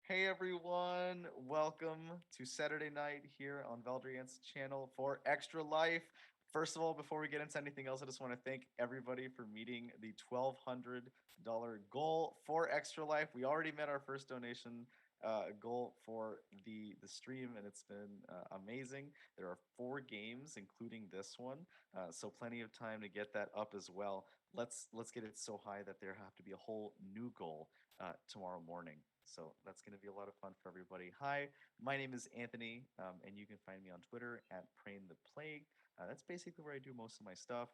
Hey everyone, welcome to Saturday night here on Valdrian's channel for Extra Life. First of all, before we get into anything else, I just want to thank everybody for meeting the $1,200 goal for Extra Life. We already met our first donation goal for the stream, and it's been amazing. There are 4 games, including this one, so plenty of time to get that up as well. Let's get it so high that there have to be a whole new goal tomorrow morning. So that's going to be a lot of fun for everybody. Hi, my name is Anthony, and you can find me on Twitter at Prain the Plague. That's basically where I do most of my stuff.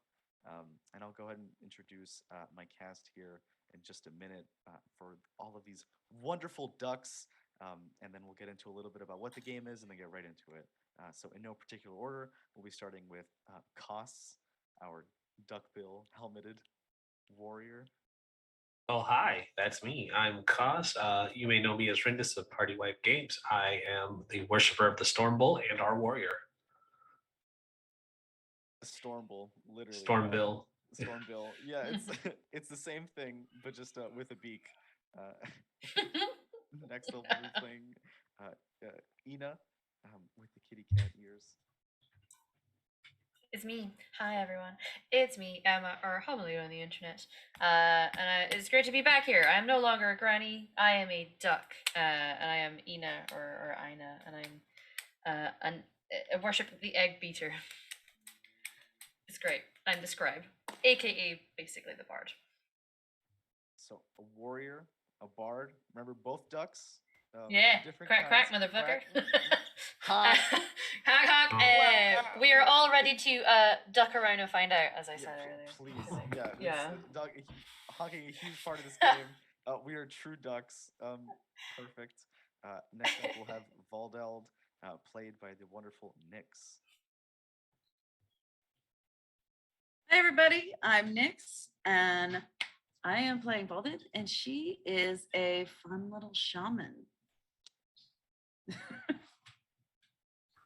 And I'll go ahead and introduce my cast here in just a minute for all of these wonderful ducks. And then we'll get into a little bit about what the game is and then get right into it. So, in no particular order, we'll be starting with Koss, our duckbill helmeted warrior. Oh, hi, that's me. I'm Kaz. You may know me as Rindis of Party Wipe Games. I am the worshiper of the Storm Bull and our warrior. Stormbull, literally. Stormbill. Stormbill. Yeah, it's it's the same thing, but just with a beak. Uh, next up, we'll be playing uh, Ina with the kitty cat ears. It's me. Hi, everyone. It's me, Emma, or Homily on the internet. It's great to be back here. I'm no longer a granny. I am a duck. And I am Ina, or Ina, and I'm a worship of the egg beater. It's great. I'm the scribe, aka basically the bard. So a warrior, a bard. Remember both ducks. Yeah, Different crack, kinds. crack, motherfucker. Honk. Honk, honk. We are all ready to duck around and find out, as I said earlier. Please, yeah, Yeah. Dog, honking a huge part of this game. We are true ducks. Perfect. Next up, we'll have Valdeld, played by the wonderful Nyx. Hi, everybody. I'm Nyx, and I am playing Volded, and she is a fun little shaman.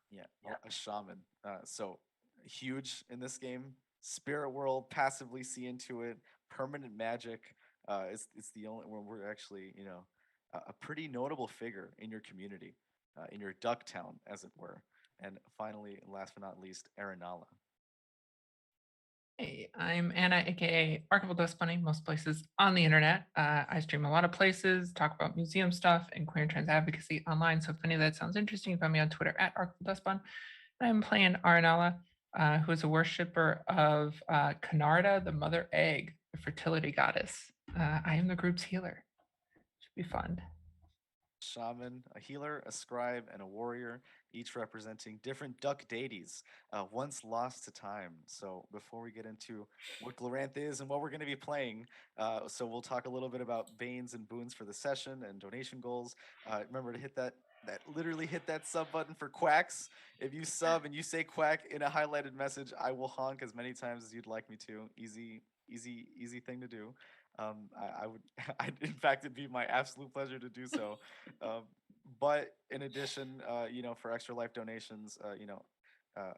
Yeah, a shaman. So huge in this game. Spirit world, passively see into it. Permanent magic. It's the only where we're actually a pretty notable figure in your community, in your Ducktown, as it were. And finally, last but not least, Arenala. Hey, I'm Anna, aka Archival Dust Bunny, most places on the internet. I stream a lot of places, talk about museum stuff and queer and trans advocacy online. So if any of that sounds interesting, find me on Twitter at Archival Dust Bun. I'm playing Arenala, who is a worshiper of Canarda, the mother egg, the fertility goddess. I am the group's healer. Should be fun. Shaman, a healer, a scribe, and a warrior, each representing different duck deities, once lost to time. So before we get into what Glorantha is and what we're going to be playing, so we'll talk a little bit about banes and boons for the session and donation goals. Remember to hit that literally hit that sub button for quacks. If you sub and you say quack in a highlighted message, I will honk as many times as you'd like me to. Easy thing to do. I would, in fact, it'd be my absolute pleasure to do so. Um, but in addition, for extra life donations, uh,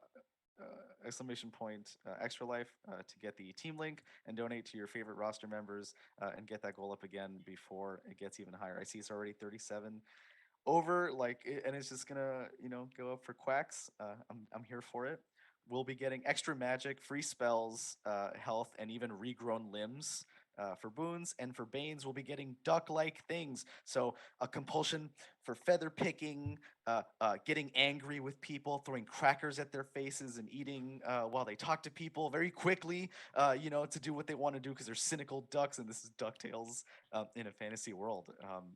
exclamation point extra life to get the team link and donate to your favorite roster members and get that goal up again before it gets even higher. I see it's already 37 over, and it's just gonna, go up for quacks. I'm here for it. We'll be getting extra magic, free spells, health, and even regrown limbs for boons. And for banes, we'll be getting duck-like things. So a compulsion for feather picking, getting angry with people, throwing crackers at their faces, and eating while they talk to people very quickly. To do what they want to do because they're cynical ducks, and this is Ducktales in a fantasy world.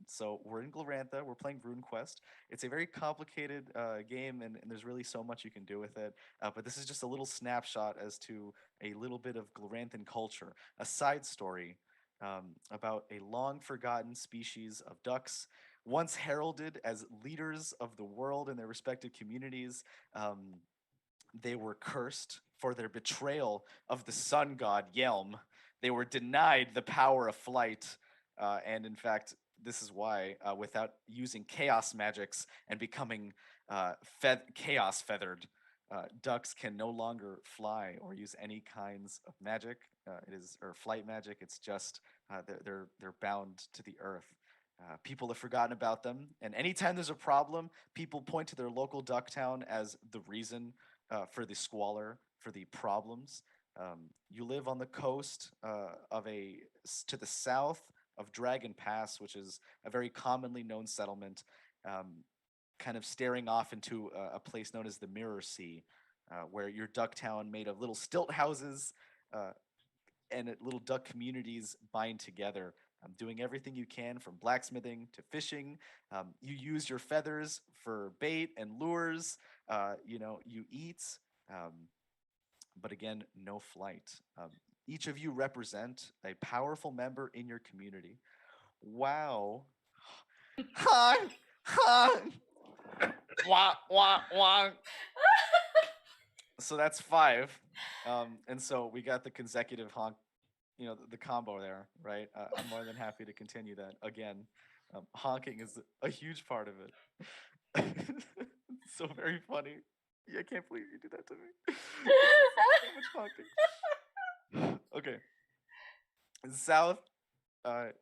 So we're in Glorantha. We're playing Runequest. It's a very complicated game, and there's really so much you can do with it. But this is just a little snapshot as to a little bit of Gloranthan culture, a side story about a long forgotten species of ducks, once heralded as leaders of the world in their respective communities. They were cursed for their betrayal of the sun god Yelm. They were denied the power of flight, and in fact, this is why, without using chaos magics and becoming chaos feathered, ducks can no longer fly or use any kinds of magic. It is or flight magic. It's just they're bound to the earth. People have forgotten about them, and anytime there's a problem, people point to their local Ducktown as the reason for the squalor, for the problems. You live on the coast to the south of Dragon Pass, which is a very commonly known settlement, kind of staring off into a place known as the Mirror Sea, where your Ducktown, made of little stilt houses uh, and little duck communities, bind together, doing everything you can from blacksmithing to fishing. You use your feathers for bait and lures. You eat, um, but again, no flight. Each of you represent a powerful member in your community. Wow. Han! Han! Wah, wah, wah. So that's 5. And so we got the consecutive honk, the combo there, right? I'm more than happy to continue that again. Honking is a huge part of it. It's so very funny. Yeah, I can't believe you did that to me. So much honking. Okay. South,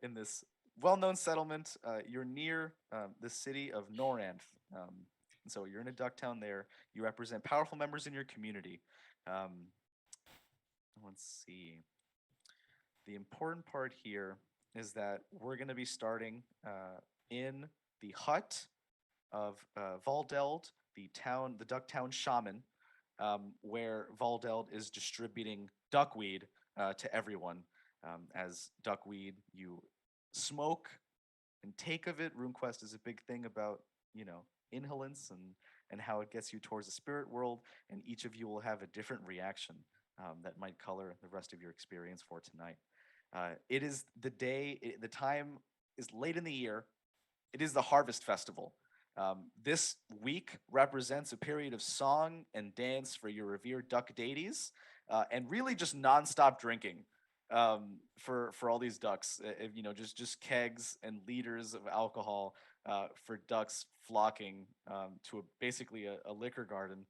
in this well-known settlement, you're near the city of Noranth. And so you're in a Ducktown there. You represent powerful members in your community. Um, let's see. The important part here is that we're going to be starting in the hut of Valdeld, the Ducktown Shaman, where Valdeld is distributing duckweed to everyone. As duckweed, you smoke and take of it. Runequest is a big thing about, inhalants and how it gets you towards the spirit world, and each of you will have a different reaction that might color the rest of your experience for tonight. It is the time is late in the year. It is the Harvest Festival. This week represents a period of song and dance for your revered duck deities, and really just nonstop drinking for all these ducks. Just kegs and liters of alcohol for ducks flocking to basically a liquor garden.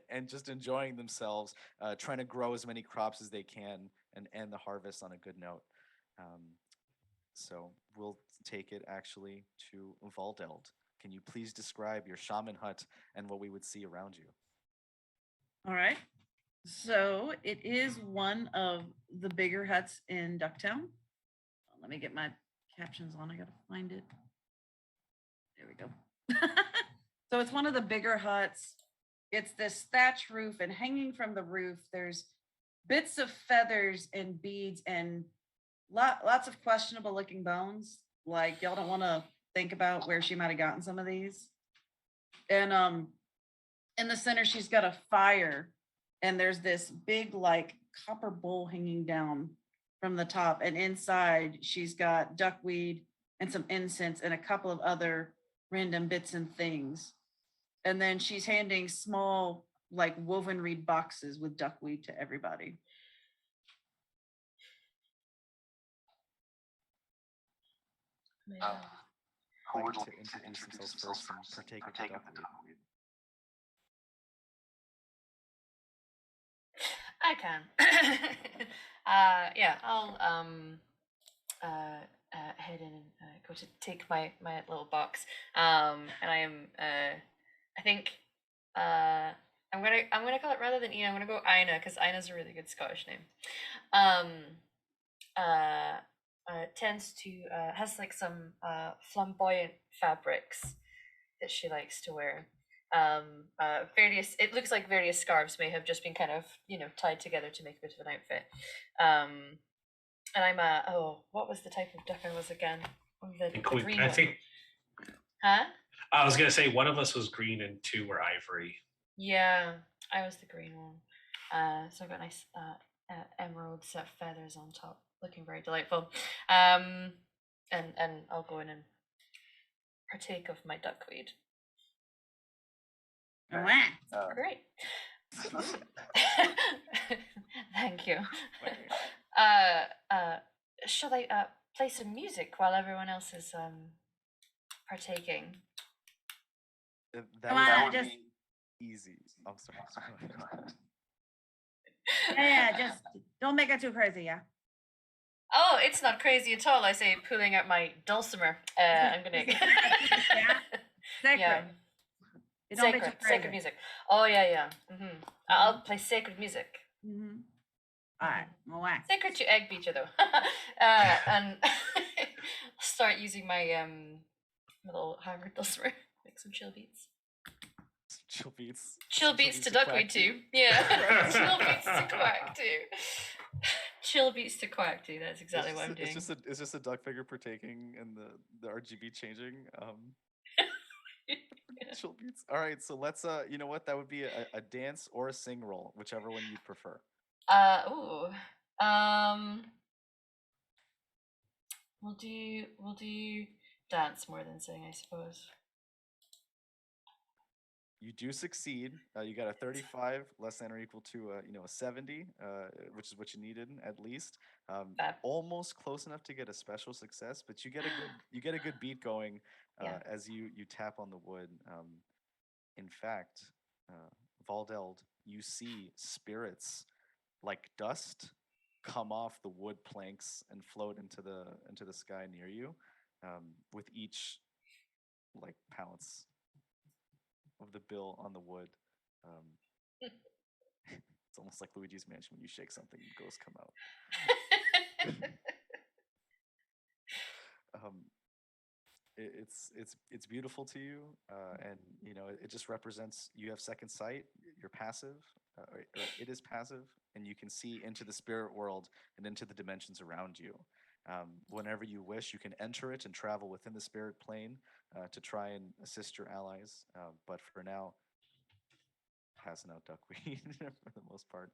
And just enjoying themselves, trying to grow as many crops as they can and end the harvest on a good note. So we'll take it actually to Valdeld. Can you please describe your shaman hut and what we would see around you? All right. So it is one of the bigger huts in Ducktown. Let me get my captions on. I gotta find it. There we go. So it's one of the bigger huts. It's this thatch roof, and hanging from the roof, there's bits of feathers and beads and lots of questionable looking bones. Like, y'all don't want to think about where she might have gotten some of these. And in the center, she's got a fire, and there's this big like copper bowl hanging down from the top, and inside she's got duckweed and some incense and a couple of other random bits and things. And then she's handing small, like woven reed boxes with duckweed to everybody. Who would like to introduce themselves first and partake of the duckweed? I can. Yeah, I'll head in and go to take my little box. And I am I think I'm gonna call it, rather than Ina, I'm gonna go Ina, because Ina's a really good Scottish name. Tends to has like some flamboyant fabrics that she likes to wear. Various, it looks like various scarves may have just been kind of tied together to make a bit of an outfit. And I'm what was the type of duck I was again? The green I one. think. Huh? I was gonna say one of us was green and 2 were ivory. Yeah, I was the green one. So I've got nice emerald set feathers on top, looking very delightful. And I'll go in and partake of my duckweed. Great. Thank you. Shall I play some music while everyone else is partaking? That would be easy. I'm sorry. Yeah, just don't make it too crazy, yeah. Oh, it's not crazy at all. I say, pulling out my dulcimer. I'm gonna. Sacred. Yeah. It don't get you Sacred crazy. music. Oh yeah. I'll play sacred music. Mm-hmm. All right, relax. Sacred to egg beater though, and start using my little hammer dulcimer. Make some chill beats. Chill beats. Chill beats to duckweed too. Yeah. Chill beats to quack too. Chill beats to quack too. That's exactly what I'm doing. It's just a duck figure partaking and the RGB changing. Chill beats. All right, so let's you know what? That would be a dance or a sing roll, whichever one you'd prefer. Ooh. We'll do dance more than sing, I suppose. You do succeed. You got a 35, less than or equal to a 70, which is what you needed at least. Almost close enough to get a special success, but you get a good beat going as you tap on the wood. In fact, Valdeld, you see spirits like dust come off the wood planks and float into the sky near you, with each like pounce of the bill on the wood. It's almost like Luigi's Mansion when you shake something and ghosts come out. It's beautiful to you, and it just represents you have second sight. You're passive, or it is passive, and you can see into the spirit world and into the dimensions around you. Whenever you wish, you can enter it and travel within the spirit plane to try and assist your allies. But for now, passing out duckweed for the most part.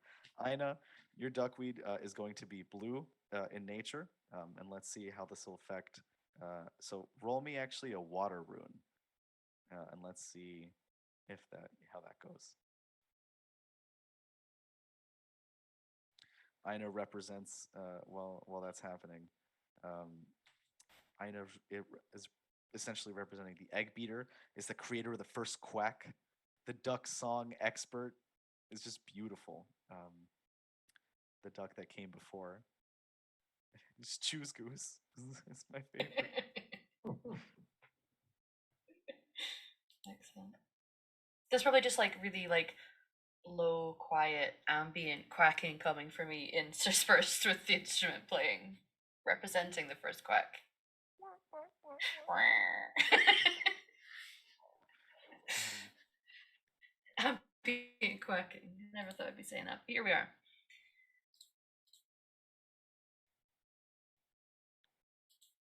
Ina, your duckweed is going to be blue in nature, and let's see how this will affect. So roll me actually a water rune, and let's see how that goes. Ina represents while that's happening. Ina is essentially representing the egg beater. Is the creator of the first quack. The duck song expert is just beautiful. The duck that came before. Just choose goose. It's my favorite. Excellent. There's probably just like really like low, quiet, ambient quacking coming from me interspersed with the instrument playing, representing the first quack. Ambient quacking. Never thought I'd be saying that. But here we are.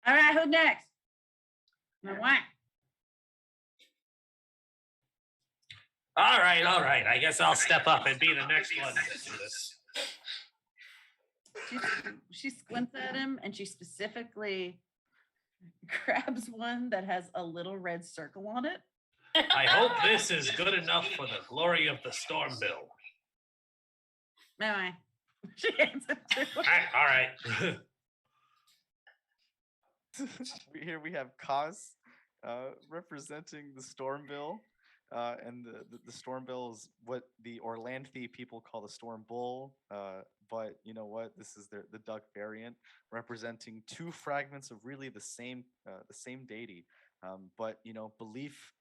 All right, who next? My wife. All right. I guess I'll step up and be the next one to do this. She squints at him and she specifically grabs one that has a little red circle on it. I hope this is good enough for the glory of the Stormbill. Anyway, she hands it to him. All right. Here we have Kaz representing the Stormbill, and the Stormbill is what the Orlanthe people call the Storm Bull. But you know what? This is the duck variant, representing two fragments of really the same deity. But belief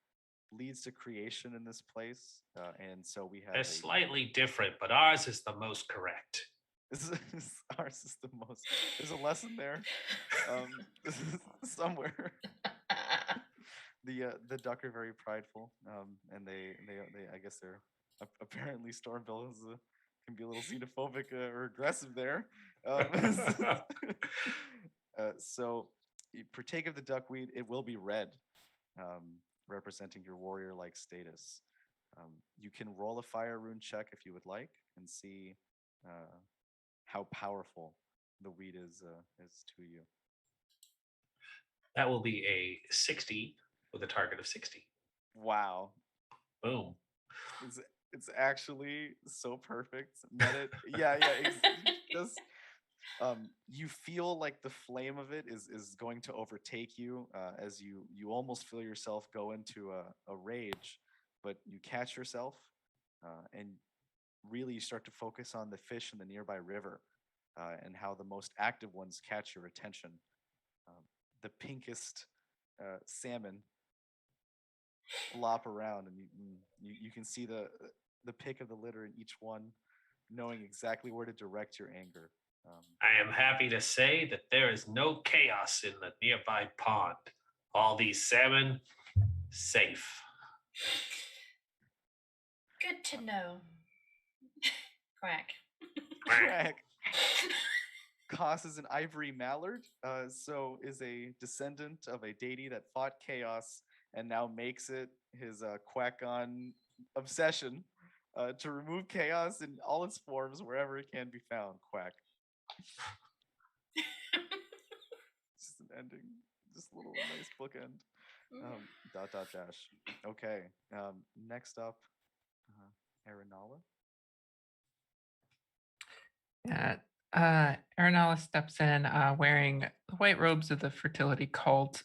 leads to creation in this place, and so we have They're slightly different, but ours is the most correct. Ours is the most. There's a lesson there, somewhere. The duck are very prideful, and they I guess they're apparently Stormbill can be a little xenophobic or aggressive there. So you partake of the duckweed. It will be red, representing your warrior-like status. You can roll a fire rune check if you would like, and see how powerful the weed is to you. That will be a 60 with a target of 60. Wow. Boom. It's actually so perfect. Yeah. Just, you feel like the flame of it is going to overtake you, as you almost feel yourself go into a rage, but you catch yourself, and really you start to focus on the fish in the nearby river. and how the most active ones catch your attention. The pinkest salmon flop around, and you can see the pick of the litter in each one, knowing exactly where to direct your anger. I am happy to say that there is no chaos in the nearby pond. All these salmon, safe. Good to know. Quack. Quack. Kos is an ivory mallard, so is a descendant of a deity that fought chaos and now makes it his quack-on obsession to remove chaos in all its forms wherever it can be found. Quack. Just an ending, just a little nice bookend. Dot dot dash. Okay. Next up, Aranala. Yeah. Aranala steps in wearing the white robes of the fertility cult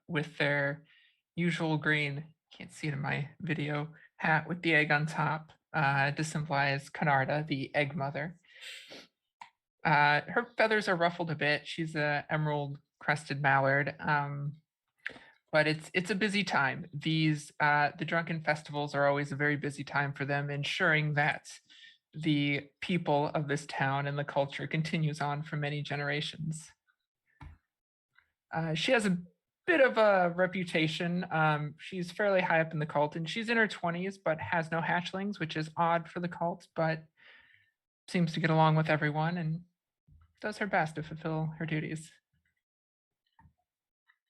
with their usual green, can't see it in my video, hat with the egg on top to symbolize Canarda, the egg mother. Her feathers are ruffled a bit. She's a emerald crested mallard. But it's a busy time. These the drunken festivals are always a very busy time for them, ensuring that the people of this town and the culture continues on for many generations. She has a bit of a reputation. She's fairly high up in the cult, and she's in her 20s, but has no hatchlings, which is odd for the cult, but seems to get along with everyone and does her best to fulfill her duties.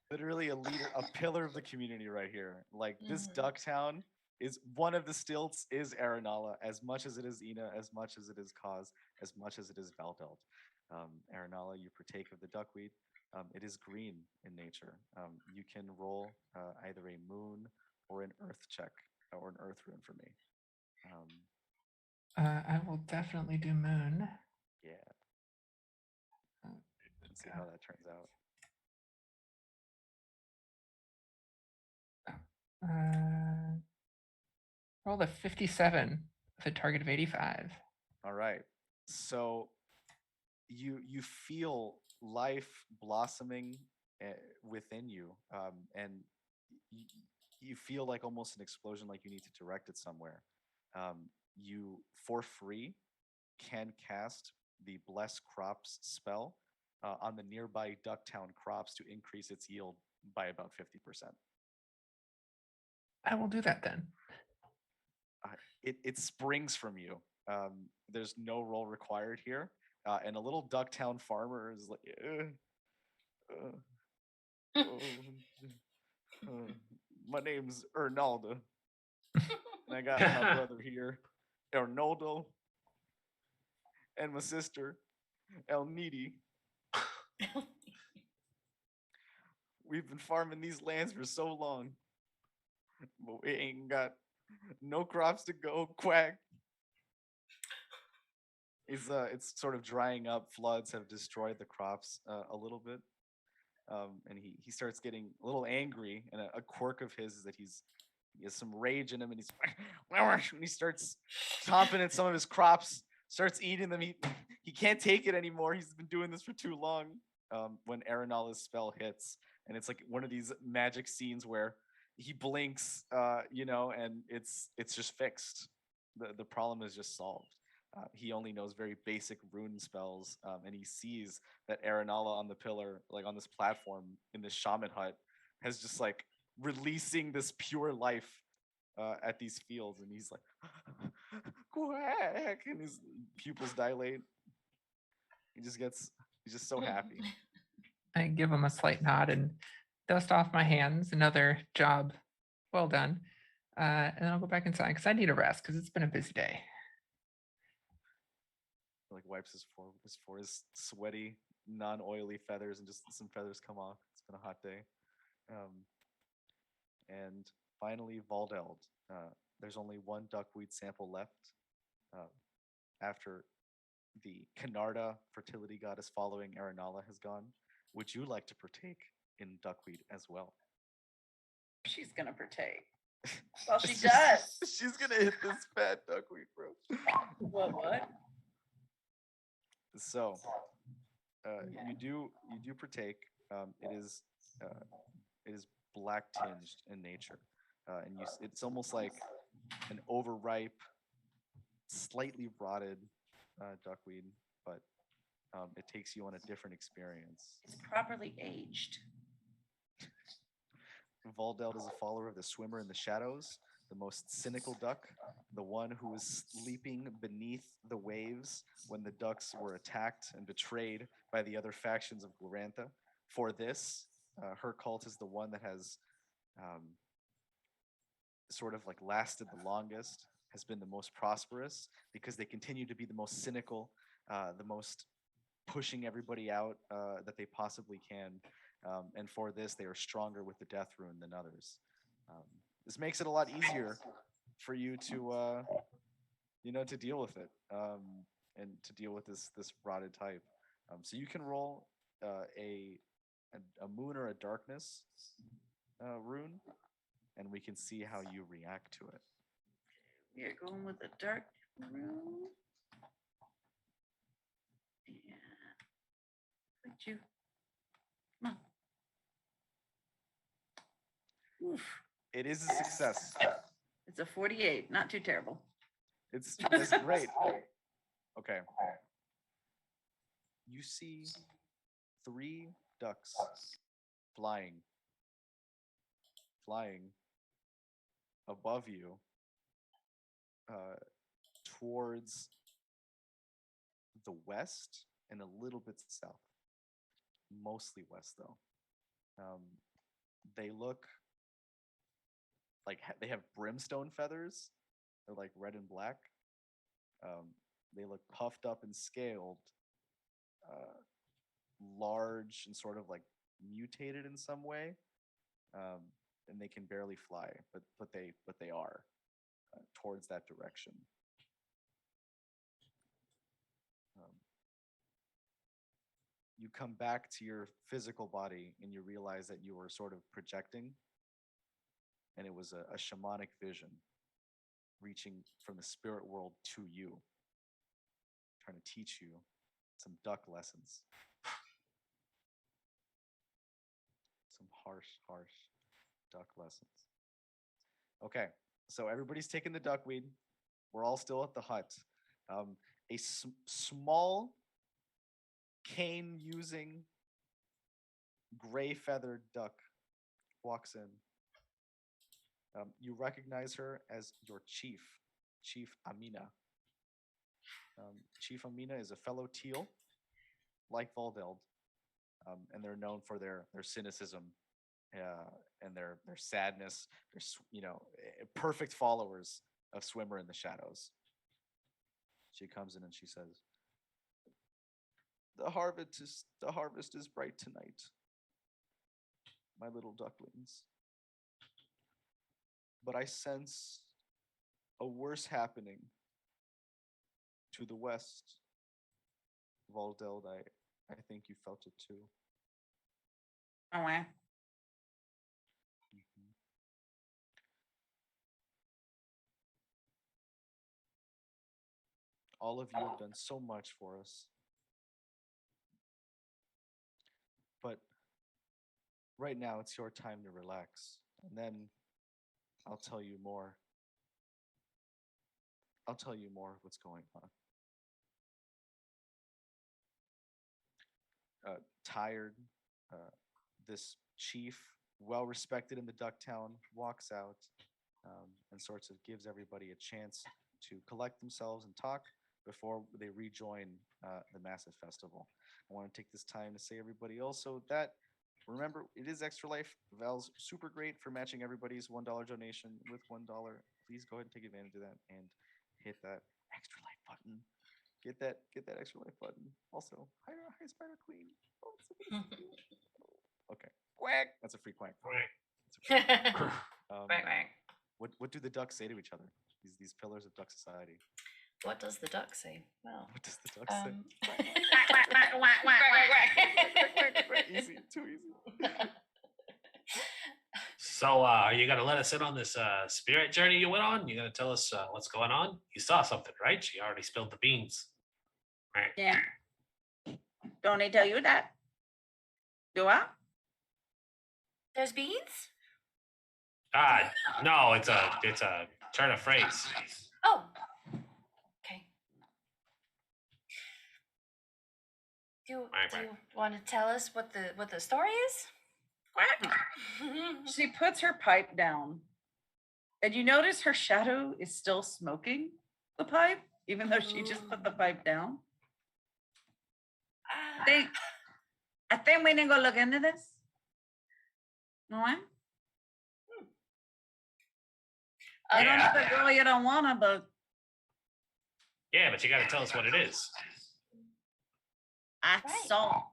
Literally a leader, a pillar of the community right here. Like this Mhm. Ducktown is one of the stilts is Aranala, as much as it is Ina, as much as it is Kaz, as much as it is Valdelt. Aranala, you partake of the duckweed. It is green in nature. You can roll either a moon or an earth check or an earth rune for me. I will definitely do moon. Yeah. Let's see how that turns out. Roll a 57 with a target of 85. All right. So you feel life blossoming within you, and y- you feel like almost an explosion, like you need to direct it somewhere. You for free can cast the Bless Crops spell on the nearby Ducktown crops to increase its yield by about 50%. I will do that then. It springs from you. There's no roll required here, and a little Ducktown farmer is like, oh, my name's Ernalda, and I got my brother here, Ernaldo, and my sister, El Needy. We've been farming these lands for so long, but we ain't got no crops to go. Quack. It's sort of drying up. Floods have destroyed the crops a little bit, and he starts getting a little angry. And a quirk of his is that he has some rage in him, and he starts chomping at some of his crops, starts eating them. He can't take it anymore. He's been doing this for too long. When Aranala's spell hits, and it's like one of these magic scenes where he blinks, and it's just fixed. The problem is just solved. He only knows very basic rune spells, and he sees that Aranala on the pillar, like on this platform in this Shaman Hut, has just like releasing this pure life at these fields, and he's like, quack, and his pupils dilate. He's just so happy. I give him a slight nod and dust off my hands. Another job well done. And then I'll go back inside because I need a rest because it's been a busy day. Like wipes his sweaty, non-oily feathers, and just some feathers come off. It's been a hot day. And finally, Valdeld. There's only one duckweed sample left. After the Canarda fertility goddess following Aranala has gone, would you like to partake in duckweed as well? She's gonna partake. Well, she does. She's gonna hit this fat duckweed, bro. What? So you do partake. Uh, it is black tinged in nature, and it's almost like an overripe, slightly rotted duckweed, but it takes you on a different experience. It's properly aged. Valdeld is a follower of the swimmer in the shadows, the most cynical duck, the one who was sleeping beneath the waves when the ducks were attacked and betrayed by the other factions of Glorantha. For this, her cult is the one that has um, sort of like lasted the longest, has been the most prosperous because they continue to be the most cynical, the most pushing everybody out that they possibly can. And for this, they are stronger with the death rune than others. Um, this makes it a lot easier for you to, to deal with it and to deal with this rotted type. So you can roll a moon or a darkness rune, and we can see how you react to it. We are going with the dark room. Yeah. Look at you. Come on. Oof. It is a success. It's a 48. Not too terrible. That's great. Okay. You see 3 ducks flying above you towards the west and a little bit south. Mostly west, though. They look like they have brimstone feathers. They're like red and black. They look puffed up and scaled, large and sort of like mutated in some way, and they can barely fly, but they are towards that direction. You come back to your physical body and you realize that you were sort of projecting, and it was a shamanic vision reaching from the spirit world to you, trying to teach you some duck lessons. Some harsh duck lessons. Okay, so everybody's taking the duckweed. We're all still at the hut. A small cane-using gray-feathered duck walks in. You recognize her as your chief, Chief Amina. Chief Amina is a fellow teal, like Valdeld, and they're known for their cynicism and their sadness. They're perfect followers of Swimmer in the Shadows. She comes in and she says, The harvest is bright tonight, my little ducklings. But I sense a worse happening to the west. Valdeld, I think you felt it too. Oh, wow. Mhm. All of you have done so much for us. But right now, it's your time to relax. And then I'll tell you more. I'll tell you more of what's going on. Tired, this chief, well respected in the Ducktown, walks out and sorts of gives everybody a chance to collect themselves and talk before they rejoin the massive festival. I want to take this time to say, everybody, also that remember, it is Extra Life. Val's super great for matching everybody's $1 donation with $1. Please go ahead and take advantage of that and hit that Extra Life button. Get that Extra Life button. Also, hi Spider Queen. Oh, okay. Quack. That's a free quack. Quack, quack. What do the ducks say to each other? These pillars of duck society. What does the duck say? Well, What does the duck say? quack, quack, quack. Easy, too easy. So, are you gonna let us in on this spirit journey you went on? You gonna tell us what's going on? You saw something, right? She already spilled the beans. Right. Yeah. Don't I tell you that? Do I? There's beans? No, it's a turn of phrase. Oh. Okay. Do you want to tell us what the story is? She puts her pipe down. And you notice her shadow is still smoking the pipe, even though she just put the pipe down. I think we need to go look into this. No, I don't know the girl you don't wanna, but Yeah, but you got to tell us what it is. I saw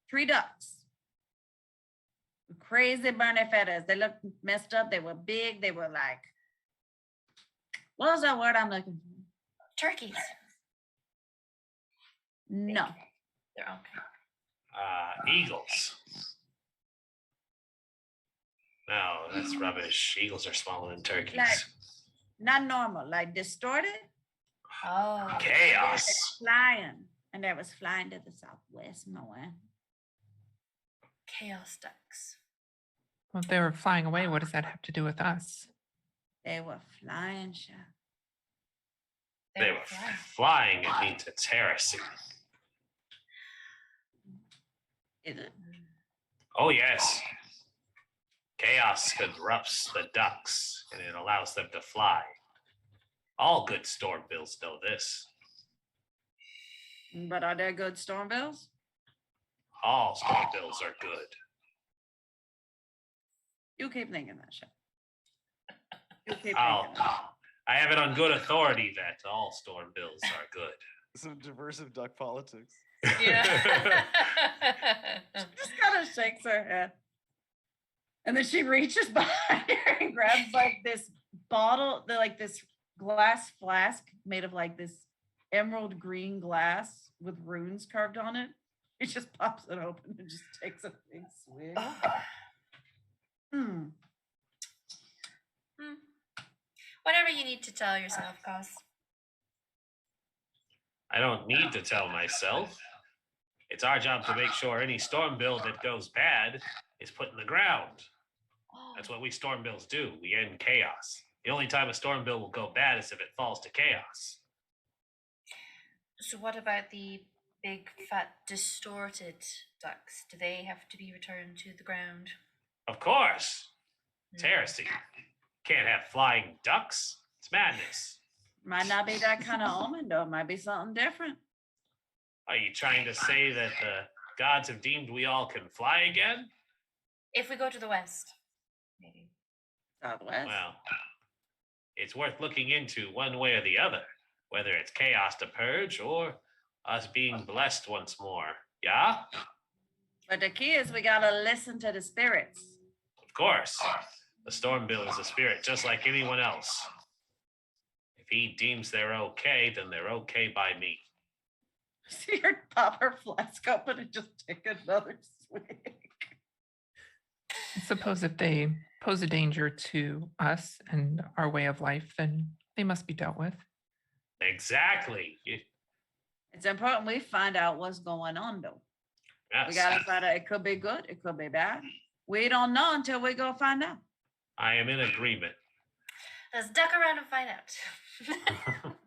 3 ducks. Crazy bunny feathers. They looked messed up. They were big. They were like, what was that word I'm looking for? Turkeys. No. They're okay. Eagles. No, that's rubbish. Eagles are smaller than turkeys. Like, not normal, like distorted. Oh. Chaos. Flying. And they was flying to the southwest, nowhere. Chaos ducks. Well, if they were flying away, what does that have to do with us? They were flying, Chef. They were flying. It means it's heresy. Is it? Oh, yes. Chaos corrupts the ducks, and it allows them to fly. All good stormbills know this. But are there good stormbills? All stormbills are good. You keep thinking that, Chef. You keep Oh, thinking that. I have it on good authority that all stormbills are good. Some diversive duck politics. Yeah. She just kind of shakes her head. And then she reaches behind her and grabs like this bottle, like this glass flask made of like this emerald green glass with runes carved on it. She just pops it open and just takes a big swig. Oh. Whatever you need to tell yourself, Cos. I don't need to tell myself. It's our job to make sure any stormbill that goes bad is put in the ground. That's what we stormbills do. We end chaos. The only time a stormbill will go bad is if it falls to chaos. So what about the big, fat, distorted ducks? Do they have to be returned to the ground? Of course. It's heresy. Can't have flying ducks. It's madness. Might not be that kind of omen, though. It might be something different. Are you trying to say that the gods have deemed we all can fly again? If we go to the west, maybe. Southwest. Well, it's worth looking into one way or the other, whether it's chaos to purge or us being blessed once more. Yeah? But the key is we gotta listen to the spirits. Of course. The stormbill is a spirit just like anyone else. If he deems they're okay, then they're okay by me. See her pop her flask open and just take another swig. I suppose if they pose a danger to us and our way of life, then they must be dealt with. Exactly. It's important we find out what's going on, though. Yes. We gotta find out. It could be good. It could be bad. We don't know until we go find out. I am in agreement. Let's duck around and find out.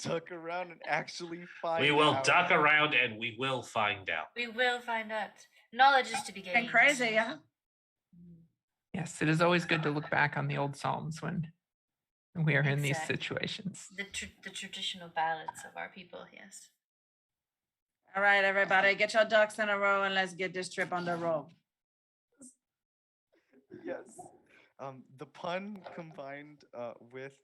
Duck around and actually find We will out. duck around and we will find out. We will find out. Knowledge is to be gained. And crazy, yeah. Yes, it is always good to look back on the old Psalms when we are in these Exactly. situations. The traditional ballads of our people, yes. All right, everybody, get your ducks in a row and let's get this trip on the road. Yes. The pun combined with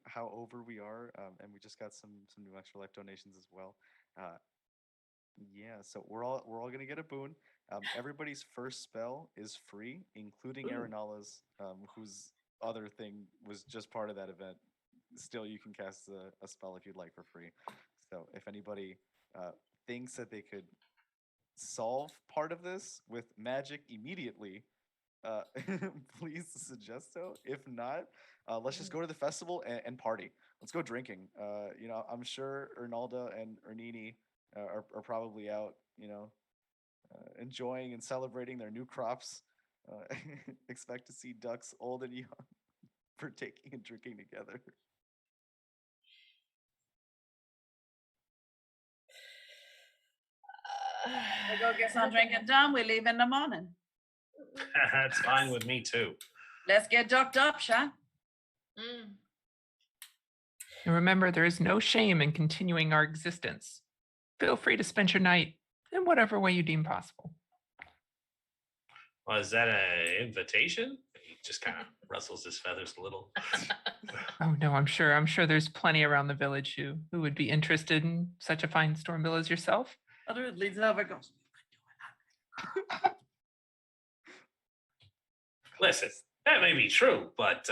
how over we are, and we just got some new extra life donations as well. Yeah, so we're all gonna get a boon. Everybody's first spell is free, including Arenala's, whose other thing was just part of that event. Still, you can cast a spell if you'd like for free. So if anybody thinks that they could solve part of this with magic immediately, please suggest so. If not, let's just go to the festival and party. Let's go drinking. I'm sure Ernalda and Ernini are probably out, enjoying and celebrating their new crops. Expect to see ducks old and young partaking and drinking together. I go get some drinking done. We leave in the morning. That's fine with me too. Let's get ducked up, Sha. Mm. And remember, there is no shame in continuing our existence. Feel free to spend your night in whatever way you deem possible. Was that an invitation? He just kind of rustles his feathers a little. Oh no, I'm sure there's plenty around the village who would be interested in such a fine storm bill as yourself. Other leads over, goes. Listen, that may be true, but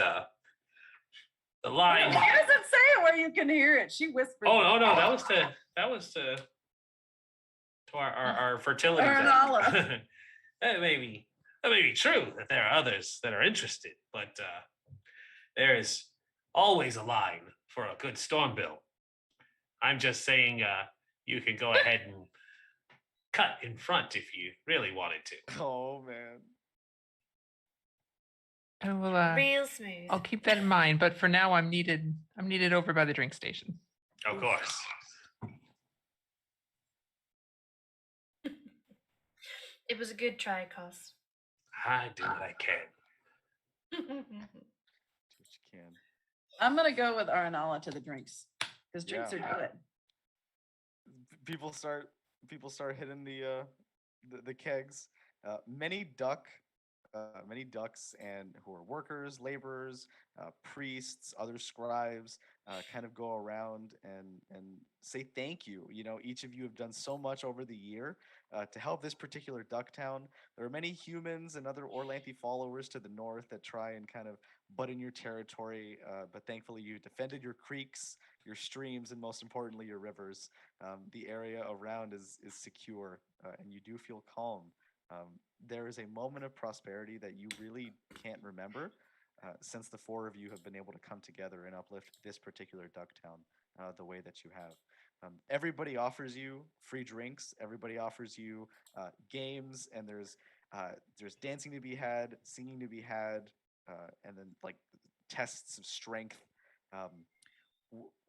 the line. She doesn't say it where you can hear it. She whispers. Oh no, that was to our fertility. Arnala. That may be true that there are others that are interested, but there is always a line for a good storm bill. I'm just saying you can go ahead and cut in front if you really wanted to. Oh man. I will, Real smooth. I'll keep that in mind, but for now I'm needed over by the drink station. Of course. It was a good try, Cos. I do what I can. Do what you can. I'm gonna go with Arnala to the drinks because drinks Yeah. are good. People start hitting the kegs. Many ducks and who are workers, laborers, priests, other scribes, kind of go around and say thank you. Each of you have done so much over the year to help this particular Ducktown. There are many humans and other Orlanthe followers to the north that try and kind of butt in your territory, but thankfully you defended your creeks, your streams, and most importantly your rivers. The area around is secure, and you do feel calm. There is a moment of prosperity that you really can't remember since the four of you have been able to come together and uplift this particular Ducktown the way that you have. Everybody offers you free drinks. Everybody offers you games, and there's dancing to be had, singing to be had, and then like tests of strength.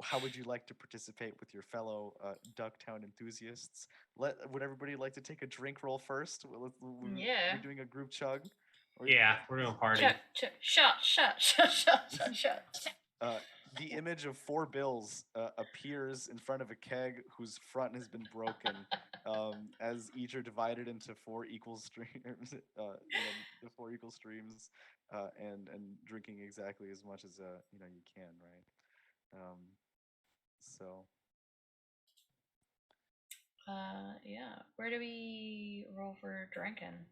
How would you like to participate with your fellow Ducktown enthusiasts? Would everybody like to take a drink roll first? Yeah. We're doing a group chug. Yeah, we're gonna party. Shot. The image of four bills appears in front of a keg whose front has been broken, as each are divided into four equal streams, the four equal streams, and drinking exactly as much as you can, right? So yeah. Where do we roll for drinking?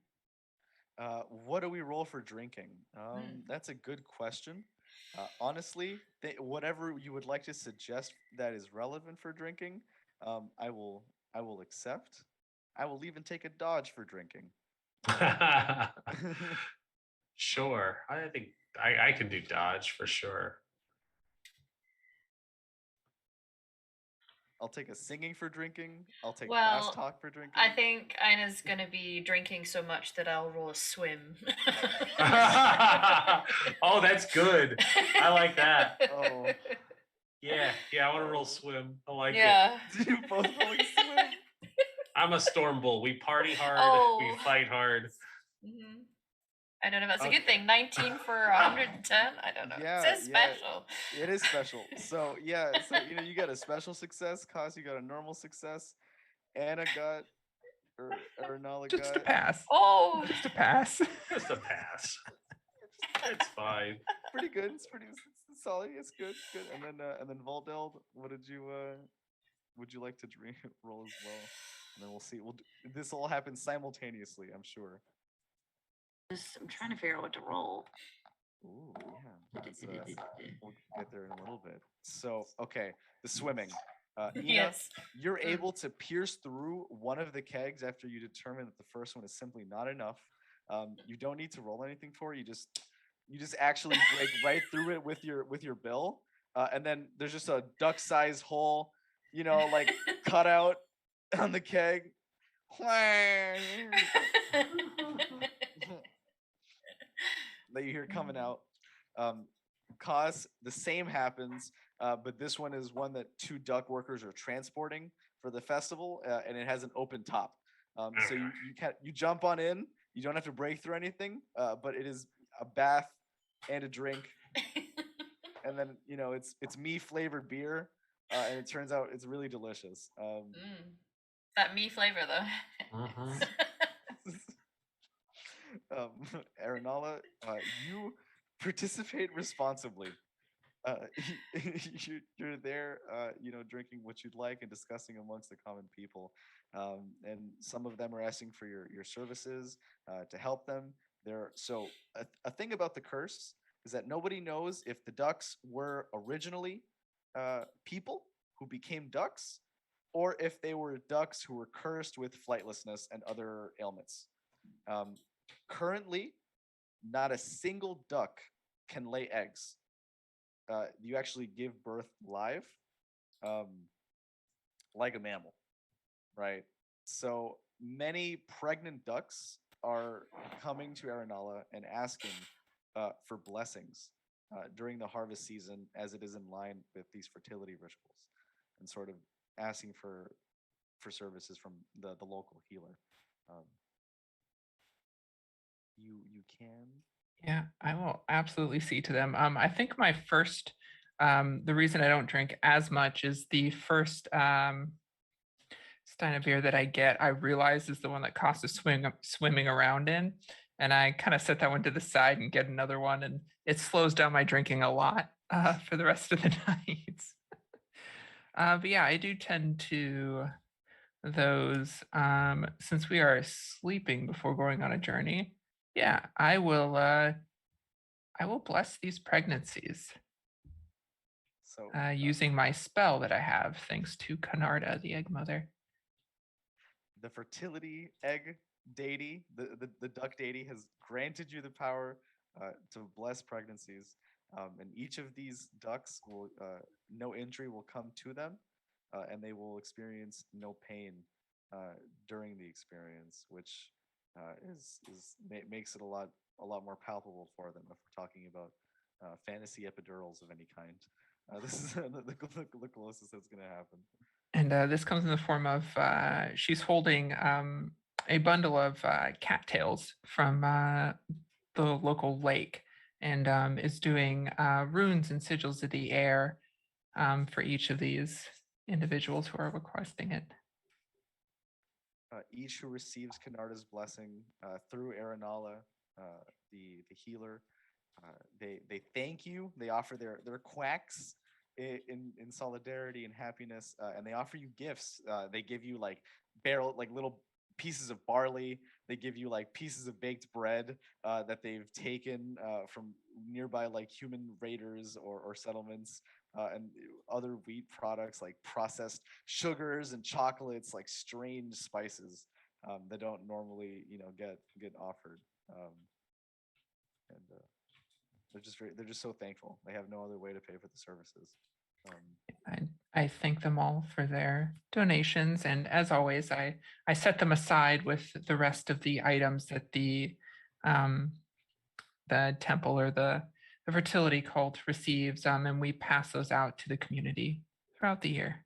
what do we roll for drinking? That's a good question. Honestly, whatever you would like to suggest that is relevant for drinking, I will accept. I will even take a dodge for drinking. Sure. I think I can do dodge for sure. I'll take a singing for drinking. I'll take Well, fast talk for drinking. I think Ina's gonna be drinking so much that I'll roll a swim. Oh, that's good. I like that. Oh. Yeah, I want to roll swim. I like it. Yeah. You both rolling swim. I'm a storm bull. We party hard. Oh. We fight hard. Mm-hmm. I don't know if that's a Okay. good thing. 19 for 110? I don't know. Yeah, It says yeah. special. It is special. So yeah, you got a special success, Cos, you got a normal success, Anna got or Nala got Just a pass. Oh, Just a pass. Just a pass. It's fine. pretty good. It's solid. It's good. And then Voldeld, would you like to roll as well? And then we'll see. This all happen simultaneously, I'm sure. I'm trying to figure out what to roll. Ooh, yeah. We'll get there in a little bit. So, okay, the swimming. Ina, yes. you're able to pierce through one of the kegs after you determine that the first one is simply not enough. You don't need to roll anything for it. You just actually break right through it with your bill, and then there's just a duck-sized hole, like cut out on the keg. That you hear coming out. Cause the same happens, but this one is one that two duck workers are transporting for the festival, and it has an open top. So you jump on in. You don't have to break through anything, but it is a bath and a drink, and then it's me flavored beer, and it turns out it's really delicious. That me flavor though. Mhm. Aranala, you participate responsibly. You're there, drinking what you'd like and discussing amongst the common people. And some of them are asking for your services to help them. So a thing about the curse is that nobody knows if the ducks were originally people who became ducks, or if they were ducks who were cursed with flightlessness and other ailments. Um, Currently, not a single duck can lay eggs. You actually give birth live, um, like a mammal, right? So many pregnant ducks are coming to Aranala and asking for blessings during the harvest season, as it is in line with these fertility rituals, and sort of asking for services from the local healer. Um, you can. Yeah, I will absolutely see to them. I think my first, the reason I don't drink as much is the first stein of beer that I get, I realize is the one that costs swimming around in. And I kind of set that one to the side and get another one. And it slows down my drinking a lot for the rest of the nights. But yeah, I do tend to those since we are sleeping before going on a journey. Yeah, I will bless these pregnancies So using my spell that I have thanks to Canarda, the egg mother. the fertility egg deity, the duck deity, has granted you the power to bless pregnancies. And each of these ducks will, no injury will come to them, and they will experience no pain during the experience, which makes it a lot more palpable for them if we're talking about fantasy epidurals of any kind. This is the closest that's going to happen. And this comes in the form of she's holding a bundle of cattails from the local lake and is doing runes and sigils of the air for each of these individuals who are requesting it. Each who receives Canarda's blessing through Aranala, the healer, they thank you. They offer their quacks in solidarity and happiness, and they offer you gifts. They give you like little pieces of barley. They give you like pieces of baked bread that they've taken from nearby like human raiders or settlements, and other wheat products like processed sugars and chocolates, like strange spices that don't normally get offered. And they're just so thankful. They have no other way to pay for the services. I thank them all for their donations, and as always, I set them aside with the rest of the items that the temple or the fertility cult receives, and we pass those out to the community throughout the year.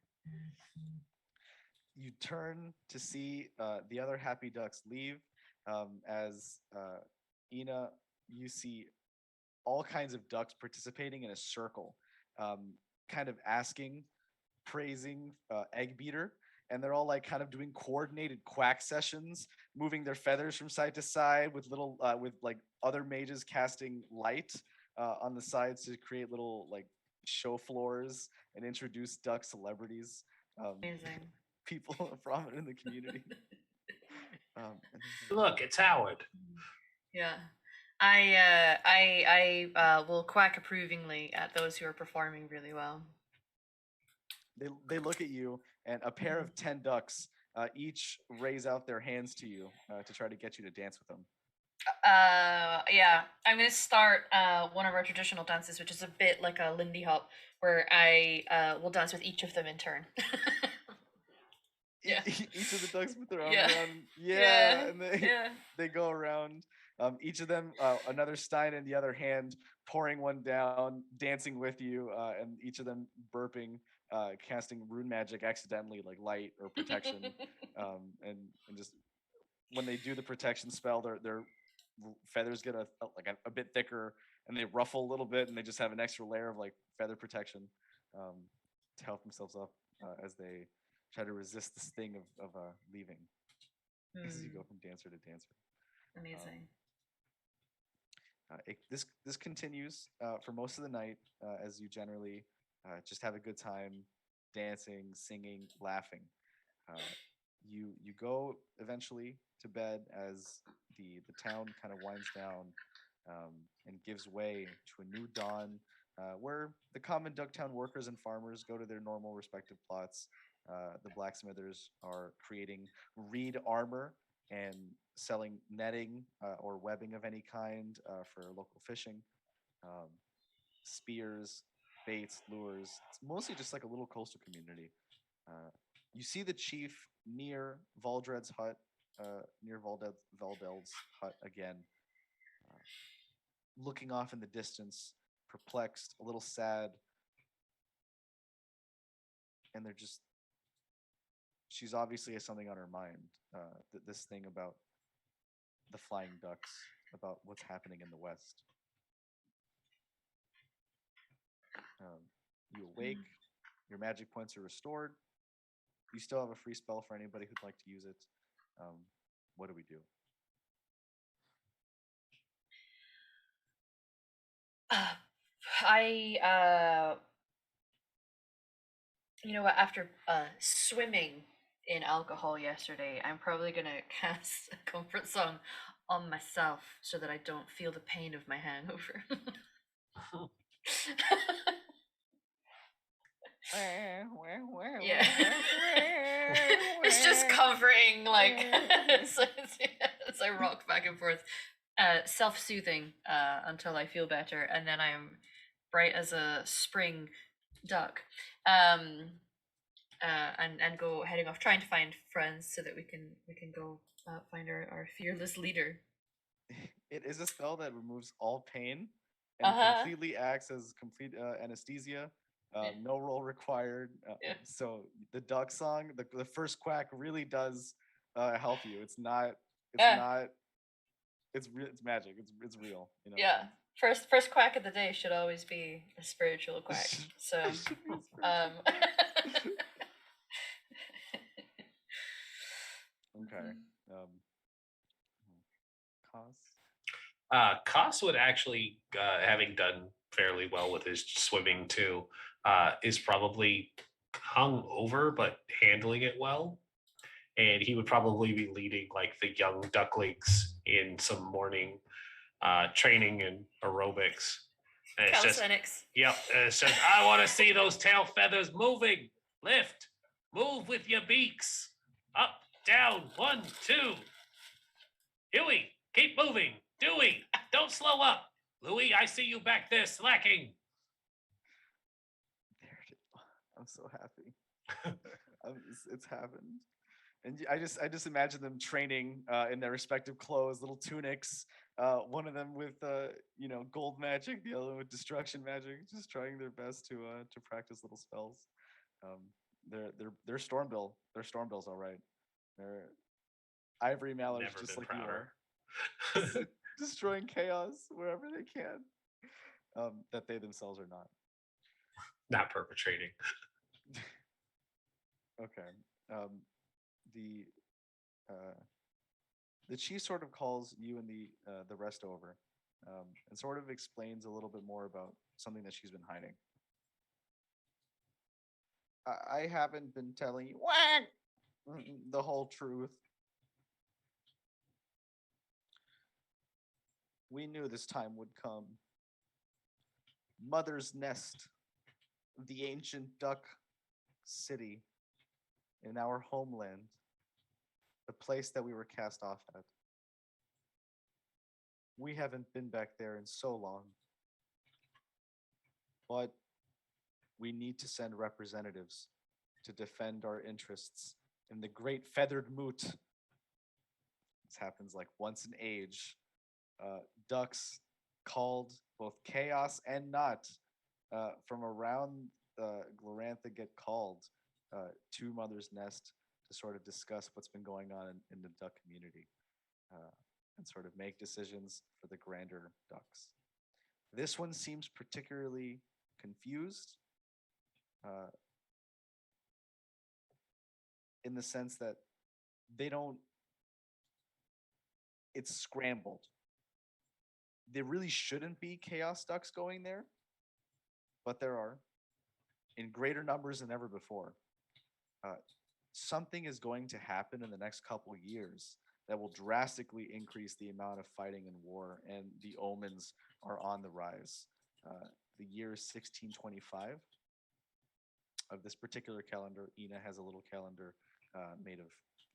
You turn to see the other happy ducks leave. As Ina, you see all kinds of ducks participating in a circle, kind of asking, praising Egg Beater, and they're all like kind of doing coordinated quack sessions, moving their feathers from side to side with little with like other mages casting light on the sides to create little like show floors and introduce duck celebrities. Amazing. People prominent in the community. Look, it's Howard. Yeah. I will quack approvingly at those who are performing really well. They look at you, and a pair of 10 ducks each raise out their hands to you to try to get you to dance with them. Yeah, I'm gonna start one of our traditional dances, which is a bit like a Lindy Hop, where I will dance with each of them in turn. Yeah. Each of the ducks put their arm Yeah. around. Yeah, Yeah, and they yeah. they go around. Each of them, another stein in the other hand, pouring one down, dancing with you, and each of them burping, casting rune magic accidentally, like light or protection, and just when they do the protection spell, their feathers get a bit thicker, and they ruffle a little bit, and they just have an extra layer of like feather protection um, to help themselves up as they try to resist the sting of leaving as you go from dancer to dancer. Amazing. This continues for most of the night as you generally just have a good time dancing, singing, laughing. You go eventually to bed as the town kind of winds down and gives way to a new dawn where the common Ducktown workers and farmers go to their normal respective plots. The blacksmithers are creating reed armor and selling netting or webbing of any kind for local fishing, um, spears, baits, lures. It's mostly just like a little coastal community. Uh, you see the chief near Valdred's hut, near Valdel's hut again, uh, looking off in the distance, perplexed, a little sad, and they're just. She's obviously has something on her mind. This thing about the flying ducks, about what's happening in the west. You awake, your magic points are restored. You still have a free spell for anybody who'd like to use it. What do we do? I you know what, after swimming in alcohol yesterday, I'm probably gonna cast a comfort song on myself so that I don't feel the pain of my hangover. Yeah. It's just covering like as I rock back and forth, self-soothing until I feel better, and then I'm bright as a spring duck. And go heading off, trying to find friends so that we can go find our fearless leader. It is a spell that removes all pain and Uh-huh. completely acts as complete anesthesia. Yeah. No roll required. Yeah. So the duck song, the first quack really does help you. It's not. It's Yeah. not. It's real. It's magic. It's real. You know. Yeah. First quack of the day should always be a spiritual quack. So It should be spiritual. Okay. Cost. Koss would actually, having done fairly well with his swimming too, is probably hung over but handling it well. And he would probably be leading like the young ducklings in some morning training and aerobics. And it's just, Calisthenics. yep. And it's just, I want to see those tail feathers moving. Lift. Move with your beaks. Up, down, 1, 2. Huey, keep moving. Dewey, don't slow up. Louis, I see you back there slacking. There it is. I'm so happy. It's happened. And I just imagine them training in their respective clothes, little tunics. One of them with gold magic, the other one with destruction magic, just trying their best to practice little spells. They're Stormbill. They're Stormbills, all right. They're ivory mallards, Never just been like you prouder. are, destroying chaos wherever they can. That they themselves are not. Not perpetrating. Okay. The the chief sort of calls you and the rest over, and sort of explains a little bit more about something that she's been hiding. I haven't been telling you the whole truth. We knew this time would come. Mother's Nest, the ancient duck city in our homeland, the place that we were cast off at. We haven't been back there in so long. But we need to send representatives to defend our interests in the great feathered moot. This happens like once in age. Ducks called both chaos and not from around Glorantha get called to Mother's Nest to sort of discuss what's been going on in the duck community and sort of make decisions for the grander ducks. This one seems particularly confused in the sense that they don't, it's scrambled. There really shouldn't be chaos ducks going there, but there are in greater numbers than ever before. Something is going to happen in the next couple years that will drastically increase the amount of fighting and war, and the omens are on the rise. The year 1625 of this particular calendar, Ina has a little calendar made of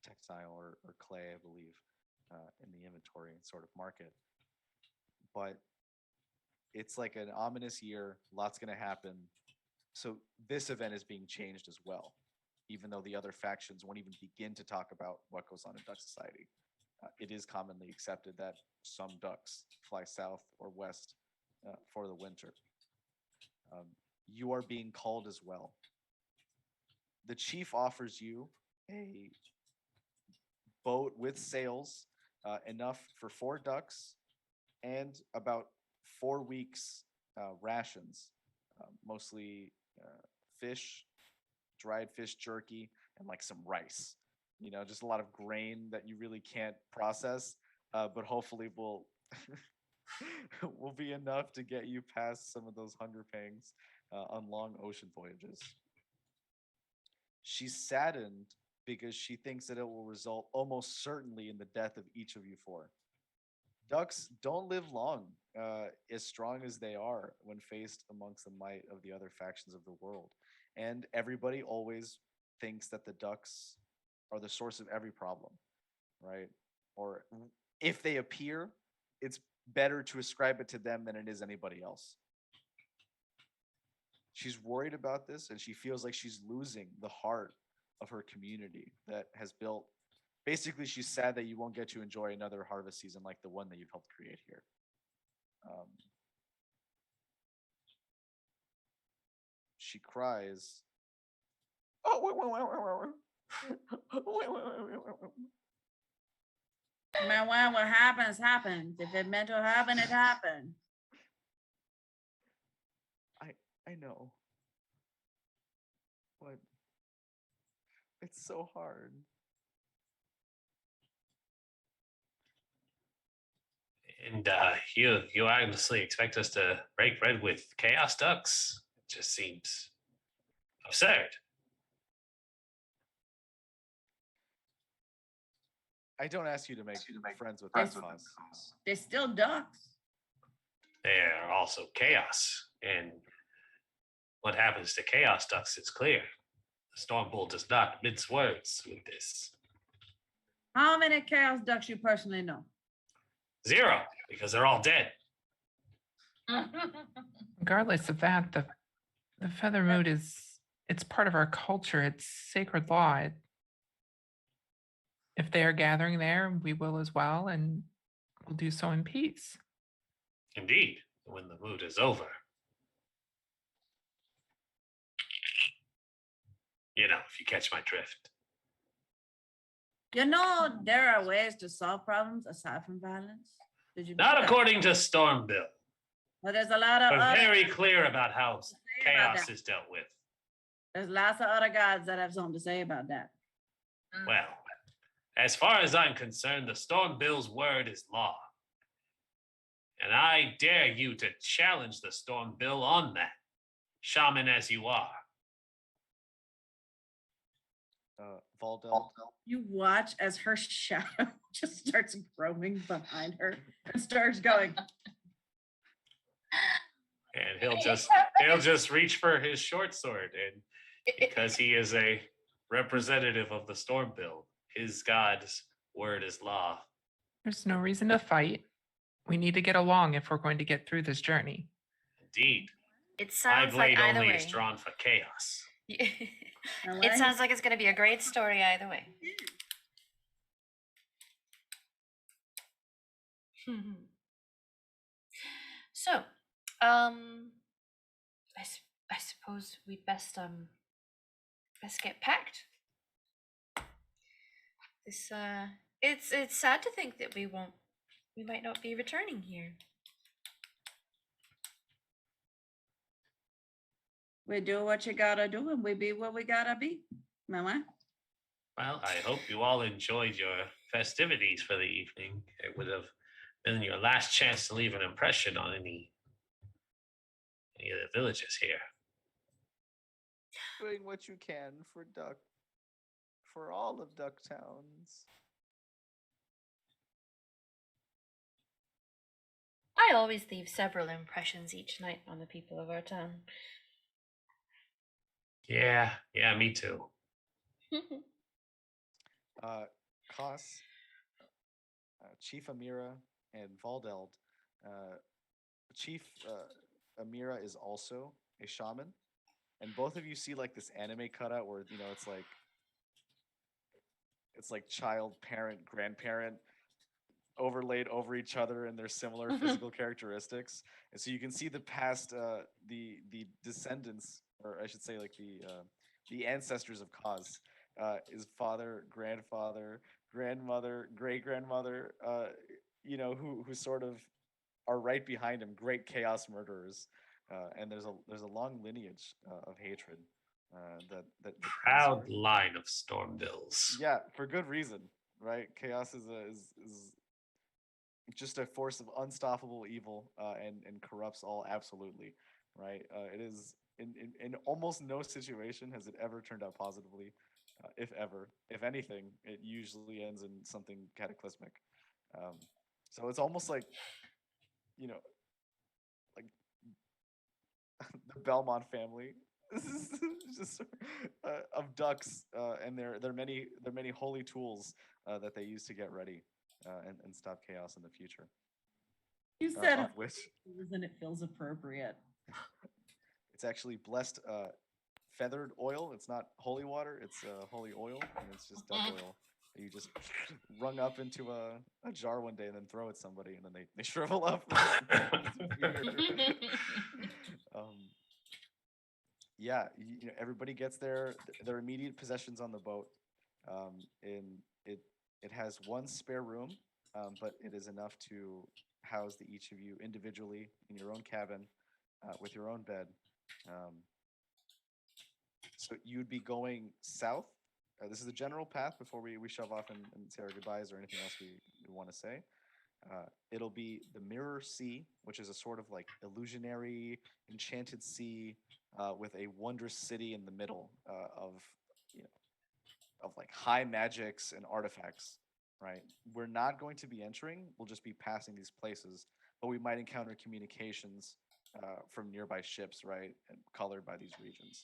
textile or clay, I believe, in the inventory and sort of market. But it's like an ominous year, lots going to happen. So this event is being changed as well, even though the other factions won't even begin to talk about what goes on in Duck Society. It is commonly accepted that some ducks fly south or west for the winter. You are being called as well. The chief offers you a boat with sails, enough for 4 ducks, and about 4 weeks rations, mostly fish, dried fish jerky, and like some rice. You know, just a lot of grain that you really can't process, but hopefully will will be enough to get you past some of those hunger pangs on long ocean voyages. She's saddened because she thinks that it will result almost certainly in the death of each of you 4. Ducks don't live long, as strong as they are when faced amongst the might of the other factions of the world. And everybody always thinks that the ducks are the source of every problem, right? Or if they appear, it's better to ascribe it to them than it is anybody else. She's worried about this, and she feels like she's losing the heart of her community that has built. Basically, she's sad that you won't get to enjoy another harvest season like the one that you've helped create here. She cries. Oh, Man, what happens, happens. If it meant to happen, it happened. I know. But it's so hard. And you honestly expect us to break bread with chaos ducks? It just seems absurd. I don't ask you to make friends with this cause. They're still ducks. They are also chaos, and what happens to chaos ducks is clear. The Storm Bull does not mince words with this. How many chaos ducks you personally know? 0, because they're all dead. Regardless of that, the feather mood it's part of our culture. It's sacred law. If they are gathering there, we will as well, and we'll do so in peace. Indeed, when the mood is over. You know, if you catch my drift. You know, there are ways to solve problems aside from violence. Did you know Not that? according to Stormbill. Well, there's a lot of We're other very clear about how to say about chaos that. is dealt with. There's lots of other gods that have something to say about that. Well, as far as I'm concerned, the Stormbill's word is law. And I dare you to challenge the Stormbill on that, shaman as you are. Valdel. You watch as her shadow just starts growing behind her and starts going. And he'll just reach for his short sword, and because he is a representative of the Stormbill, his god's word is law. There's no reason to fight. We need to get along if we're going to get through this journey. Indeed. It My sounds like blade either only way. is drawn for chaos. It sounds like it's going to be a great story either way. So, I suppose we'd best get packed. This it's sad to think that we might not be returning here. We do what you gotta do, and we be what we gotta be. Mama. Well, I hope you all enjoyed your festivities for the evening. It would have been your last chance to leave an impression on any of the villages here. Doing what you can for all of Ducktowns. I always leave several impressions each night on the people of our town. Yeah, me too. Koss, Chief Amira, and Valdeld. Chief Amira is also a shaman, and both of you see like this anime cutout where it's like child, parent, grandparent overlaid over each other, and their similar physical characteristics. And so you can see the past, the descendants, or I should say, like the ancestors of Kaz. His father, grandfather, grandmother, great grandmother. Who sort of are right behind him, great chaos murderers. And there's a long lineage of hatred. That Proud line of Stormbills. Yeah, for good reason, right? Chaos is just a force of unstoppable evil, and corrupts all absolutely, right? It is in almost no situation has it ever turned out positively, if ever. If anything, it usually ends in something cataclysmic. So it's almost like, like the Belmont family. This is just of ducks, and their many holy tools that they use to get ready, and stop chaos in the future. You said of which and it feels appropriate. it's actually blessed feathered oil. It's not holy water. It's holy oil, and it's just duck oil that you just wrung up into a jar one day and then throw at somebody, and then they shrivel up. Yeah, everybody gets their immediate possessions on the boat. And it has one spare room, but it is enough to house each of you individually in your own cabin, with your own bed. So you'd be going south. This is the general path before we shove off and say our goodbyes or anything else we want to say. It'll be the Mirror Sea, which is a sort of like illusionary, enchanted sea, with a wondrous city in the middle, of like high magics and artifacts. Right? We're not going to be entering. We'll just be passing these places, but we might encounter communications from nearby ships, right, and colored by these regions.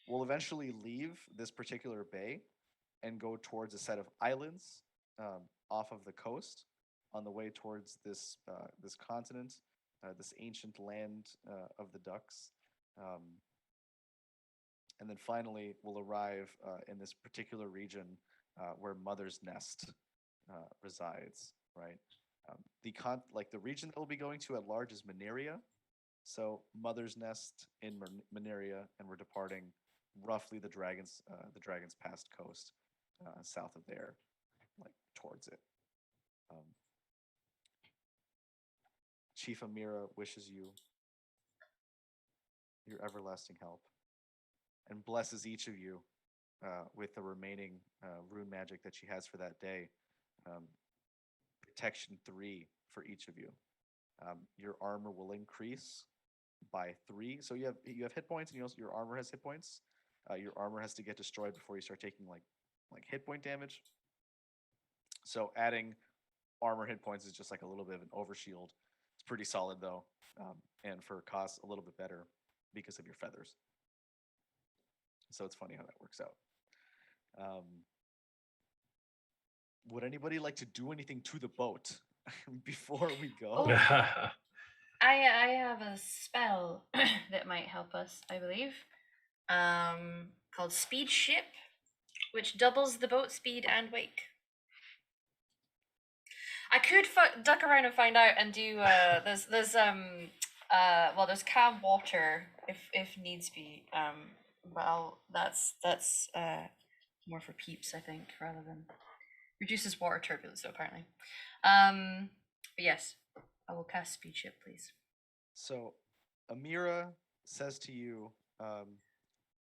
We'll eventually leave this particular bay and go towards a set of islands, off of the coast, on the way towards this continent, this ancient land of the ducks. And then finally, we'll arrive in this particular region where Mother's Nest resides. Right, the region that we'll be going to at large is Mineria. So Mother's Nest in Mineria, and we're departing roughly the Dragon's Past coast, south of there, like towards it. Chief Amira wishes you your everlasting help, and blesses each of you with the remaining rune magic that she has for that day. Protection 3 for each of you. Your armor will increase by 3. So you have hit points, and your armor has hit points. Your armor has to get destroyed before you start taking like hit point damage. So adding armor hit points is just like a little bit of an overshield. It's pretty solid though, and for costs a little bit better because of your feathers. So it's funny how that works out. Would anybody like to do anything to the boat before we go? I have a spell that might help us, I believe. called Speed Ship, which doubles the boat speed and wake. I could duck around and find out and do there's calm water if needs be. Well, that's more for peeps, I think, rather than reduces water turbulence, though, apparently. But yes, I will cast Speed Ship, please. So, Amira says to you,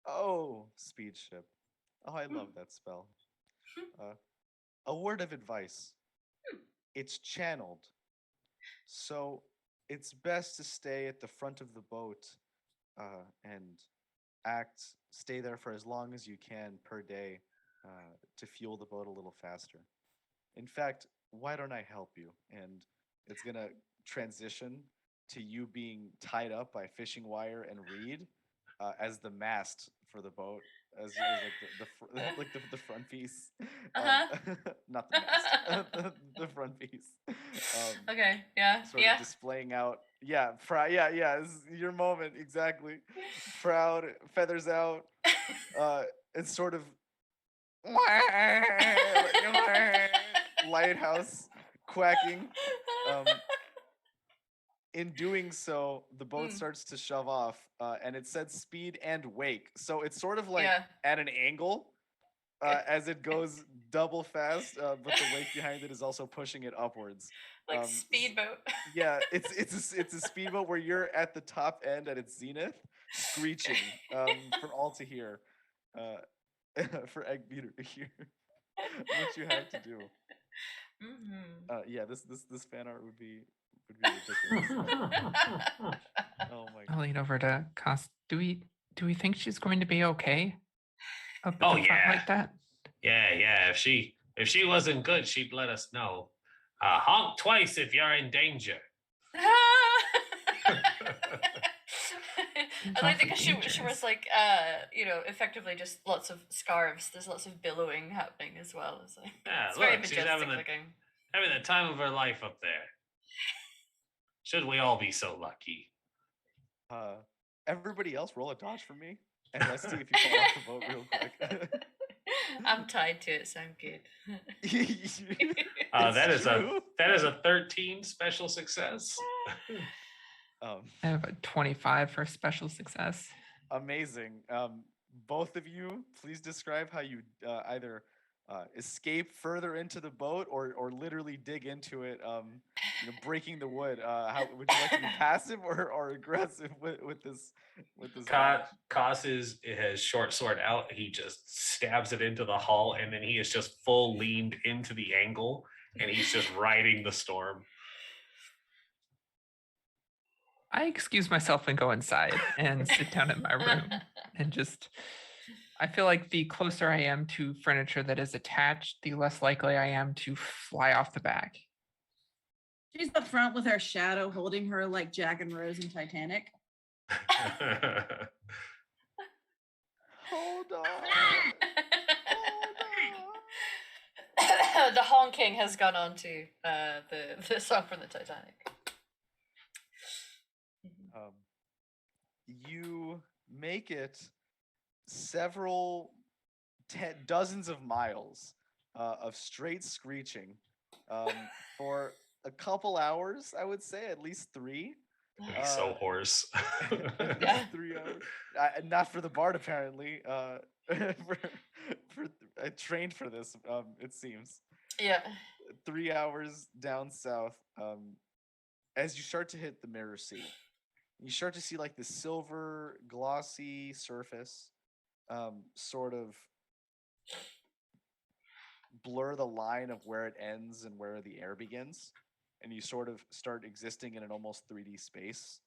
"Oh, speed ship. Oh, I love that spell. A word of advice. It's channeled, so it's best to stay at the front of the boat and stay there for as long as you can per day to fuel the boat a little faster. In fact, why don't I help you?" And it's gonna transition to you being tied up by fishing wire and reed as the mast for the boat, as like like the front piece, not the mast, the front piece. Okay, yeah, Sort of displaying out. Yeah, yeah. This is your moment exactly. Proud, feathers out. It's sort of lighthouse quacking. In doing so, the boat starts to shove off, and it said speed and wake. So it's sort of like at an angle as it goes double fast, but the wake behind it is also pushing it upwards. Like speedboat. Yeah, it's a speedboat where you're at the top end at its zenith, screeching for all to hear, for Egg Beater to hear what you have to do. Yeah, this fan art would be ridiculous. Oh my I'll god. lean over to Cost. Do we think she's going to be okay? Up at Oh, the front yeah. like that? Yeah. If she wasn't good, she'd let us know. Honk twice if you're in danger. I like because she was like effectively just lots of scarves. There's lots of billowing happening as well. It's like Yeah, it's very look, she's majestic looking. having the time of her life up there. Should we all be so lucky? Everybody else roll a dodge for me, and Rusty, if you fall off the boat real quick. I'm tied to it, so I'm good. That is a 13 special success. I have a 25 for special success. Amazing. Both of you, please describe how you either escape further into the boat or literally dig into it, breaking the wood. How would you like to be passive or aggressive with this damage? Kos has short sword out. He just stabs it into the hull, and then he is just full leaned into the angle, and he's just riding the storm. I excuse myself and go inside and sit down in my room and I feel like the closer I am to furniture that is attached, the less likely I am to fly off the back. She's up front with her shadow holding her like Jack and Rose in Titanic. Hold on. The honking has gone on to the song from the Titanic. You make it several dozens of miles of straight screeching for a couple hours, I would say, at least 3. So hoarse. 3 hours. Not for the bard, apparently. I trained for this, it seems. Yeah. 3 hours down south, as you start to hit the Mirror Sea. You start to see like the silver glossy surface sort of blur the line of where it ends and where the air begins, and you sort of start existing in an almost 3D space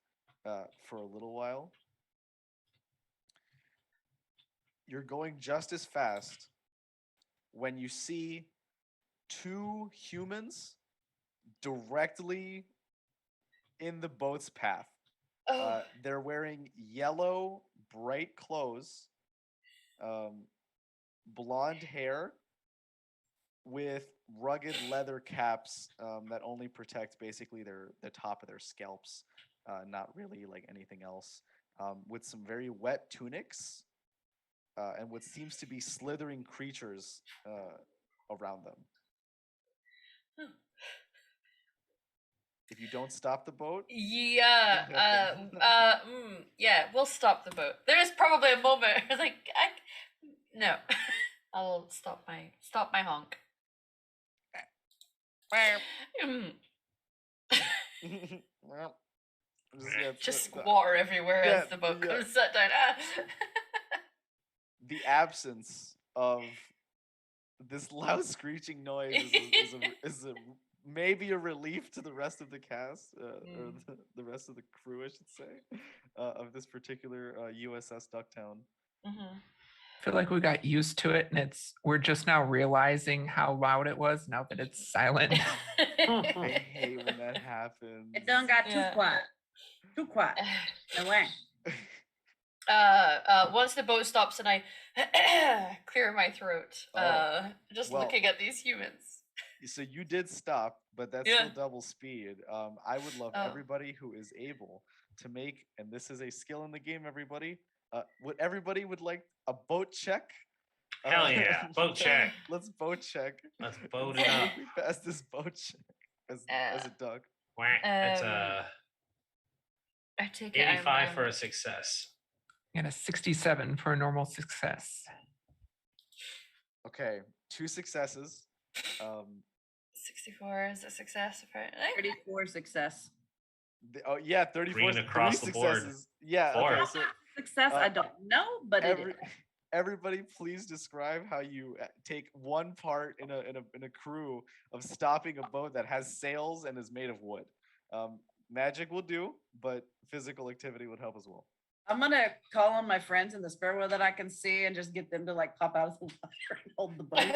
for a little while. You're going just as fast when you see 2 humans directly in the boat's path. They're wearing yellow, bright clothes, blonde hair, with rugged leather caps that only protect basically the top of their scalps, not really like anything else. With some very wet tunics and what seems to be slithering creatures around them. If you don't stop the boat, Yeah, what happens? yeah, we'll stop the boat. There is probably a moment like no, I'll stop my honk. Mm, Well, yeah, Just the- water everywhere yeah, as the boat yeah. comes set down. Ah. the absence of this loud screeching noise is maybe a relief to the rest of the cast or the rest of the crew, I should say, of this particular USS Ducktown. Mhm. I feel like we got used to it, and we're just now realizing how loud it was now that it's silent. I hate when that happens. It done got too Yeah. quiet. Too quiet. No way. Once the boat stops and I clear my throat, just well, looking at these humans. So you did stop, but that's Yeah. still double speed. I would love Oh. everybody who is able to make, and this is a skill in the game, everybody. Would everybody would like a boat check? Hell yeah, boat check. Let's boat check. Let's boat Let's it see up. if we pass this boat check as a duck. Whack. That's I take it 85 I'm for a success. And a 67 for a normal success. Okay, 2 successes. 64 is a success apparently. 34 success. Oh yeah, 34 Green across three the board. successes. Yeah, 4. okay, so Success, I don't know, but it is. everybody please describe how you take one part in a crew of stopping a boat that has sails and is made of wood. Magic will do, but physical activity would help as well. I'm gonna call on my friends in the spare wheel that I can see and just get them to like pop out of the water and hold the boat.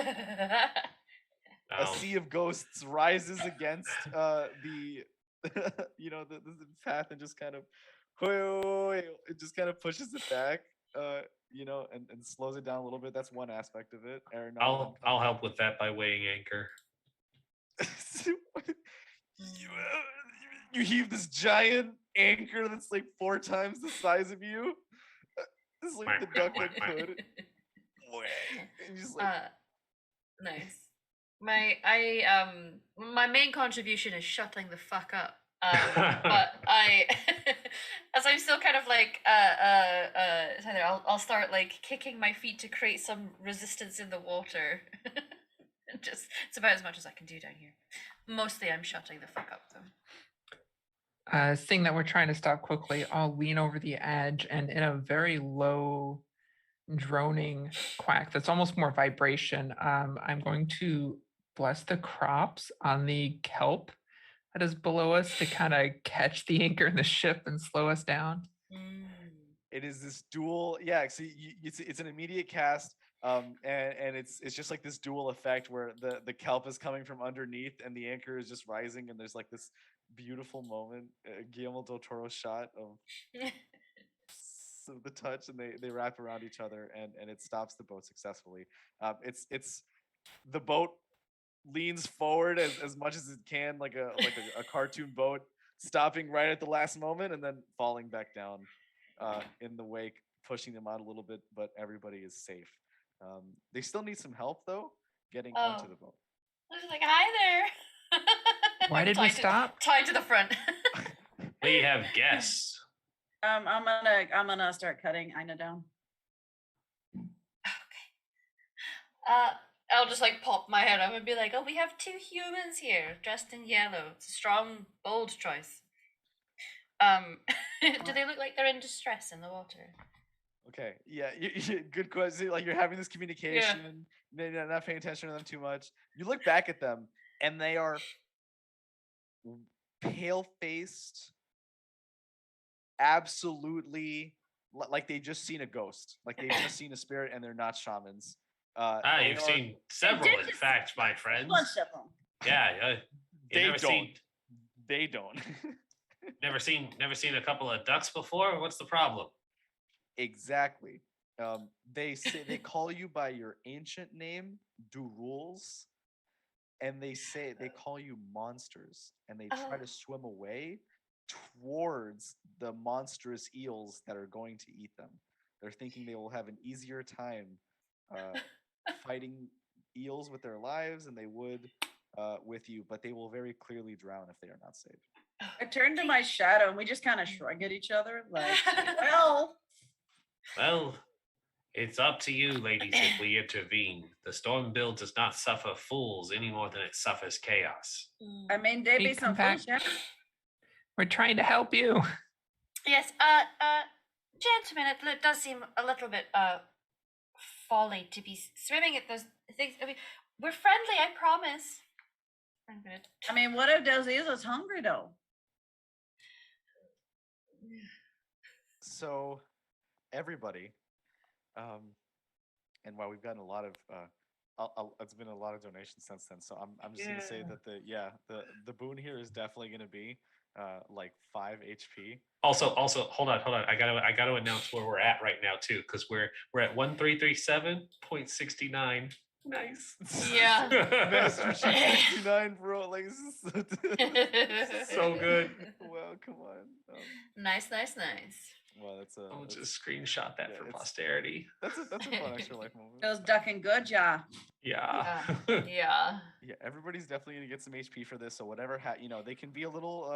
A sea of ghosts rises against the the path and just kind of it just kind of pushes it back, and slows it down a little bit. That's one aspect of it. Aaron, I'll help with that by weighing anchor. you heave this giant anchor that's like 4 times the size of you. It's like the duck that could. And just like, Nice. My main contribution is shutting the fuck up. But as I'm still kind of like I'll start like kicking my feet to create some resistance in the water. Just it's about as much as I can do down here. Mostly I'm shutting the fuck up though. Seeing that we're trying to stop quickly, I'll lean over the edge and in a very low droning quack that's almost more vibration, I'm going to bless the crops on the kelp that is below us to kind of catch the anchor in the ship and slow us down. It is this dual, yeah. So it's an immediate cast, and it's just like this dual effect where the kelp is coming from underneath and the anchor is just rising, and there's like this beautiful moment, Guillermo del Toro shot of the touch, and they wrap around each other, and it stops the boat successfully. It's the boat leans forward as much as it can, like a cartoon boat, stopping right at the last moment and then falling back down in the wake, pushing them out a little bit, but everybody is safe. They still need some help though getting onto the boat. I was like, hi there. Why did we stop? Tied to the front. We have guests. I'm gonna start cutting Ina down. I'll just like pop my head up and be like, oh, we have 2 humans here dressed in yellow. It's a strong, bold choice. Do they look like they're in distress in the water? Okay, yeah, good question. Like you're having this communication, you're not paying attention to them too much. You look back at them, and they are pale-faced, absolutely like they just seen a ghost, like they've just seen a spirit, and they're not shamans. You've seen several, in fact, my friends. Bunch of them. Yeah, They don't. Never seen a couple of ducks before. What's the problem? Exactly. They call you by your ancient name, Duruls, and they call you monsters, and they try to swim away towards the monstrous eels that are going to eat them. They're thinking they will have an easier time fighting eels with their lives than they would with you, but they will very clearly drown if they are not saved. I turn to my shadow and we just kind of shrug at each other, like, well, Well, it's up to you, ladies, if we intervene. The storm build does not suffer fools any more than it suffers chaos. I mean, they be Please some come back. fools, yeah. We're trying to help you. Yes, gentlemen, it does seem a little bit folly to be swimming at those things. I mean, we're friendly, I promise. I'm gonna. I mean, what if those eels is hungry though? So, everybody, and while we've gotten a lot of, it's been a lot of donations since then. So I'm just gonna say that the boon here is definitely gonna be like 5 HP. Also, hold on. I gotta announce where we're at right now too, because we're at 1337.69. Nice. Yeah. Master Chief 69, bro. Like this is So good. Well, come on. Nice. Well, that's a. I'll that's- just screenshot that yeah, for it's- posterity. That's a fun extra life moment. Those ducking good, yeah. Yeah. Yeah. Yeah, everybody's definitely gonna get some HP for this. So whatever, they can be a little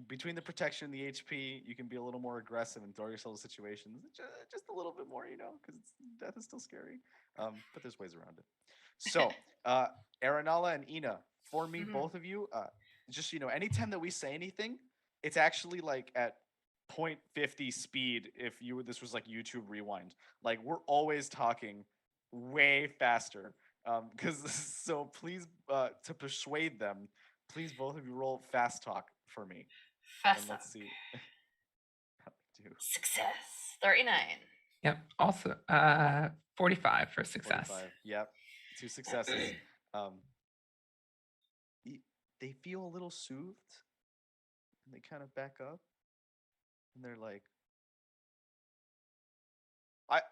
between the protection and the HP, you can be a little more aggressive and throw yourself in situations just a little bit more, because death is still scary. But there's ways around it. So, Aranala and Ina, for me, both of you, just anytime that we say anything, it's actually like at 0.50 speed. If this was like YouTube rewind, like we're always talking way faster. So please, to persuade them, please both of you roll fast talk for me. Fast And let's see. How they do. Success. 39. Yep. Also, 45 for success. 45. Yep. 2 successes. They feel a little soothed, and they kind of back up, and they're like,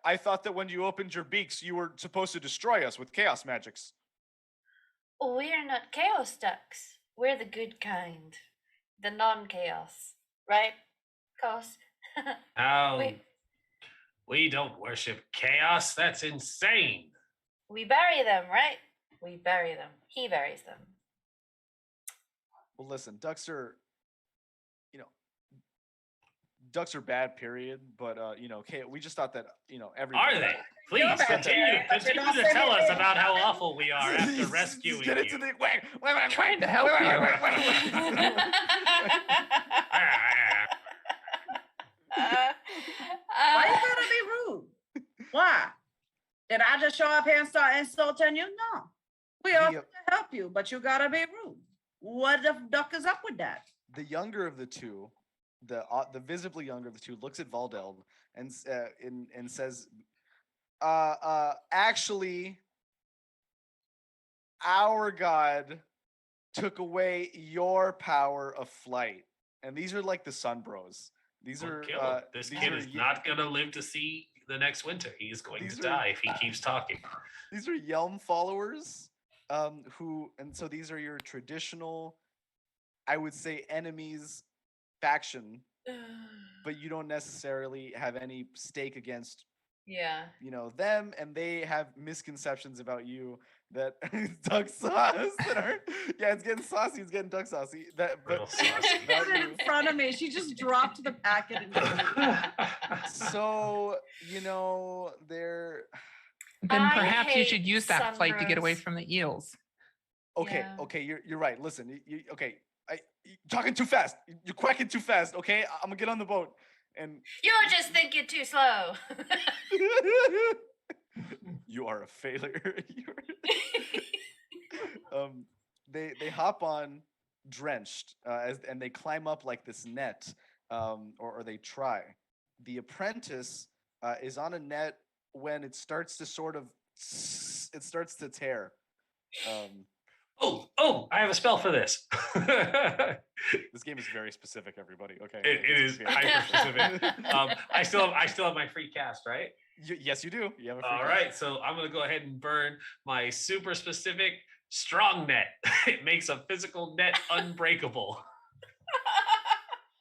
I thought that when you opened your beaks, you were supposed to destroy us with chaos magics. We're not chaos ducks. We're the good kind. The non-chaos. Right? Cos. Oh, we don't worship chaos. That's insane. We bury them, right? We bury them. He buries them. Well, listen, ducks are bad, period. But we just thought that everybody. Are they? Please continue to tell us about how awful we are after rescuing Get into you. the wait, Trying to help you. Why you gotta be rude? Why? Did I just show up here and start insulting you? No. We offered to help you, but you gotta be rude. What the duck is up with that? The younger of the two, the visibly younger of the two, looks at Valdeld and says, actually, our god took away your power of flight. And these are like the Sun Bros. These We'll are kill him. This these kid are is not gonna live to see the next winter. He's going These to are- die if he keeps talking. These are Yelm followers, so these are your traditional, I would say, enemies faction, but you don't necessarily have any stake against Yeah. them, and they have misconceptions about you that duck sauce that are it's getting saucy, it's getting duck saucy. Real But saucy. She has it in front of me. She just dropped the packet. so they're Then I perhaps you hate should use that flight to get away sunburns. from the eels. okay. Yeah. Okay, you're right. Listen, okay. You're talking too fast. You're quacking too fast. Okay, I'm gonna get on the boat and. You're just thinking too slow. You are a failure. They hop on drenched and they climb up like this net, or they try. The apprentice is on a net when it starts to tear. Oh, I have a spell for this. This game is very specific, everybody. Okay, It is hyper specific. I still have my free cast, right? Yes, you do. You have a free All cast. right, so I'm gonna go ahead and burn my super specific strong net. It makes a physical net unbreakable.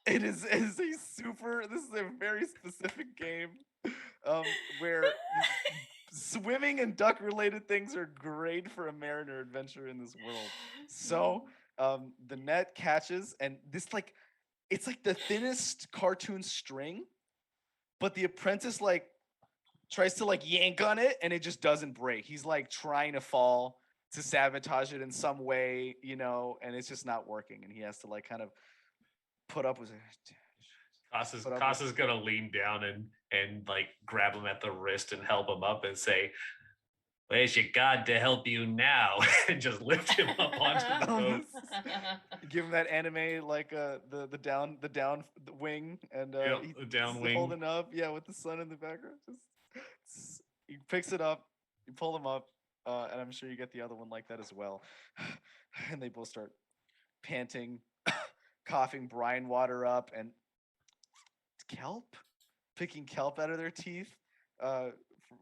It is a super. This is a very specific game, where swimming and duck related things are great for a mariner adventure in this world. So the net catches, and this like it's like the thinnest cartoon string, but the apprentice like tries to like yank on it and it just doesn't break. He's like trying to fall to sabotage it in some way, and it's just not working, and he has to like kind of put up with it. Casa's gonna lean down and like grab him at the wrist and help him up and say, "Where's your god to help you now?" and just lift him up onto the boat. Give him that anime like the down wing, and The down he's wing. holding up, with the sun in the background. He picks it up, you pull him up, and I'm sure you get the other one like that as well. And they both start panting, coughing brine water up, and kelp, picking kelp out of their teeth,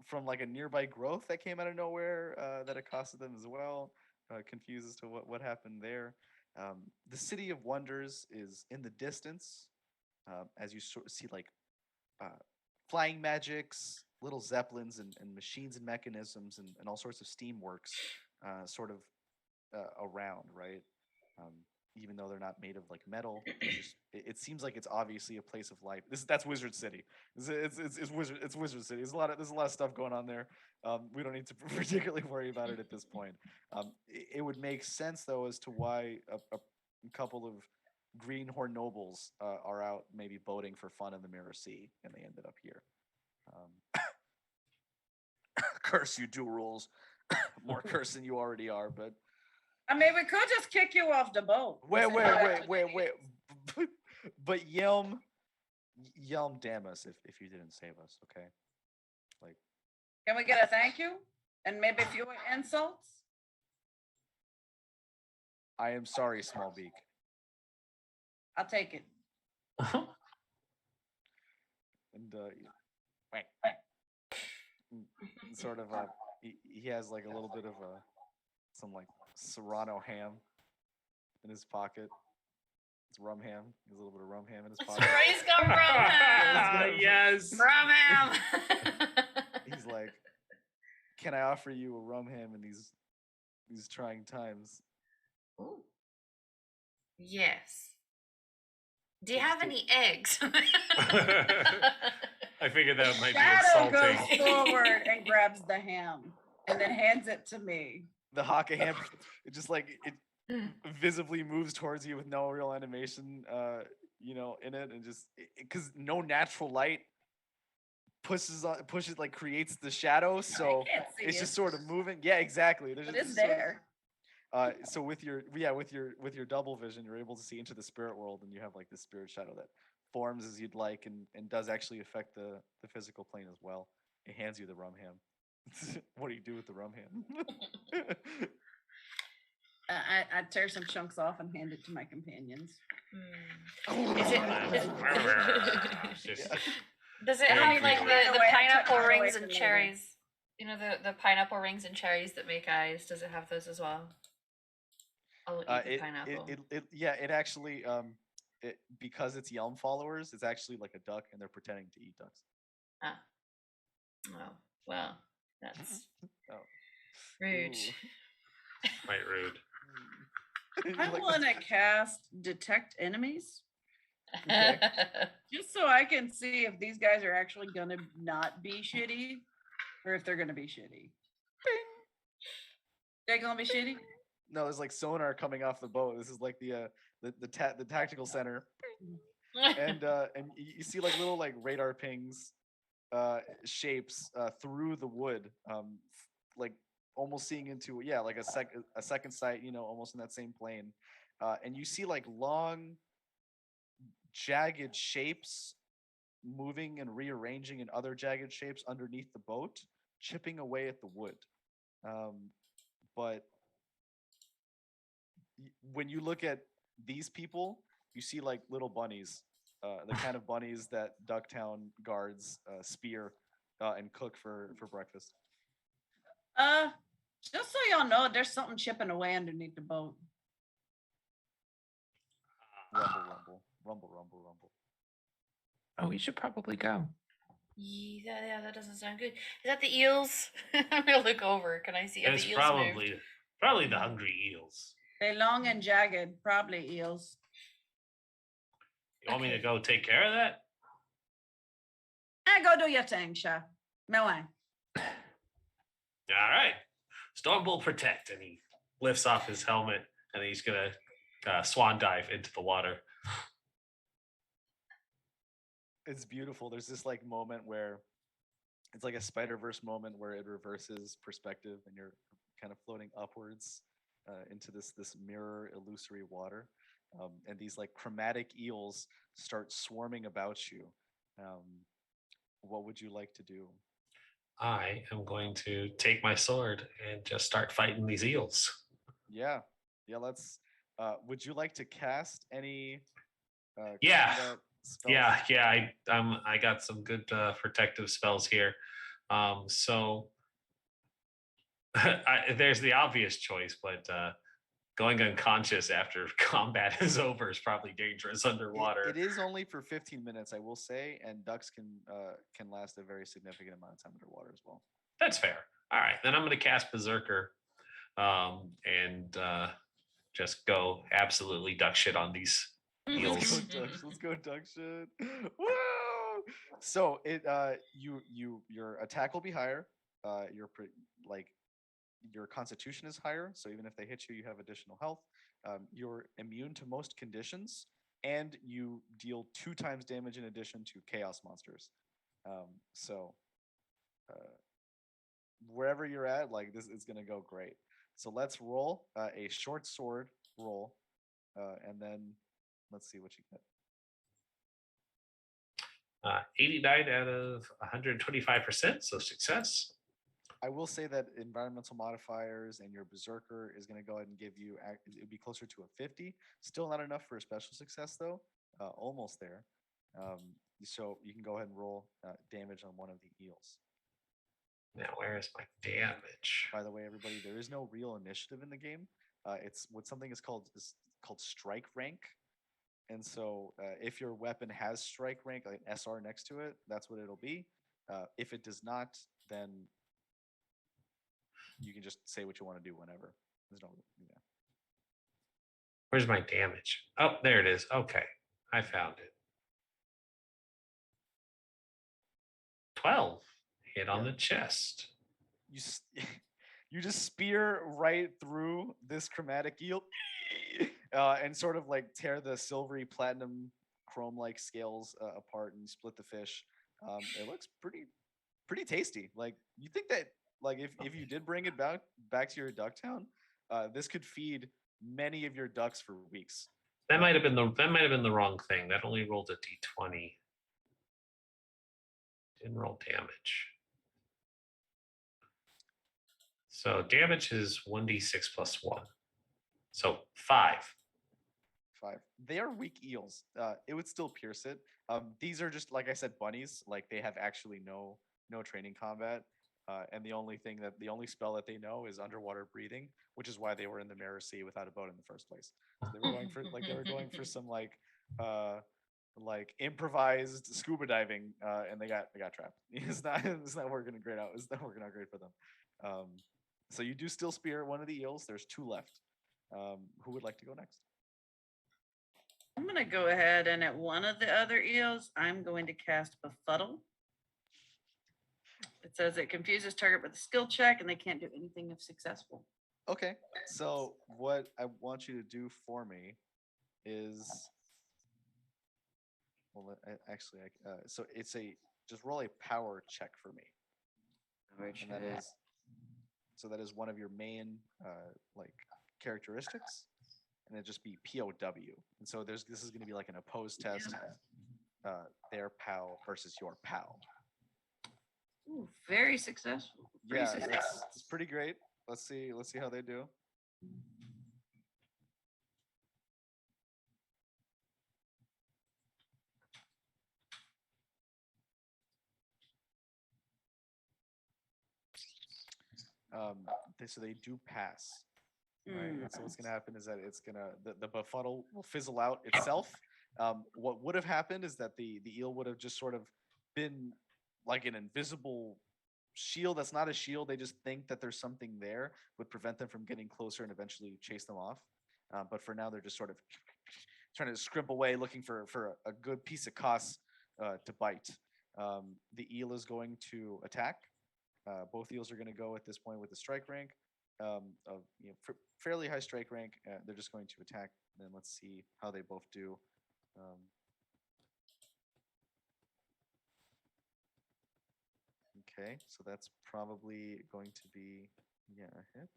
from like a nearby growth that came out of nowhere, that accosted them as well. Confused as to what happened there. The City of Wonders is in the distance, as you sort of see like flying magics, little zeppelins, and machines and mechanisms, and all sorts of steamworks, sort of around, right? Even though they're not made of like metal, it seems like it's obviously a place of life. That's Wizard City. It's Wizard City. There's a lot of stuff going on there. We don't need to particularly worry about it at this point. It would make sense though as to why a couple of greenhorn nobles are out maybe boating for fun in the Mirror Sea, and they ended up here. Curse you, dual rules. More curse than you already are, but I mean, we could just kick you off the boat. wait. But Yelm, damn us if you didn't save us, okay? Like, Can we get a thank you? And maybe fewer insults? I am sorry, Small Beak. I'll take it. And sort of he has like a little bit of some like Serrano ham in his pocket. It's rum ham. He has a little bit of rum ham in his pocket. He's got rum ham. Yes. Rum ham. He's like, "Can I offer you a rum ham in these trying times?" Ooh. Yes. Do you have any eggs? I figured that might be Shadow insulting. goes forward and grabs the ham and then hands it to me. The haka ham, it just like it visibly moves towards you with no real animation, in it, and just because no natural light pushes like creates the shadow, so I can't see it's it. just sort of moving. Yeah, exactly. But just it's sort of- there. So with your double vision, you're able to see into the spirit world, and you have like this spirit shadow that forms as you'd like, and does actually affect the physical plane as well. It hands you the rum ham. What do you do with the rum ham? I tear some chunks off and hand it to my companions. Is it, Just- does it Very have like cute. the Away, I took pineapple mine away rings from and the cherries? You know the pineapple rings and cherries that make eyes. Does it have those as well? I'll eat the pineapple. It actually because it's Yelm followers, it's actually like a duck, and they're pretending to eat ducks. Ah. Oh well, that's Oh. rude. Ooh. Quite rude. I Like, want to cast Detect Enemies Okay. just so I can see if these guys are actually going to not be shitty or if they're going to be shitty. They're going to be shitty? No, there's like sonar coming off the boat. This is like the tactical center, and you see like little like radar pings, shapes through the wood, like almost seeing into like a second sight, almost in that same plane, and you see like long, jagged shapes moving and rearranging in other jagged shapes underneath the boat, chipping away at the wood, but when you look at these people, you see like little bunnies, the kind of bunnies that Ducktown guards spear and cook for breakfast. Just so y'all know, there's something chipping away underneath the boat. Rumble, rumble, Rumble, rumble, rumble. Oh, we should probably go. Yeah, that doesn't sound good. Is that the eels? I'm gonna look over. Can I see if It's the eels moved? probably the hungry eels. They long and jagged, probably eels. You want me to Okay. go take care of that? Go do your thing, Sha. No way. All right. Storm will protect, and he lifts off his helmet, and he's gonna swan dive into the water. It's beautiful. There's this like moment where it's like a Spider-Verse moment where it reverses perspective and you're kind of floating upwards into this mirror illusory water, and these like chromatic eels start swarming about you. What would you like to do? I am going to take my sword and just start fighting these eels. Yeah, let's. Would you like to cast any Yeah. combat spells? Yeah. I got some good protective spells here. So there's the obvious choice, but going unconscious after combat is over is probably dangerous underwater. It is only for 15 minutes, I will say, and ducks can last a very significant amount of time underwater as well. That's fair. All right, then I'm going to cast Berserker, and just go absolutely duck shit on these eels. Let's go duck shit. Woo! So your attack will be higher. Like your constitution is higher, so even if they hit you, you have additional health. You're immune to most conditions, and you deal 2 times damage in addition to chaos monsters. So wherever you're at, like this is gonna go great. So let's roll a short sword roll, and then let's see what you get. 89 out of 125%, so success. I will say that environmental modifiers and your berserker is going to go ahead and give you, it would be closer to a 50. Still not enough for a special success though. Almost there. So you can go ahead and roll damage on one of the eels. Now, where is my damage? By the way, everybody, there is no real initiative in the game. It's what something is called strike rank. And so if your weapon has strike rank, like an SR next to it, that's what it'll be. If it does not, then you can just say what you want to do whenever. There's no, yeah. Where's my damage? Oh, there it is. Okay, I found it. 12 hit on the chest. You you just spear right through this chromatic eel, and sort of like tear the silvery platinum chrome-like scales apart and split the fish. It looks pretty tasty. Like you think that like if you did bring it back to your duck town, this could feed many of your ducks for weeks. That might have been the wrong thing. That only rolled a d20. Didn't roll damage. So damage is 1d6 plus 1. So 5. 5. They are weak eels. It would still pierce it. These are just like I said, bunnies. Like they have actually no training combat. And the only spell that they know is underwater breathing, which is why they were in the Mirror Sea without a boat in the first place. So they were going for some like improvised scuba diving, and they got trapped. It's not working great out. It's not working out great for them. So you do still spear one of the eels. There's 2 left. Who would like to go next? I'm going to go ahead and at one of the other eels, I'm going to cast Befuddle. It says it confuses target with a skill check and they can't do anything if successful. Okay. So what I want you to do for me is, well, so it's just roll a power check for me. And that is one of your main like characteristics, and it just be POW. And so this is going to be like an opposed test. Their POW versus your POW. Ooh, very successful. Yeah, it's pretty great. Let's see how they do. So they do pass. Right. And so what's gonna happen is that it's gonna the befuddle will fizzle out itself, What would have happened is that the eel would have just sort of been like an invisible shield that's not a shield. They just think that there's something there, would prevent them from getting closer and eventually chase them off. But for now, they're just sort of trying to scrimp away, looking for a good piece of cuss to bite. The eel is going to attack. Both eels are going to go at this point with the strike rank of fairly high strike rank. They're just going to attack. And then let's see how they both do. Um, okay, so that's probably going to be a hit.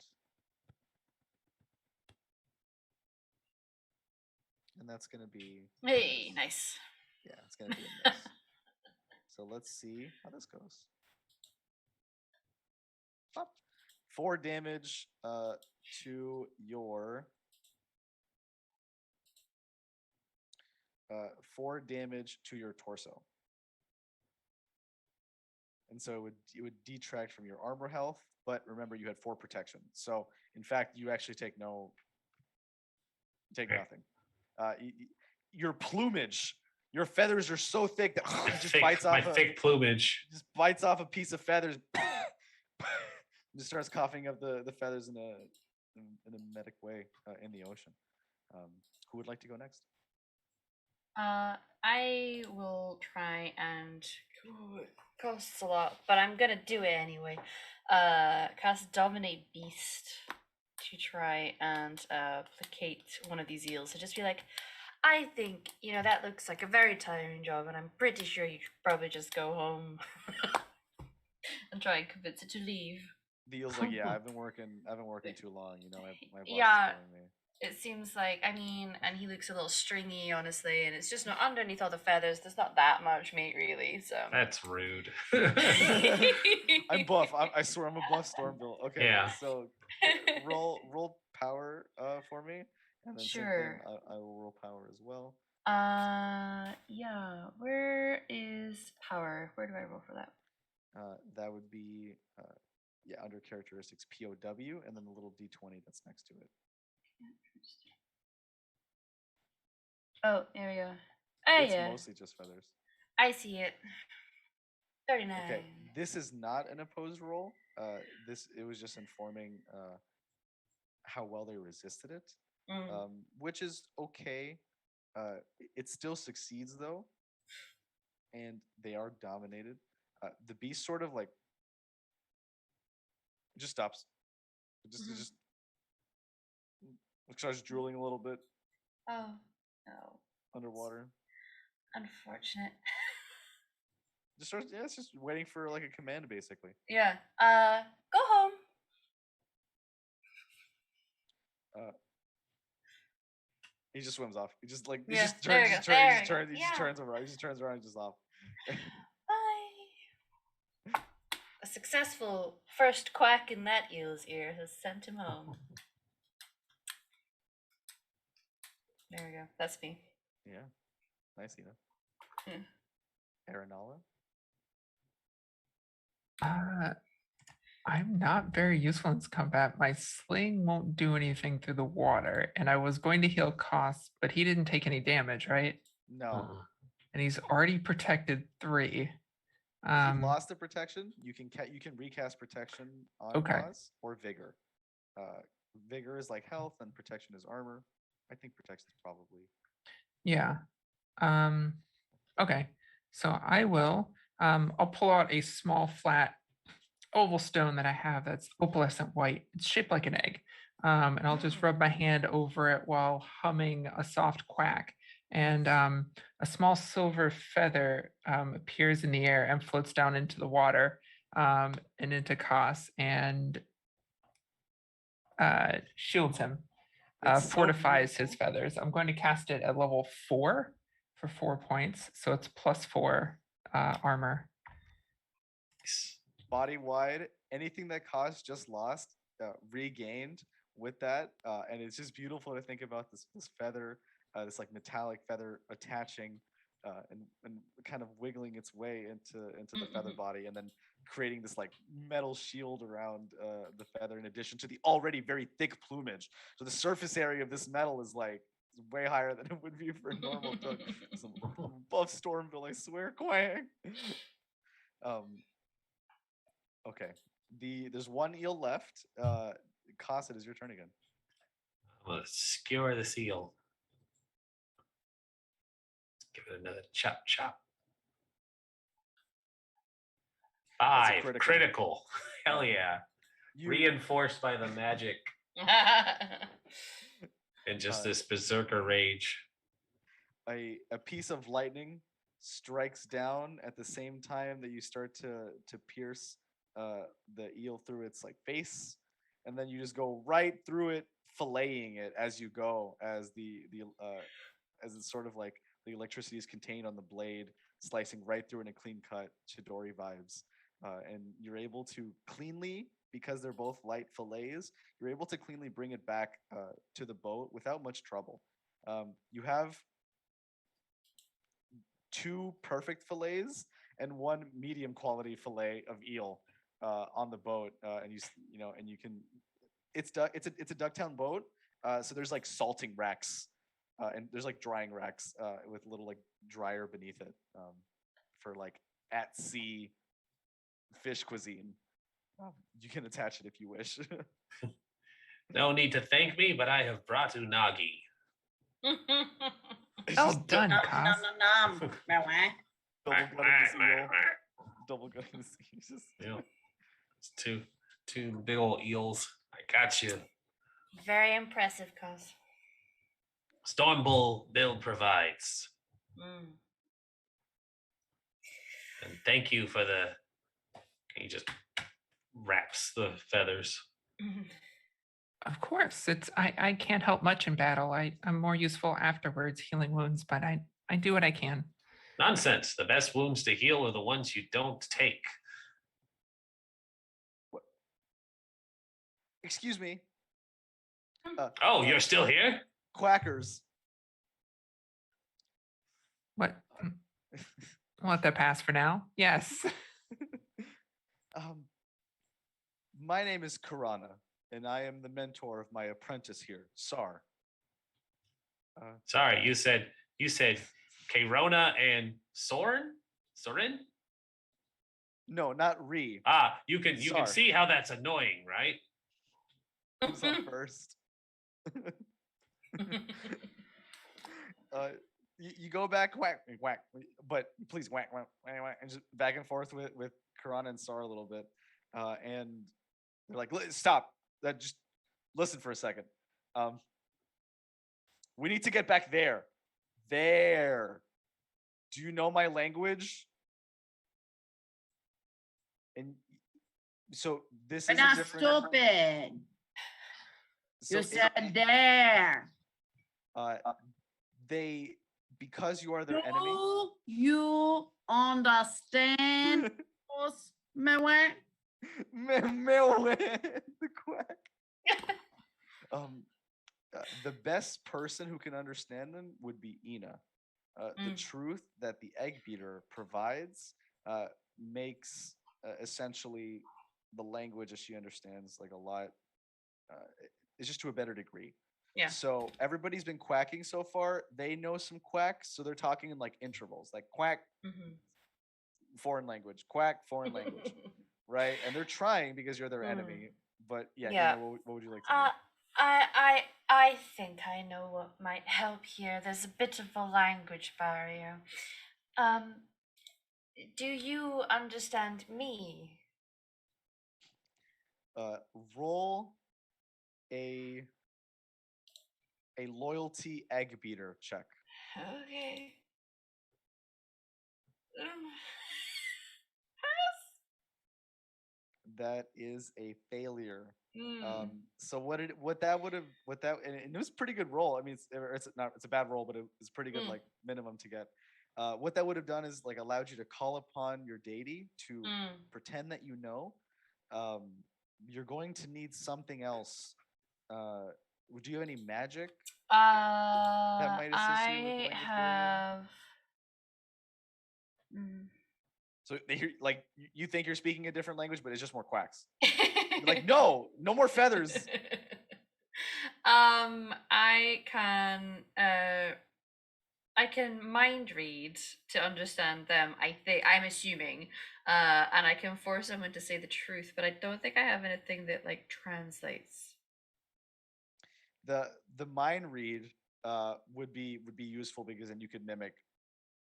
And that's going to be Hey, nice. Yeah, it's going to be a miss. So let's see how this goes. Up. 4 damage to your 4 damage to your torso. And so it would detract from your armor health, but remember you had 4 protection. So in fact, you actually take nothing. Your plumage, your feathers are so thick that it just bites off thick plumage. Just bites off a piece of feathers. Just starts coughing up the feathers in a medic way in the ocean. Who would like to go next? I will try and it costs a lot, but I'm gonna do it anyway. Cast Dominate Beast to try and placate one of these eels. So just be like, I think that looks like a very tiring job, and I'm pretty sure you should probably just go home and try and convince it to leave. The eel's like, yeah, I've been working too long. My boss Yeah. is telling me. It seems like, and he looks a little stringy, honestly, and it's just not underneath all the feathers. There's not that much meat, really. So That's rude. I'm buff. I swear I'm a buff Stormville. Okay, Yeah. so roll power for me, and then Sure. same thing. I will roll power as well. Yeah. Where is power? Where do I roll for that? That would be under characteristics POW, and then the little D20 that's next to it. Oh, there we go. Oh, It's yeah. mostly just feathers. I see it. 39. Okay, this is not an opposed roll. It was just informing how well they resisted it, which is okay. It still succeeds though, and they are dominated. The beast sort of like just stops. It just starts drooling a little bit Oh, no. underwater. Unfortunate. It's just waiting for like a command basically. Yeah. Go home. He just swims off. He just like Yeah, there we go. he just turns around. He just turns around and just off. Bye. A successful first quack in that eel's ear has sent him home. There we go. That's me. Yeah. Nice, Ina. Yeah. Aranala? I'm not very useful in this combat. My sling won't do anything through the water, and I was going to heal Koss, but he didn't take any damage, right? No. And he's already protected 3. He lost the protection. You can recast protection on Koss or vigor. Vigor is like health, and protection is armor. I think protection is probably. Yeah. Okay. So I will. I'll pull out a small flat oval stone that I have that's opalescent white. It's shaped like an egg. And I'll just rub my hand over it while humming a soft quack. And a small silver feather appears in the air and floats down into the water and into Koss and shields him, fortifies his feathers. I'm going to cast it at level 4 for 4 points. So it's +4 armor. Body wide, anything that Koss just lost, regained with that, and it's just beautiful to think about this feather, this like metallic feather attaching and kind of wiggling its way into the feather body, and then creating this like metal shield around the feather, in addition to the already very thick plumage. So the surface area of this metal is like It's way higher than it would be for a normal duck. Some above Stormville, I swear. Quang. Okay. There's one eel left. Cosset, is your turn again. I'm gonna skewer the seal. Give it another chop chop. That's a 5 critical. critical. Hell Um, yeah. You Reinforced by the magic and just Uh, this berserker rage. a piece of lightning strikes down at the same time that you start to pierce the eel through its like face, and then you just go right through it, filleting it as you go, as as it's sort of like the electricity is contained on the blade, slicing right through in a clean cut Chidori vibes, and you're able to cleanly, because they're both light fillets, you're able to cleanly bring it back to the boat without much trouble. You have 2 perfect fillets and 1 medium quality fillet of eel on the boat, and and you can. It's a Ducktown boat, so there's like salting racks, and there's like drying racks with little like dryer beneath it, for like at sea fish cuisine. You can attach it if you wish. No need to thank me, but I have brought unagi. It's Well just done, Nom, Cos. nom, nom, nom. Meh, meh. double gutting this eel. Double gutting this eel. It's just- Yeah. It's two big old eels. I got you. Very impressive, Cos. Storm Bull build provides. Mm. And thank you for the. He just wraps the feathers. Of course, I can't help much in battle. I'm more useful afterwards, healing wounds, but I do what I can. Nonsense. The best wounds to heal are the ones you don't take. Excuse me. Oh, you're still here? Quackers. What? I'll let that pass for now. Yes. My name is Karana, and I am the mentor of my apprentice here, Sar. Sorry, you said Kairona and Soren? No, not Re. Ah, you can Sar. see how that's annoying, right? Who's up first? You go back, whack, whack, but please whack, whack, whack, whack, and just back and forth with Karana and Sar a little bit, and they're like, "Stop! Just listen for a second. We need to get back there. There. Do you know my language?" And so this You're is a not different. stupid. So You said there. they, because you are their enemy. Do you understand? us, meh, meh? The quack. The best person who can understand them would be Ina. The truth that the egg beater provides makes essentially the language as she understands like a lot. It's just to a better degree. Yeah. So everybody's been quacking so far. They know some quacks, so they're talking in like intervals, like quack, foreign language, quack, foreign language, right? And they're trying because you're their enemy. But yeah, Yeah. Ina, what would you like to do? I think I know what might help here. There's a bit of a language barrier. Do you understand me? Roll a loyalty egg beater check. Okay. That is a failure. Mm. So what and it was a pretty good roll. I mean, it's a bad roll, but it's pretty good like minimum to get. What that would have done is like allowed you to call upon your deity to pretend that you know. You're going to need something else. Do you have any magic that might assist you with I language barrier? have. So they hear, like you think you're speaking a different language, but it's just more quacks. You're like, no more feathers. I can mind read to understand them. I'm assuming, and I can force someone to say the truth, but I don't think I have anything that like translates. The mind read would be useful because then you could mimic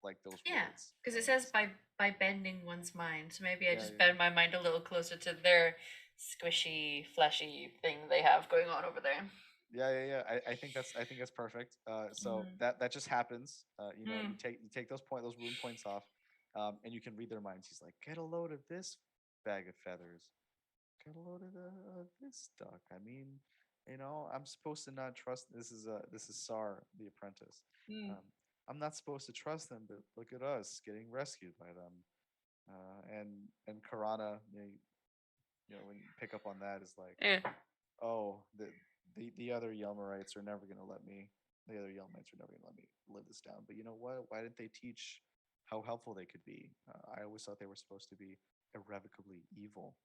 like those Yeah, words. because it right? says by bending one's mind. So maybe I Yeah, just yeah. bend my mind a little closer to their squishy, fleshy thing they have going on over there. Yeah. I think that's perfect. So Mhm. that just happens. You know, Mm. you take those rune points off, and you can read their minds. He's like, get a load of this bag of feathers. Get a load of this duck. I mean, you know, I'm supposed to not trust. This is Sar, the apprentice. Mm. I'm not supposed to trust them, but look at us getting rescued by them. And Karana, when you pick up on that, is like, Yeah. oh, the other Yelmerites are never gonna let me. The other Yelmites are never gonna let me live this down. But you know what? Why didn't they teach how helpful they could be? I always thought they were supposed to be irrevocably evil.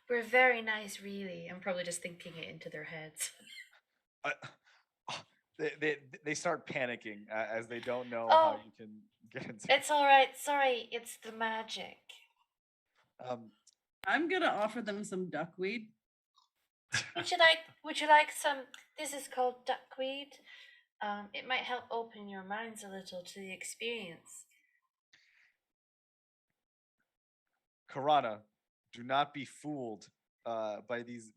We're very nice, really. I'm probably just thinking it into their heads. Uh, they start panicking as they don't know how Oh, you can get into. it's all right. Sorry, it's the magic. Um, I'm gonna offer them some duckweed. Would you like? Would you like some? This is called duckweed. It might help open your minds a little to the experience. Karana, do not be fooled by these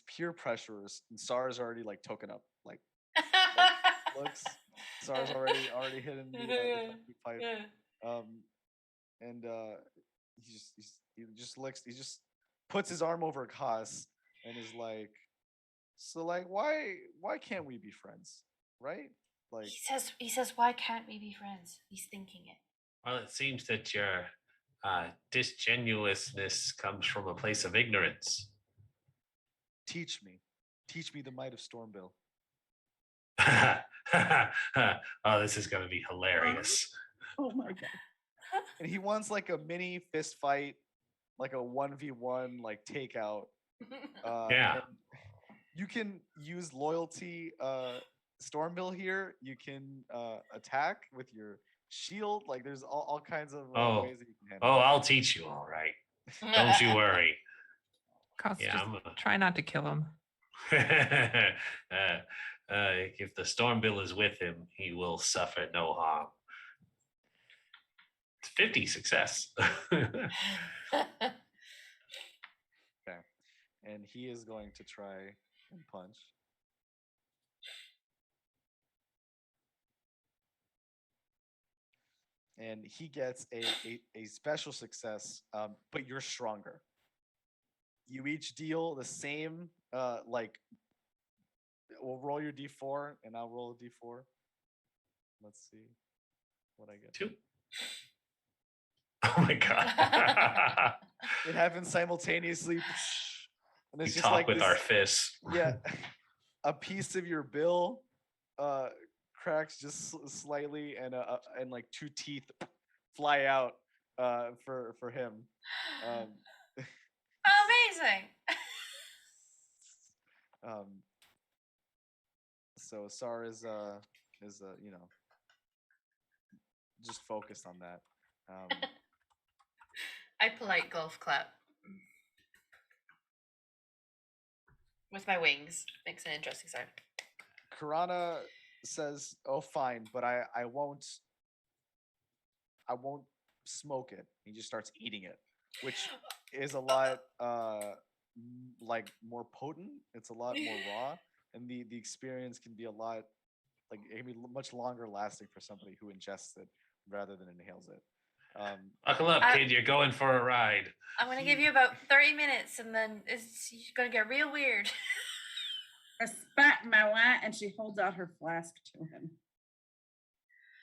peer pressures. And Sar's already like token up, like looks. Sar's already hitting the duckweed pipe. Um, and he just looks. He just puts his arm over Haas and is like, so like why can't we be friends, right? Like He says, why can't we be friends? He's thinking it. Well, it seems that your disgenuousness comes from a place of ignorance. teach me the might of Stormbill. Oh, this is going to be hilarious. Oh my god. And he wants like a mini fist fight, like a 1v1 like takeout. Yeah. And you can use loyalty Stormbill here. You can attack with your shield. Like there's all kinds of Oh, ways that you can handle oh, it. I'll teach you. All right. Don't you worry. Cost Yeah, just I'm. try not to kill him. If the Stormbill is with him, he will suffer no harm. 50 success. Okay. And he is going to try and punch. And he gets a special success, but you're stronger. You each deal the same, like, we'll roll your d4, and I'll roll a d4. Let's see what I get. 2. Oh my god. It happens simultaneously. And We it's just talk like with this, our fists. yeah, a piece of your bill cracks just slightly, and like 2 teeth fly out for him. Um, Amazing. um, so Sar is just focused on that. I polite golf clap with my wings. Makes an interesting sound. Karana says, "Oh, fine, but I won't smoke it." He just starts eating it, which is a lot like more potent. It's a lot more raw, and the experience can be a lot like it can be much longer lasting for somebody who ingests it rather than inhales it. Buckle up, kid. You're going for a ride. I'm gonna give you about 30 minutes, and then it's gonna get real weird. I spat in my wine, and she holds out her flask to him.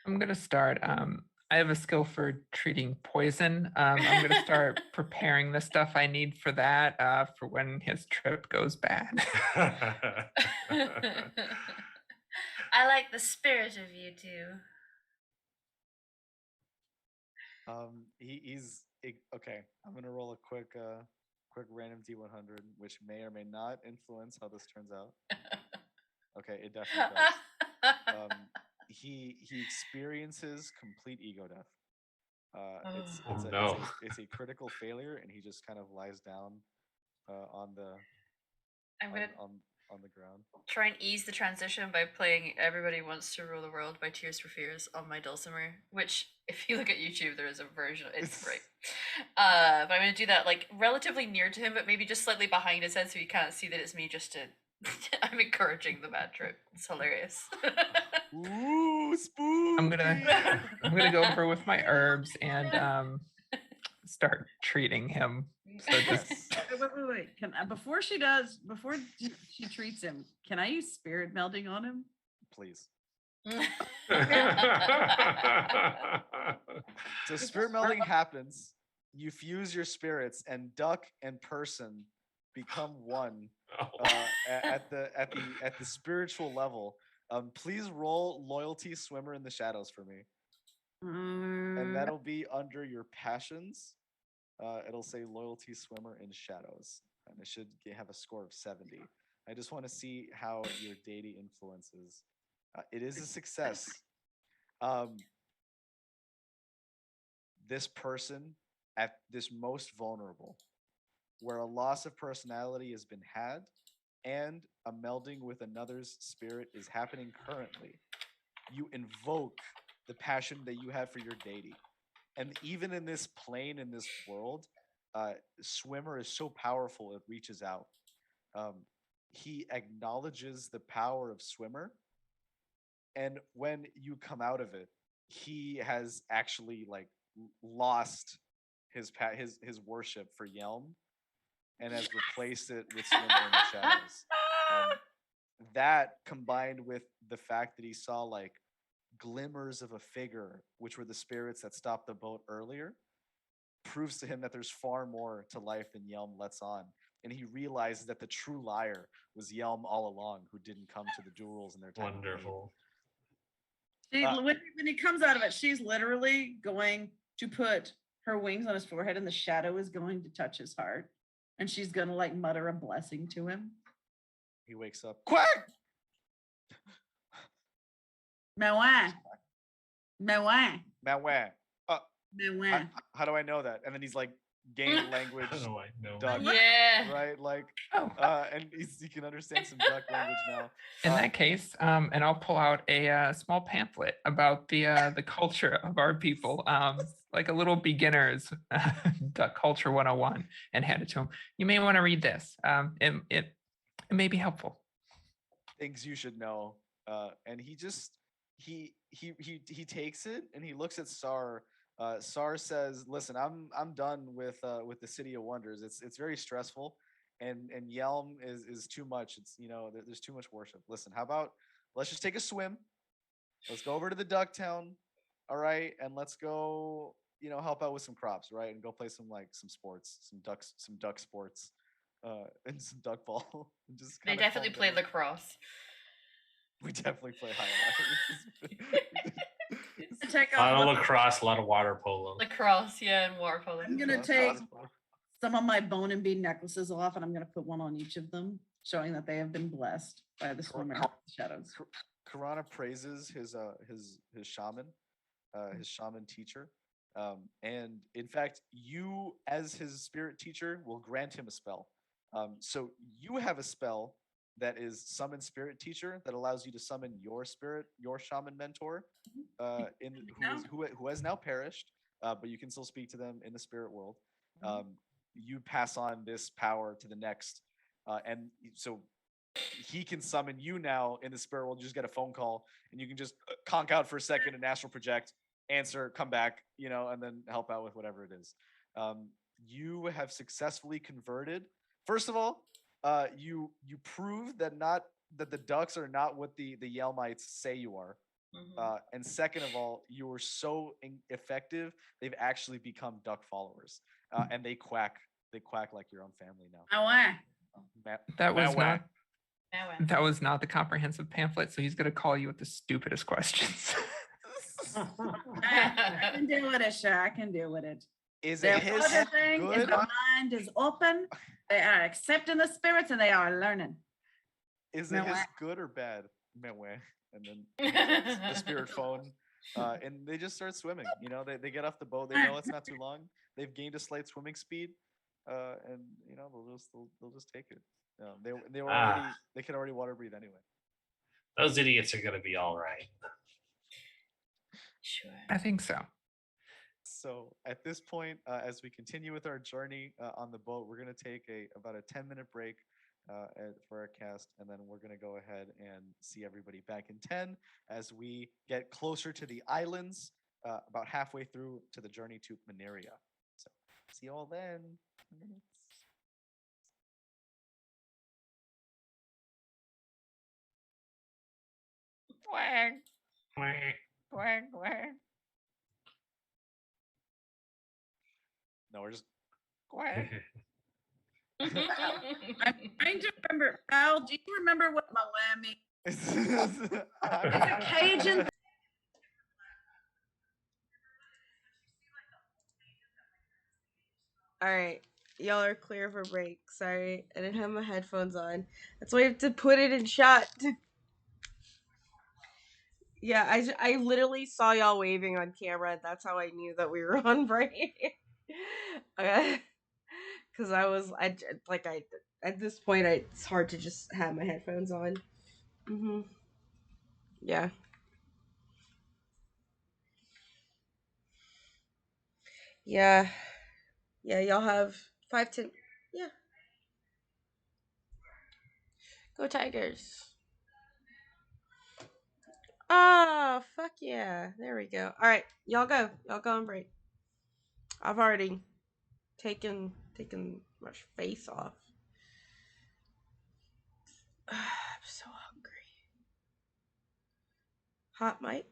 I'm gonna start. I have a skill for treating poison. I'm gonna start preparing the stuff I need for that for when his trip goes bad. I like the spirit of you two. He's okay. I'm gonna roll a quick random D100, which may or may not influence how this turns out. Okay, it definitely does. He experiences complete ego death. It's Oh, it's a no. it's a critical failure, and he just kind of lies down on the I'm gonna on the ground. try and ease the transition by playing "Everybody Wants to Rule the World" by Tears for Fears on my dulcimer. Which, if you look at YouTube, there is a version. It's great. But I'm gonna do that like relatively near to him, but maybe just slightly behind his head, so he can't see that it's me. Just to, I'm encouraging the bad trip. It's hilarious. Ooh, spooky! I'm gonna go over with my herbs and start treating him. So just Yes. Wait. Can before she treats him, can I use spirit melding on him? Please. So spirit melding happens. You fuse your spirits, and duck and person become one at the spiritual level. Please roll loyalty swimmer in the shadows for me, and that'll be under your passions. It'll say loyalty swimmer in shadows, and it should have a score of 70. I just want to see how your deity influences. It is a success. This person at this most vulnerable, where a loss of personality has been had, and a melding with another's spirit is happening currently. You invoke the passion that you have for your deity. And even in this plane, in this world, Swimmer is so powerful it reaches out. He acknowledges the power of Swimmer, and when you come out of it, he has actually like lost his worship for Yelm, and has replaced it with Swimmer in the shadows. That combined with the fact that he saw like glimmers of a figure, which were the spirits that stopped the boat earlier, proves to him that there's far more to life than Yelm lets on. And he realizes that the true liar was Yelm all along, who didn't come to the duels in their time. Wonderful. When he comes out of it, she's literally going to put her wings on his forehead, and the shadow is going to touch his heart, and she's gonna like mutter a blessing to him. He wakes up. Quack! Mawa. How do I know that? And then he's like gain language. How do I know? Duck, Yeah. right? Like, oh, and he can understand some duck language now. in that case, and I'll pull out a small pamphlet about the culture of our people, like a little beginner's duck culture 101, and hand it to him. You may want to read this. It may be helpful. Things you should know. And he just he takes it and he looks at Sar. Sar says, "Listen, I'm done with the City of Wonders. It's very stressful, and Yelm is too much. It's there's too much worship. Listen, how about let's just take a swim. Let's go over to the Ducktown, all right, and let's go help out with some crops, right, and go play some sports, some duck sports, and some duck ball. And just They kinda definitely calm play down. lacrosse. We definitely play highlight. Take A lot off. of lacrosse, a lot of water polo. Lacrosse, yeah, and water polo. I'm gonna take some of my bone and bead necklaces off, and I'm gonna put one on each of them, showing that they have been blessed by the swimmer in the shadows. Karana praises his shaman, his shaman teacher, and in fact, you as his spirit teacher will grant him a spell. So you have a spell that is summon spirit teacher that allows you to summon your spirit, your shaman mentor, who has now perished, but you can still speak to them in the spirit world. You pass on this power to the next, and so he can summon you now in the spirit world. You just get a phone call, and you can just conk out for a second and astral project, answer, come back, and then help out with whatever it is. You have successfully converted. First of all, you prove that the ducks are not what the Yelmites say you are. And second of all, you were so effective, they've actually become duck followers, and they quack like your own family now. That was not the comprehensive pamphlet, so he's gonna call you with the stupidest questions. I can deal with it, sure. I can deal with it. Is The it his other thing is good? the mind is open. They are accepting the spirits and they are learning. Is No it his way. good or bad? Mewe. And then he clicks the spirit phone, and they just start swimming. You know, they get off the boat. They know it's not too long. They've gained a slight swimming speed, and you know they'll just take it. They were Ah. already they could already water breathe anyway. Those idiots are gonna be all right. Sure. I think so. So at this point, as we continue with our journey on the boat, we're gonna take about a 10-minute break for our cast, and then we're gonna go ahead and see everybody back in 10 as we get closer to the islands, about halfway through to the journey to Mineria. So see you all then. Minutes. Quack, Quack. quack, quack, No, we're just quack. I'm trying to remember. Al, do you remember what Miami? It's a Cajun. All right, y'all are clear for break. Sorry, I didn't have my headphones on. That's why I have to put it in shot. Yeah, I literally saw y'all waving on camera. That's how I knew that we were on break. Because I at this point it's hard to just have my headphones on. Yeah. Yeah. Yeah, y'all have 5-10. Yeah. Go Tigers. Oh, fuck yeah. There we go. All right, y'all go. Y'all go on break. I've already taken my face off. I'm so hungry. Hot mic.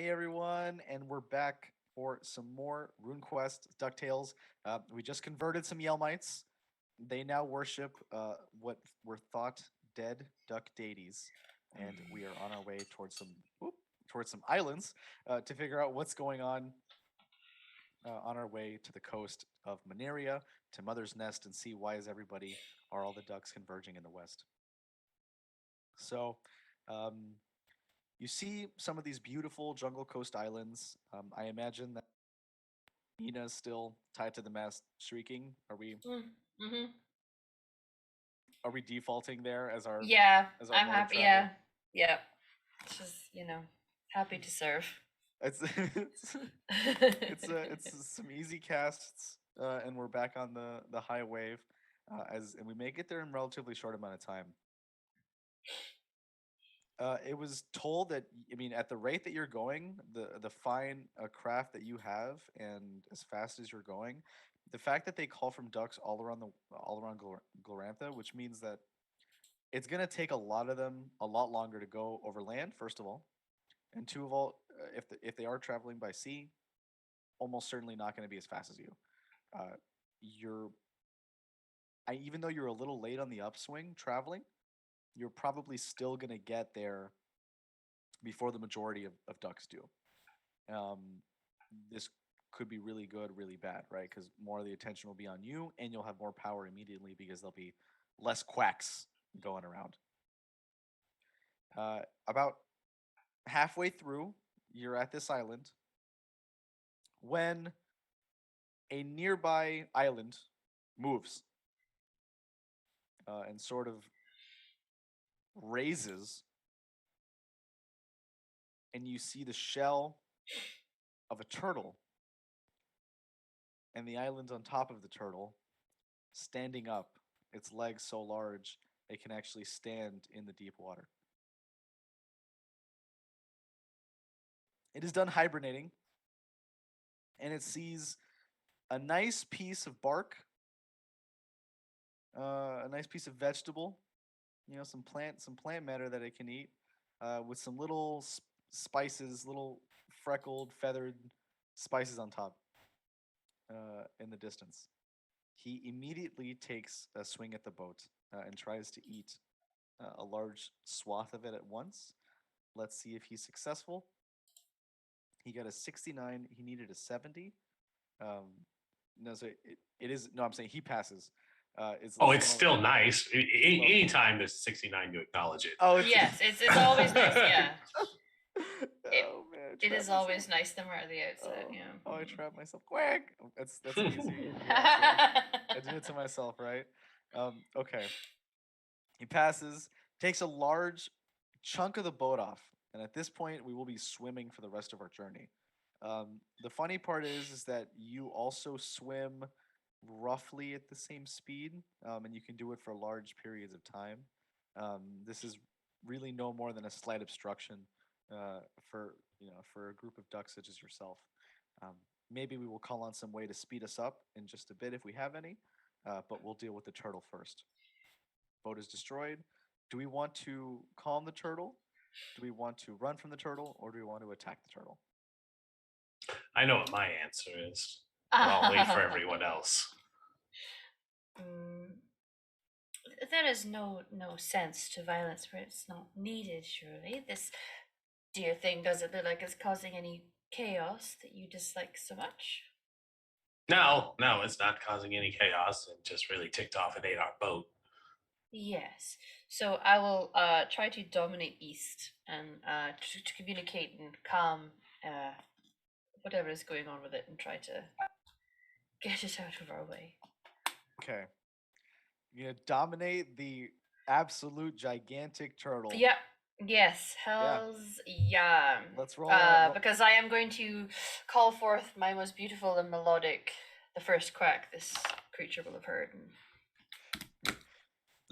Hey everyone, and we're back for some more RuneQuest DuckTales. We just converted some Yelmites. They now worship what were thought dead duck deities, and we are on our way towards some islands to figure out what's going on our way to the coast of Mineria to Mother's Nest and see why are all the ducks converging in the west. So, um, you see some of these beautiful jungle coast islands. I imagine that Nina's still tied to the mast, shrieking. Mm-hmm. Are we defaulting there as our Yeah, as our I'm mode of happy. travel? Yeah. Just happy to serve. It's it's some easy casts, and we're back on the high wave, and we may get there in relatively short amount of time. It was told that I mean, at the rate that you're going, the fine craft that you have, and as fast as you're going, the fact that they call from ducks all around Glorantha, which means that it's gonna take a lot of them a lot longer to go over land. First of all, and two of all, if they are traveling by sea, almost certainly not going to be as fast as you. Uh, you're even though you're a little late on the upswing traveling, you're probably still going to get there before the majority of ducks do. Um, this could be really good, really bad, right? Because more of the attention will be on you, and you'll have more power immediately because there'll be less quacks going around. About halfway through, you're at this island when a nearby island moves and sort of raises, and you see the shell of a turtle and the island on top of the turtle standing up, its legs so large it can actually stand in the deep water. It is done hibernating, and it sees a nice piece of bark, a nice piece of vegetable, some plant matter that it can eat, with some little spices, little freckled, feathered spices on top, in the distance. He immediately takes a swing at the boat and tries to eat a large swath of it at once. Let's see if he's successful. He got a 69. He needed a 70. No, so it is. No, I'm saying he passes. It's still nice. Anytime there's 69, you acknowledge it. Oh, Yes, it's always nice. Yeah, Oh man, it is always nice to mark the outside. Oh, Yeah. oh, I trapped myself. Quack. That's easy. Yeah, I did it to myself, right? Okay. He passes, takes a large chunk of the boat off, and at this point, we will be swimming for the rest of our journey. The funny part is that you also swim roughly at the same speed, and you can do it for large periods of time. This is really no more than a slight obstruction for a group of ducks such as yourself. Um, Maybe we will call on some way to speed us up in just a bit if we have any, but we'll deal with the turtle first. Boat is destroyed. Do we want to calm the turtle? Do we want to run from the turtle, or do we want to attack the turtle? I know what my answer is, but I'll wait for everyone else. There is no sense to violence where it's not needed. Surely this dear thing doesn't look like it's causing any chaos that you dislike so much. No, it's not causing any chaos. It just really ticked off and ate our boat. Yes. So I will try to dominate East and to communicate and calm whatever is going on with it and try to get it out of our way. Okay. You're gonna dominate the absolute gigantic turtle. Yep. Yes. Hell's yeah. Let's roll. Because I am going to call forth my most beautiful and melodic, the first quack this creature will have heard.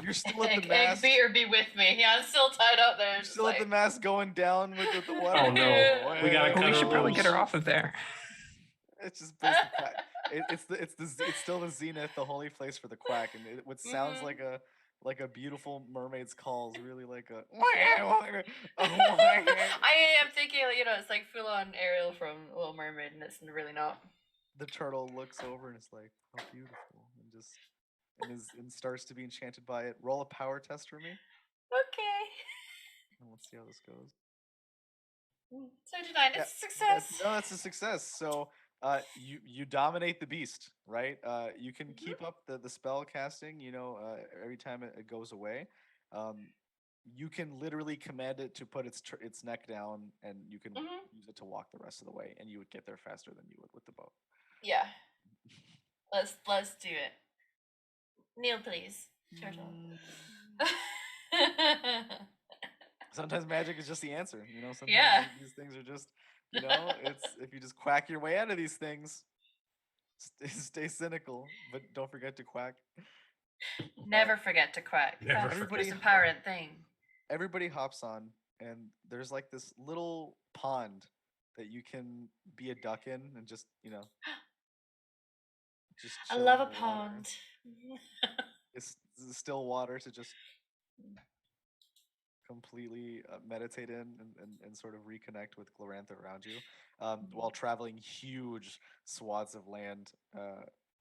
You're still at the mast. Egg be with me. Yeah, I'm still tied up there. You're still at the mast going down with the water. Oh no, we gotta cut We her should probably get her loose. off of there. It's just basically it's still the zenith, the holy place for the quack, and what sounds like like a beautiful mermaid's calls, really like a. I am thinking, it's like full on Ariel from Little Mermaid, and it's really not. The turtle looks over and is like, "How beautiful," and starts to be enchanted by it. Roll a power test for me, Okay. and let's see how this goes. 79. Yeah, It's a success. No, that's a success. So, you dominate the beast, right? You can keep up the spell casting. Every time it goes away, um, you can literally command it to put its neck down, and you can use it to walk the rest of the way, and you would get there faster than you would with the boat. Yeah. Let's do it. Kneel, please, turtle. Sometimes magic is just the answer. Sometimes Yeah. these things are just, it's if you just quack your way out of these things, stay cynical, but don't forget to quack. Never forget to quack. Never That's the forget. most empowering thing. Everybody hops on, and there's like this little pond that you can be a duck in, and just just I chill love in a the water. pond. It's still water to just completely meditate in and sort of reconnect with Glorantha around you, while traveling huge swaths of land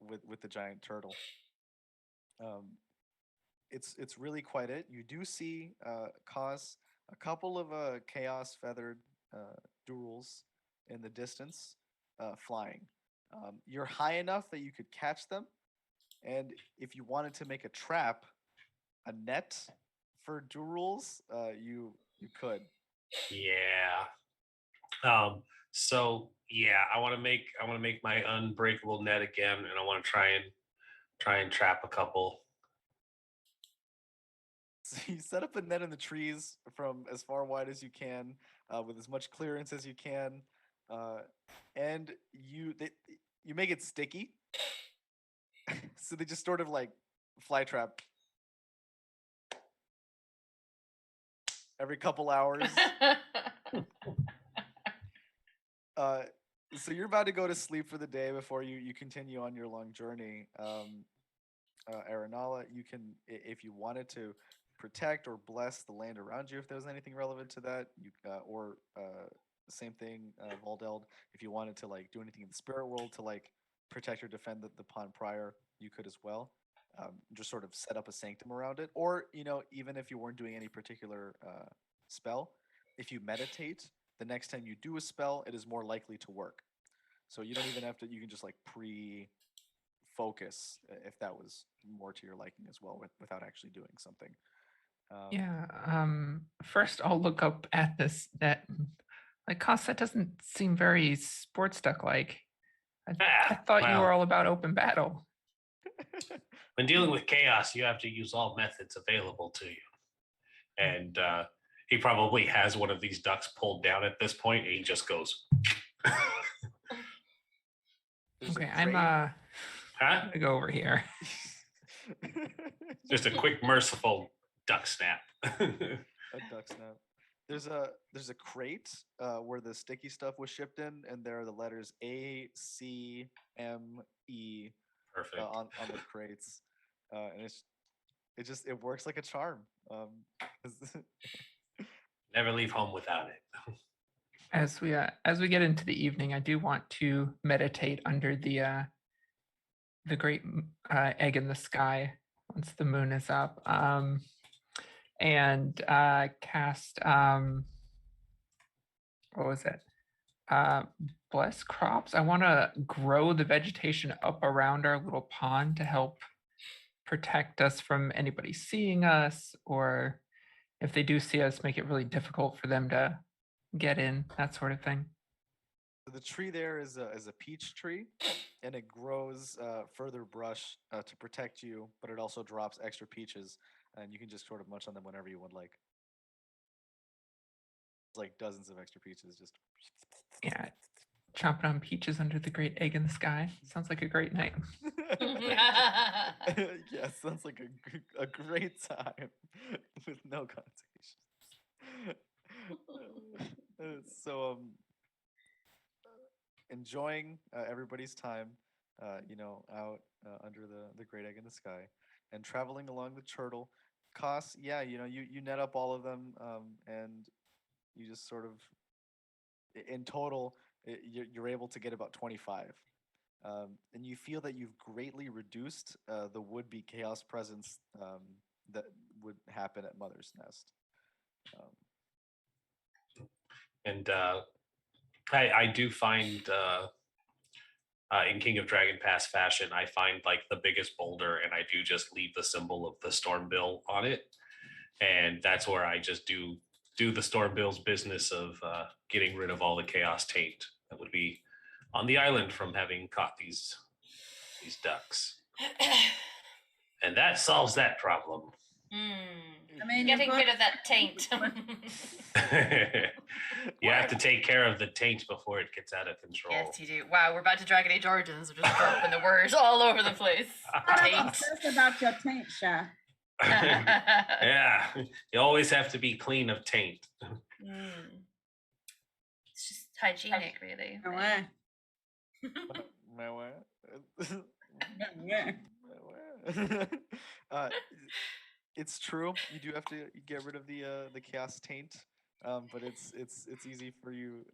with the giant turtle. It's really quite it. You do see cause a couple of chaos feathered duels in the distance, flying. You're high enough that you could catch them, and if you wanted to make a trap, a net for duels, you could. Yeah. So yeah, I want to make my unbreakable net again, and I want to try and trap a couple. So you set up a net in the trees from as far wide as you can, with as much clearance as you can, and you make it sticky, so they just sort of like fly trap every couple hours. So you're about to go to sleep for the day before you continue on your long journey. Aranala, you can, if you wanted to protect or bless the land around you, if there was anything relevant to that, or same thing, Valdeld, if you wanted to like do anything in the spirit world to like protect or defend the pond prior, you could as well. Just sort of set up a sanctum around it, or even if you weren't doing any particular spell, if you meditate, the next time you do a spell, it is more likely to work. So you don't even have to. You can just like focus if that was more to your liking as well, without actually doing something. Yeah. First, I'll look up at this net. Like, Cost, that doesn't seem very sports duck like. I thought you were Well, all about open battle. when dealing with chaos, you have to use all methods available to you. And he probably has one of these ducks pulled down at this point, and he just goes. Okay, I'm Huh? gonna go over here. Just a quick, merciful duck snap. A duck snap. There's a crate where the sticky stuff was shipped in, and there are the letters A, C, M, E Perfect. on the crates, and it works like a charm. Never leave home without it. As we get into the evening, I do want to meditate under the great egg in the sky once the moon is up, and cast what was it? Bless crops. I want to grow the vegetation up around our little pond to help protect us from anybody seeing us, or if they do see us, make it really difficult for them to get in, that sort of thing. The tree there is a peach tree, and it grows further brush to protect you, but it also drops extra peaches, and you can just sort of munch on them whenever you would like. It's like dozens of extra peaches just. Yeah, chomping on peaches under the great egg in the sky. Sounds like a great night. Yeah, sounds like a great time with no connotations. So enjoying everybody's time, out under the great egg in the sky, and traveling along the turtle. costs, yeah, you net up all of them, and you just sort of, in total, you're able to get about 25. And you feel that you've greatly reduced the would-be chaos presence that would happen at Mother's Nest. And I do find in King of Dragon Pass fashion, I find like the biggest boulder, and I do just leave the symbol of the Stormbill on it, and that's where I just do the Stormbill's business of getting rid of all the chaos taint that would be on the island from having caught these ducks, and that solves that problem. I mean, Getting rid of that taint. You have to take care of the taint before it gets out of control. Yes, you do. Wow, we're back to Dragon Age Origins. We're just dropping the words all over the place. Taint. That's about your taint, Sha. Yeah, you always have to be clean of taint. It's just hygienic, really. No way. My way. Yeah. It's true. You do have to get rid of the chaos taint, but it's easy for you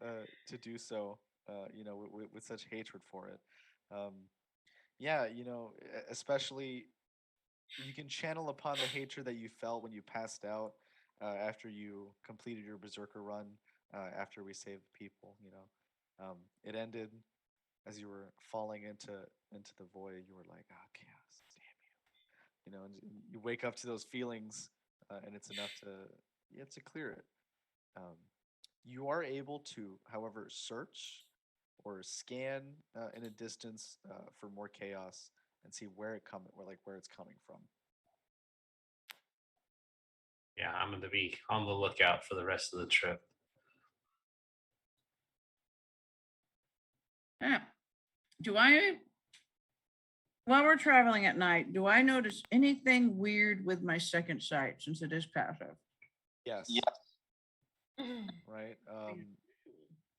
to do so. With such hatred for it. Yeah, especially you can channel upon the hatred that you felt when you passed out after you completed your berserker run. After we saved people, it ended as you were falling into the void. You were like, "Oh, chaos, damn you!" And you wake up to those feelings, and it's enough to clear it. You are able to, however, search or scan in a distance for more chaos and see where it's coming from. Yeah, I'm going to be on the lookout for the rest of the trip. Yeah. While we're traveling at night, do I notice anything weird with my second sight since it is passive? Yes. Right.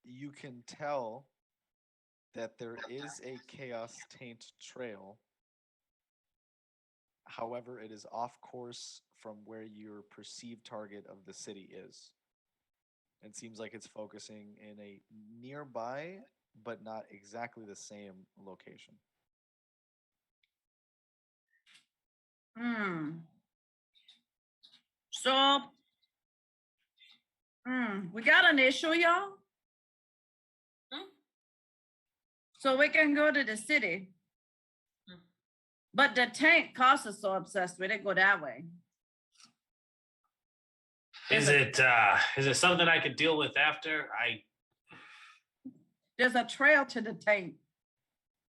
You can tell that there is a chaos taint trail. However, it is off course from where your perceived target of the city is. It seems like it's focusing in a nearby, but not exactly the same location. So, we got an issue, y'all. So we can go to the city. But the tank cost is so obsessed with it, go that way. Is it something I could deal with after? There's a trail to the tank.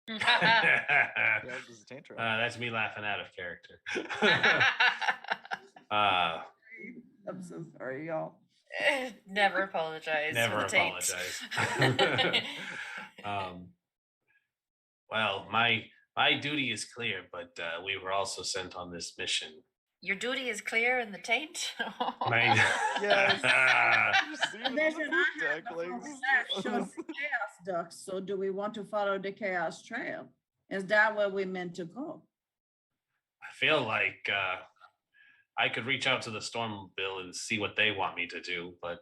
Yeah, there's a taint trail. That's me laughing out of character. I'm so sorry, y'all. Never apologize. Never for the taint. apologize. Well, my duty is clear, but we were also sent on this mission. Your duty is clear in the taint. Yes. Vision, I have the whole staff showed for chaos ducks. So do we want to follow the chaos trail? Is that where we meant to go? I feel like I could reach out to the Stormbill and see what they want me to do, but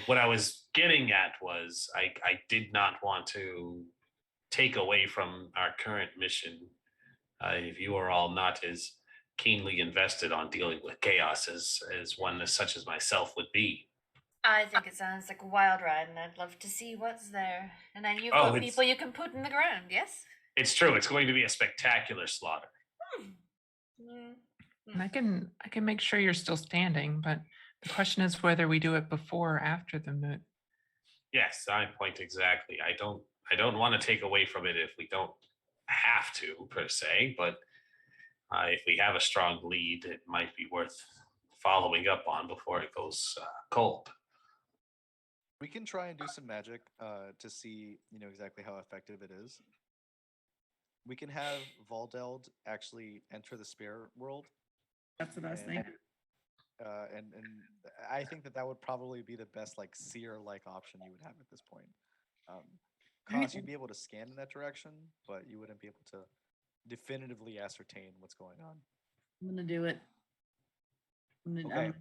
what I was getting at was I did not want to take away from our current mission. If you are all not as keenly invested on dealing with chaos as one such as myself would be. I think it sounds like a wild ride, and I'd love to see what's there. And then you've Oh, got people you can put in the ground, yes? It's true. It's going to be a spectacular slaughter. And I can make sure you're still standing, but the question is whether we do it before or after the moot. Yes, I point exactly. I don't want to take away from it if we don't have to per se, but if we have a strong lead, it might be worth following up on before it goes cold. We can try and do some magic to see, exactly how effective it is. We can have Valdeld actually enter the spirit world. That's what I was thinking. And I think that would probably be the best seer-like option you would have at this point. Cause you'd be able to scan in that direction, but you wouldn't be able to definitively ascertain what's going on. I'm gonna do it. Okay. I'm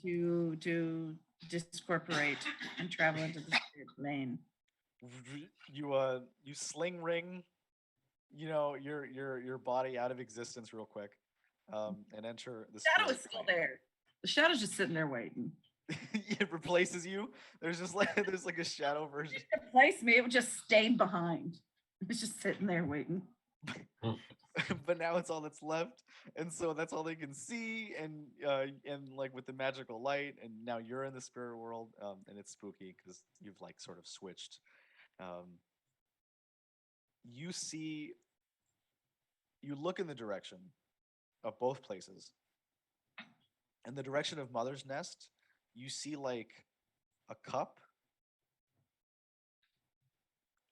going to discorporate and travel into the spirit plane. You sling ring, your body out of existence real quick, and enter the Shadow spirit is still plane. there. The shadow's just sitting there waiting. It replaces you. There's like a shadow version. It replaced me. It just stayed behind. It's just sitting there waiting. But now it's all that's left, and so that's all they can see, and like with the magical light, and now you're in the spirit world, and it's spooky because you've like sort of switched. You see, you look in the direction of both places. In the direction of Mother's Nest, you see like a cup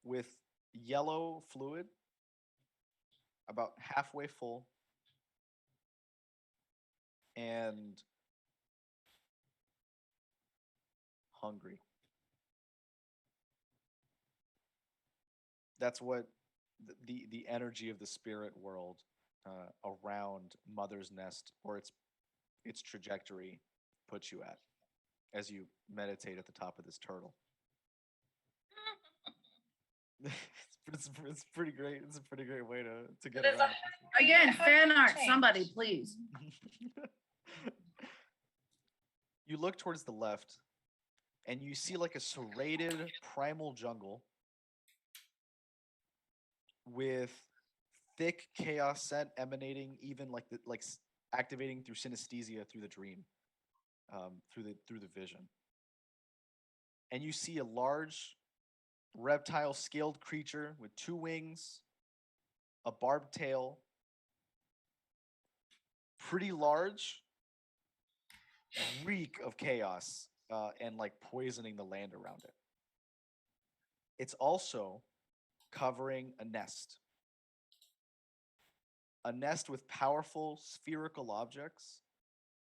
with yellow fluid, about halfway full, and hungry. That's what the energy of the spirit world around Mother's Nest, or its trajectory, puts you at as you meditate at the top of this turtle. It's pretty great. It's a pretty great way to get It is around. Again, fan art, Change. somebody, please. You look towards the left, and you see like a serrated primal jungle with thick chaos scent emanating, even like activating through synesthesia through the dream, through the vision. And you see a large reptile scaled creature with 2 wings, a barbed tail, pretty large, reek of chaos, and like poisoning the land around it. It's also covering a nest with powerful spherical objects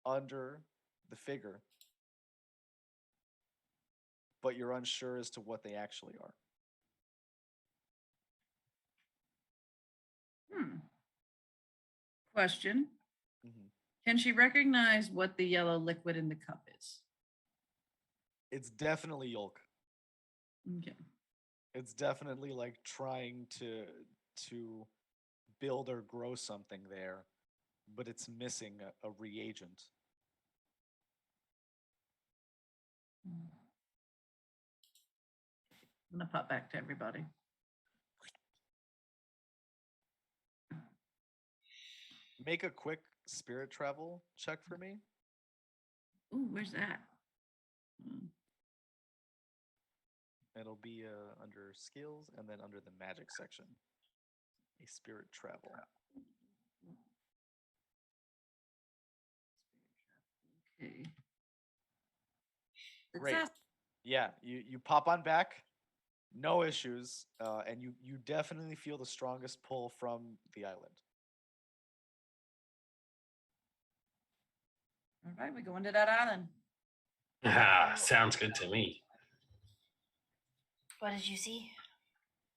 under the figure, but you're unsure as to what they actually are. Question. Mhm. Can she recognize what the yellow liquid in the cup is? It's definitely yolk. Okay. It's definitely like trying to build or grow something there, but it's missing a reagent. I'm gonna pop back to everybody. Make a quick spirit travel check for me. Ooh, where's that? Hmm. It'll be under skills and then under the magic section. A spirit travel. Okay. Great. Success. Yeah, you pop on back, no issues, and you definitely feel the strongest pull from the island. All right, we go into that island. Sounds good to me. What did you see?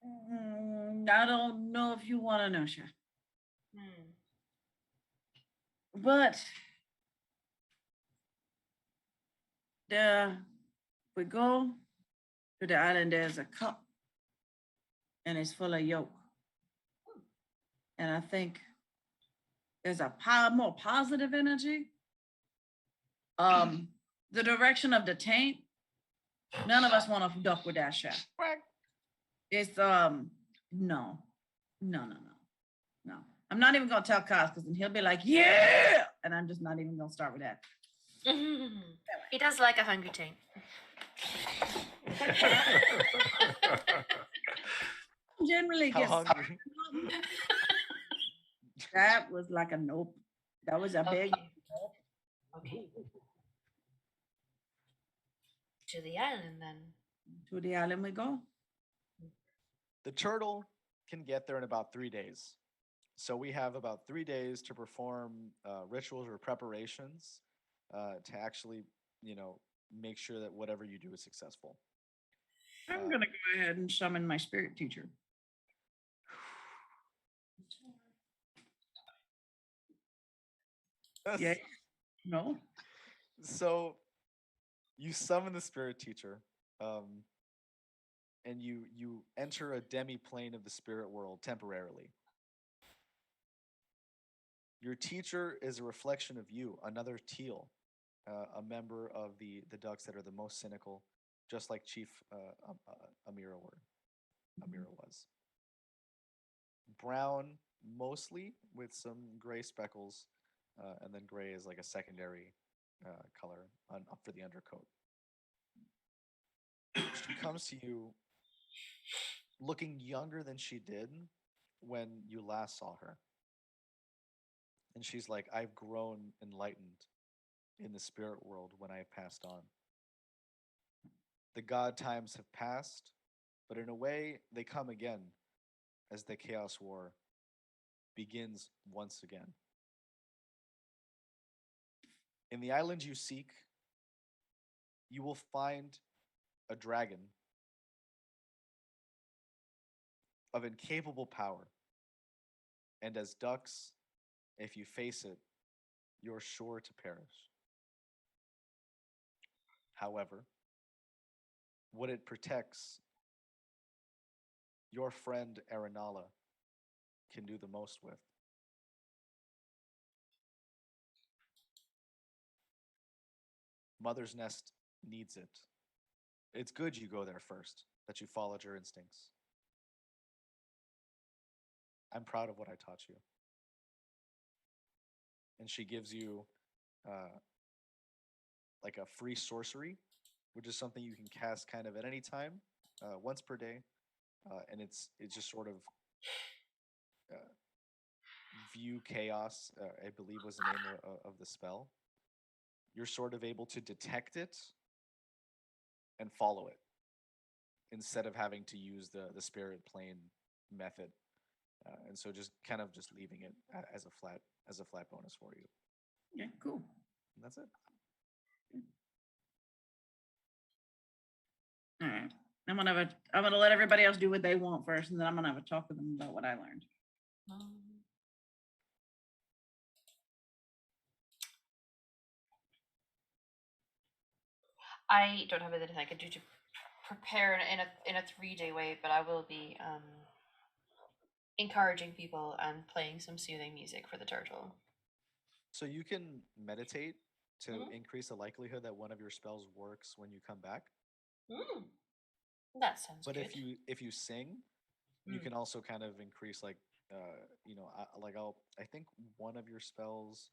I don't know if you want to know, Chef. Hmm. But we go to the island, there's a cup and it's full of yolk. And I think there's a more positive energy. The direction of the taint, none of us want to duck with that chef. It's no. I'm not even gonna tell Kaz because then he'll be like, yeah, and I'm just not even gonna start with that. He does like a hungry taint. Generally How gets hungry? that was like a nope. That was a big Okay. Okay. To the island then. to the island we go. The turtle can get there in about 3 days. So we have about 3 days to perform rituals or preparations to actually, make sure that whatever you do is successful. I'm gonna go ahead and summon my spirit teacher. Yeah. No. So you summon the spirit teacher, and you enter a demi-plane of the spirit world temporarily. Your teacher is a reflection of you, another teal, a member of the ducks that are the most cynical, just like Chief Amira was. Brown mostly, with some gray speckles, and then gray is like a secondary color for the undercoat. She comes to you looking younger than she did when you last saw her. And she's like, I've grown enlightened in the spirit world when I have passed on. The god times have passed, but in a way, they come again as the Chaos War begins once again. In the island you seek, you will find a dragon of incapable power. And as ducks, if you face it, you're sure to perish. However, what it protects, your friend Aranala can do the most with. Mother's Nest needs it. It's good you go there first, that you followed your instincts. I'm proud of what I taught you. And she gives you like a free sorcery, which is something you can cast kind of at any time, once per day, and it's just sort of view chaos. I believe was the name of the spell. You're sort of able to detect it and follow it instead of having to use the spirit plane method, and so just kind of just leaving it as a flat bonus for you. Yeah, cool. And that's it. All right. I'm gonna let everybody else do what they want first, and then I'm gonna have a talk with them about what I learned. I don't have anything I can do to prepare in a 3-day way, but I will be encouraging people and playing some soothing music for the turtle. So you can meditate to Mhm. increase the likelihood that one of your spells works when you come back. That sounds But good. if you sing, you can also kind of increase like I think one of your spells,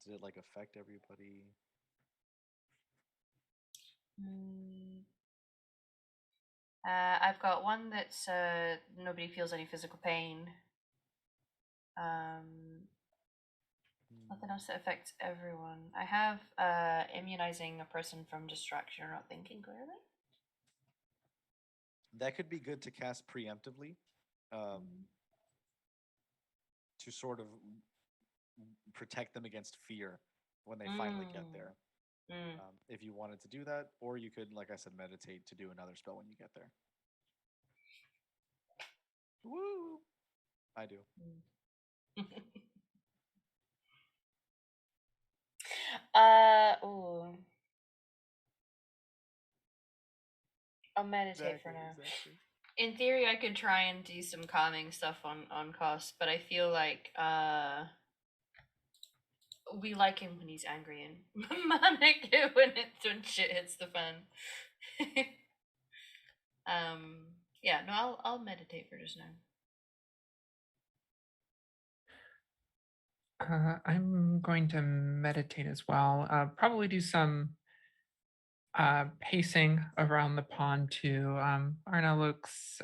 did it like affect everybody? I've got one that's nobody feels any physical pain. Nothing else that affects everyone. I have immunizing a person from distraction or not thinking clearly. That could be good to cast preemptively, to sort of protect them against fear when they finally get there. If you wanted to do that, or you could, like I said, meditate to do another spell when you get there. Woo! I do. I'll meditate for now. Exactly. In theory, I could try and do some calming stuff on cost, but I feel like we like him when he's angry and manic when shit hits the fan. Yeah, no, I'll meditate for just now. I'm going to meditate as well. Probably do some pacing around the pond too. Arna looks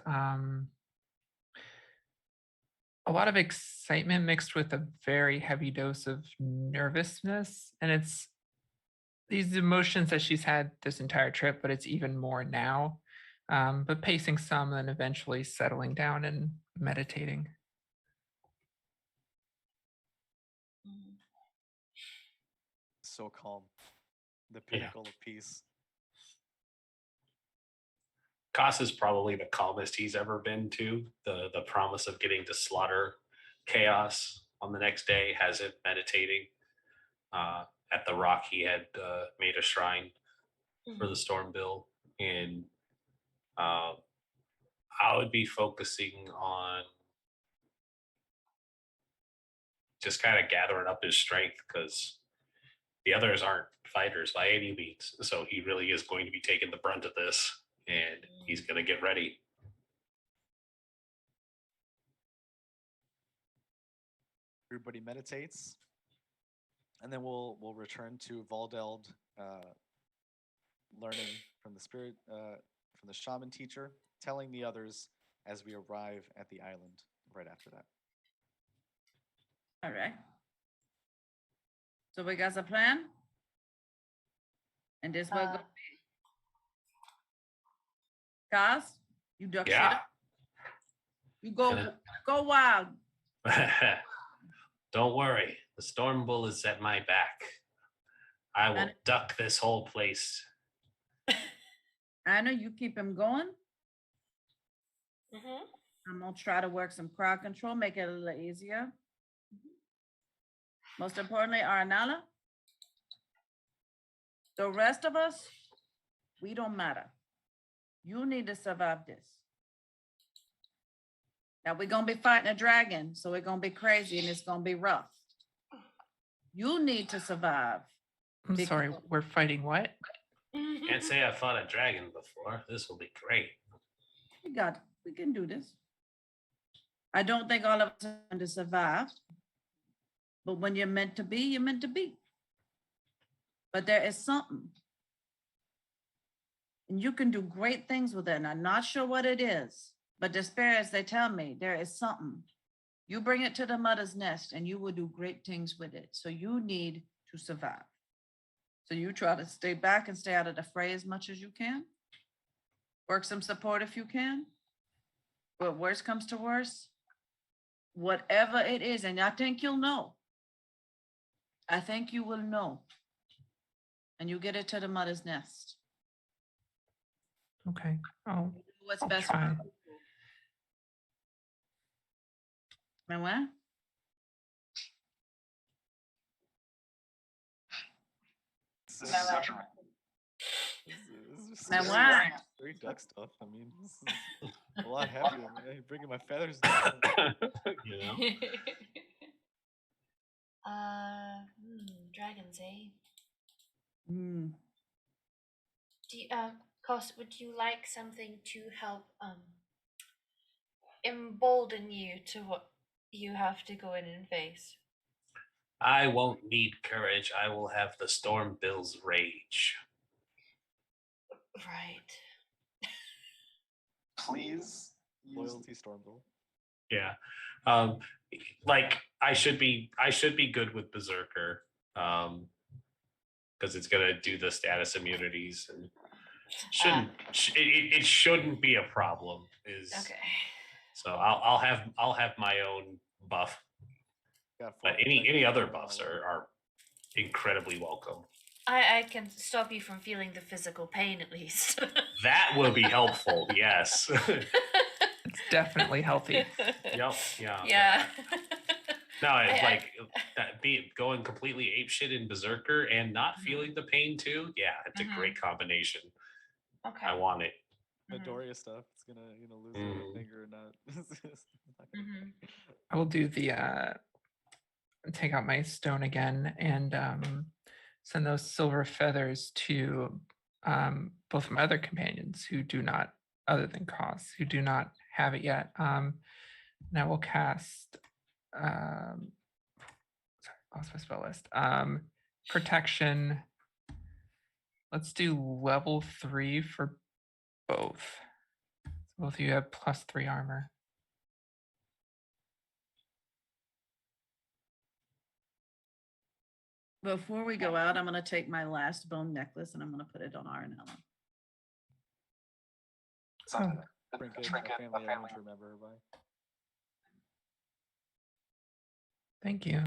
a lot of excitement mixed with a very heavy dose of nervousness, and it's these emotions that she's had this entire trip, but it's even more now. But pacing some, then eventually settling down and meditating. So calm. The pinnacle of peace. Koss is probably the calmest he's ever been to. The promise of getting to slaughter chaos on the next day has him meditating. at the rock he had made a shrine for the storm bill, and I would be focusing on just kind of gathering up his strength, because the others aren't fighters by any means. So he really is going to be taking the brunt of this, and he's going to get ready. Everybody meditates, and then we'll return to Valdeld, learning from the spirit, from the shaman teacher, telling the others as we arrive at the island right after that. All right. So we got a plan? And this will go. Guys, you duck shit Yeah. up. You go wild. Don't worry. The storm bull is at my back. I will duck this whole place. Anna, you keep him going. Mm-hmm. I'm gonna try to work some crowd control, make it a little easier. Most importantly, Arnala, the rest of us, we don't matter. You need to survive this. Now we're gonna be fighting a dragon, so it's gonna be crazy and it's gonna be rough. You need to survive. I'm sorry, we're fighting what? Can't say I fought a dragon before. This will be great. We can do this. I don't think all of us are going to survive. But when you're meant to be, you're meant to be. But there is something. And you can do great things with it. And I'm not sure what it is. But the spirits, they tell me there is something. You bring it to the mother's nest and you will do great things with it. So you need to survive. So you try to stay back and stay out of the fray as much as you can. Work some support if you can. But worst comes to worst, whatever it is, and I think you'll know. I think you will know. And you get it to the mother's nest. Okay. Do what's I'll best try. for you. Manuel? This is Manuel? very duck stuff. I mean, this is a lot heavier. Man. You're bringing my feathers down. You know? Dragons, eh? Mm. Do you, Cos, would you like something to help embolden you to what you have to go in and face? I won't need courage. I will have the storm bill's rage. Right. Please. Loyalty Stormville. Yeah. Like I should be good with Berserker. Because it's gonna do the status immunities and it shouldn't be a problem. Okay. So I'll have my own buff. But any other buffs are incredibly welcome. I can stop you from feeling the physical pain at least. That will be helpful, yes. It's definitely healthy. Yep, yeah. Yeah. No, it's like going completely apeshit in Berserker and not feeling the pain too. Yeah, it's a great combination. Okay. I want it. Midoriya stuff. It's gonna, lose a finger or not. I will do the take out my stone again and send those silver feathers to both of my other companions who do not, other than Cos, who do not have it yet. And I will cast sorry, lost my spell list. Protection. Let's do level 3 for both. So both of you have +3 armor. Before we go out, I'm going to take my last bone necklace and I'm going to put it on Arnella. Oh, Trinket, a family item to remember her by. thank you.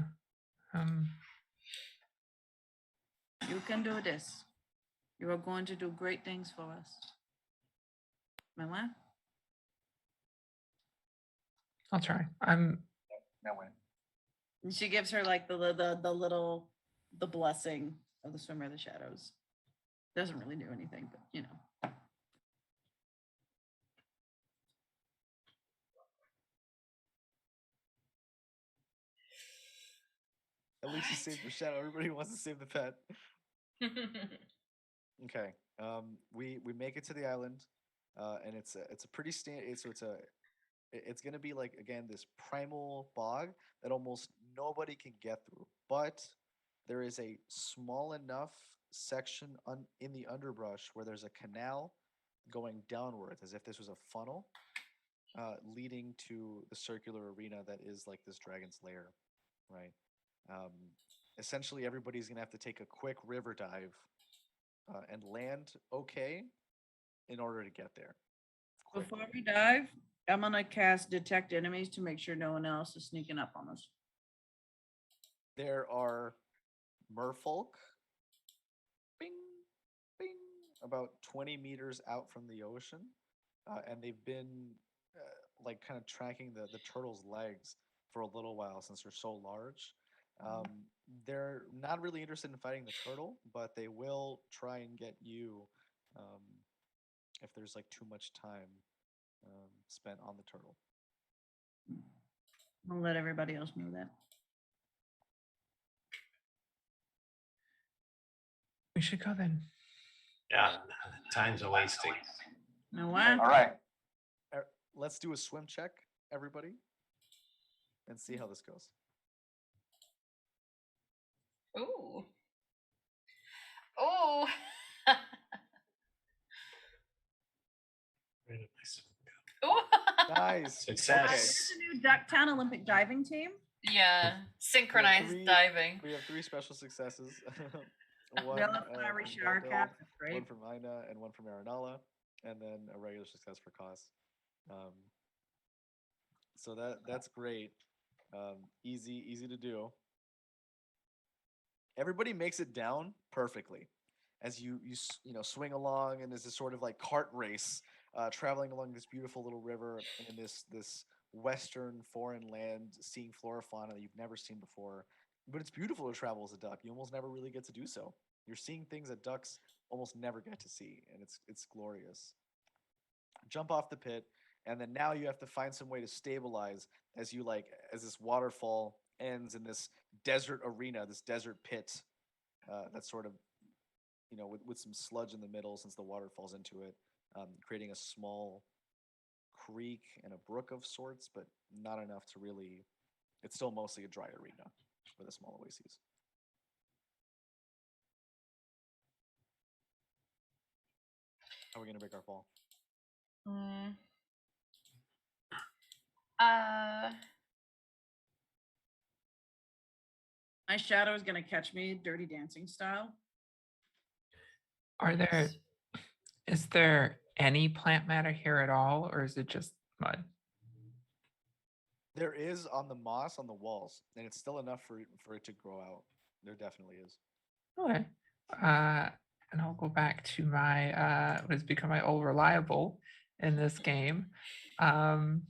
You can do this. You are going to do great things for us. Manuel? I'll try. No way. And she gives her like the little the blessing of the Swimmer of the Shadows. Doesn't really do anything, but you know. At least you Alright. saved your shadow. Everybody wants to save the pet. Okay. We make it to the island, and it's a pretty it's gonna be like again this primal bog that almost nobody can get through. But there is a small enough section in the underbrush where there's a canal going downwards, as if this was a funnel, leading to the circular arena that is like this dragon's lair, right? Um, Essentially, everybody's gonna have to take a quick river dive and land okay in order to get there. Before we dive, I'm gonna cast Detect Enemies to make sure no one else is sneaking up on us. There are merfolk, bing, bing, about 20 meters out from the ocean, and they've been like kind of tracking the turtle's legs for a little while since they're so large. They're not really interested in fighting the turtle, but they will try and get you um, if there's like too much time spent on the turtle. I'll let everybody else know that. We should go then. Yeah, time's a wasting. Know why? All right. Let's do a swim check, everybody, and see how this goes. Ooh. Ooh. Ooh. Nice. Success. It's a new Ducktown Olympic diving team. Yeah, synchronized three- diving. We have 3 special successes. We one all have fiery from shower Garfield, caps. That's one great. from Ina, and one from Aranala, and then a regular success for Cos. So that's great. Easy to do. Everybody makes it down perfectly as you know swing along, and there's this sort of like cart race traveling along this beautiful little river in this western foreign land, seeing flora fauna that you've never seen before. But it's beautiful to travel as a duck. You almost never really get to do so. You're seeing things that ducks almost never get to see, and it's glorious. Jump off the pit, and then now you have to find some way to stabilize as this waterfall ends in this desert arena, this desert pit that's sort of with some sludge in the middle since the water falls into it, creating a small creek and a brook of sorts, but not enough to really. It's still mostly a dry arena with a small oasis. How are we gonna break our fall? Mm. Uh. My shadow is gonna catch me, Dirty Dancing style. Is there any plant matter here at all, or is it just mud? There is on the moss on the walls, and it's still enough for it to grow out. There definitely is. Okay. And I'll go back to my what has become my old reliable in this game. Sneak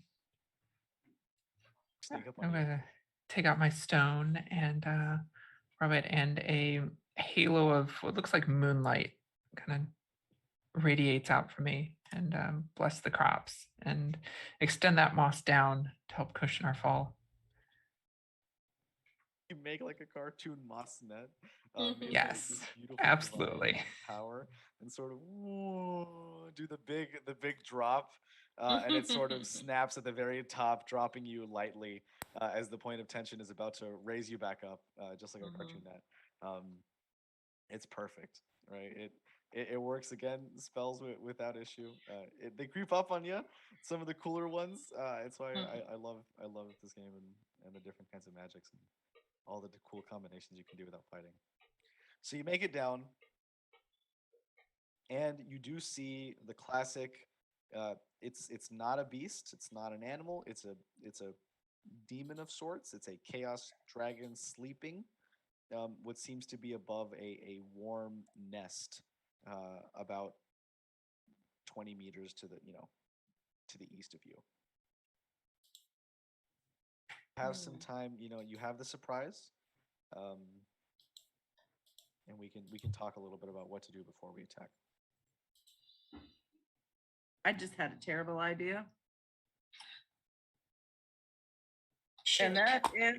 up I'm on you. gonna take out my stone and rub it, and a halo of what looks like moonlight kind of radiates out from me, and bless the crops and extend that moss down to help cushion our fall. You make like a cartoon moss net. Made Yes, this beautiful absolutely. divine power, and sort of do the big drop, and it sort of snaps at the very top, dropping you lightly as the point of tension is about to raise you back up, just like a cartoon net. It's perfect, right? It works again. Spells without issue. They creep up on you. Some of the cooler ones. It's why I love this game and the different kinds of magics and all the cool combinations you can do without fighting. So you make it down, and you do see the classic. It's not a beast. It's not an animal. It's a demon of sorts. It's a chaos dragon sleeping. What seems to be above a warm nest, about 20 meters to the east of you. Have some time. You have the surprise. and we can talk a little bit about what to do before we attack. I just had a terrible idea. Shoot. And that is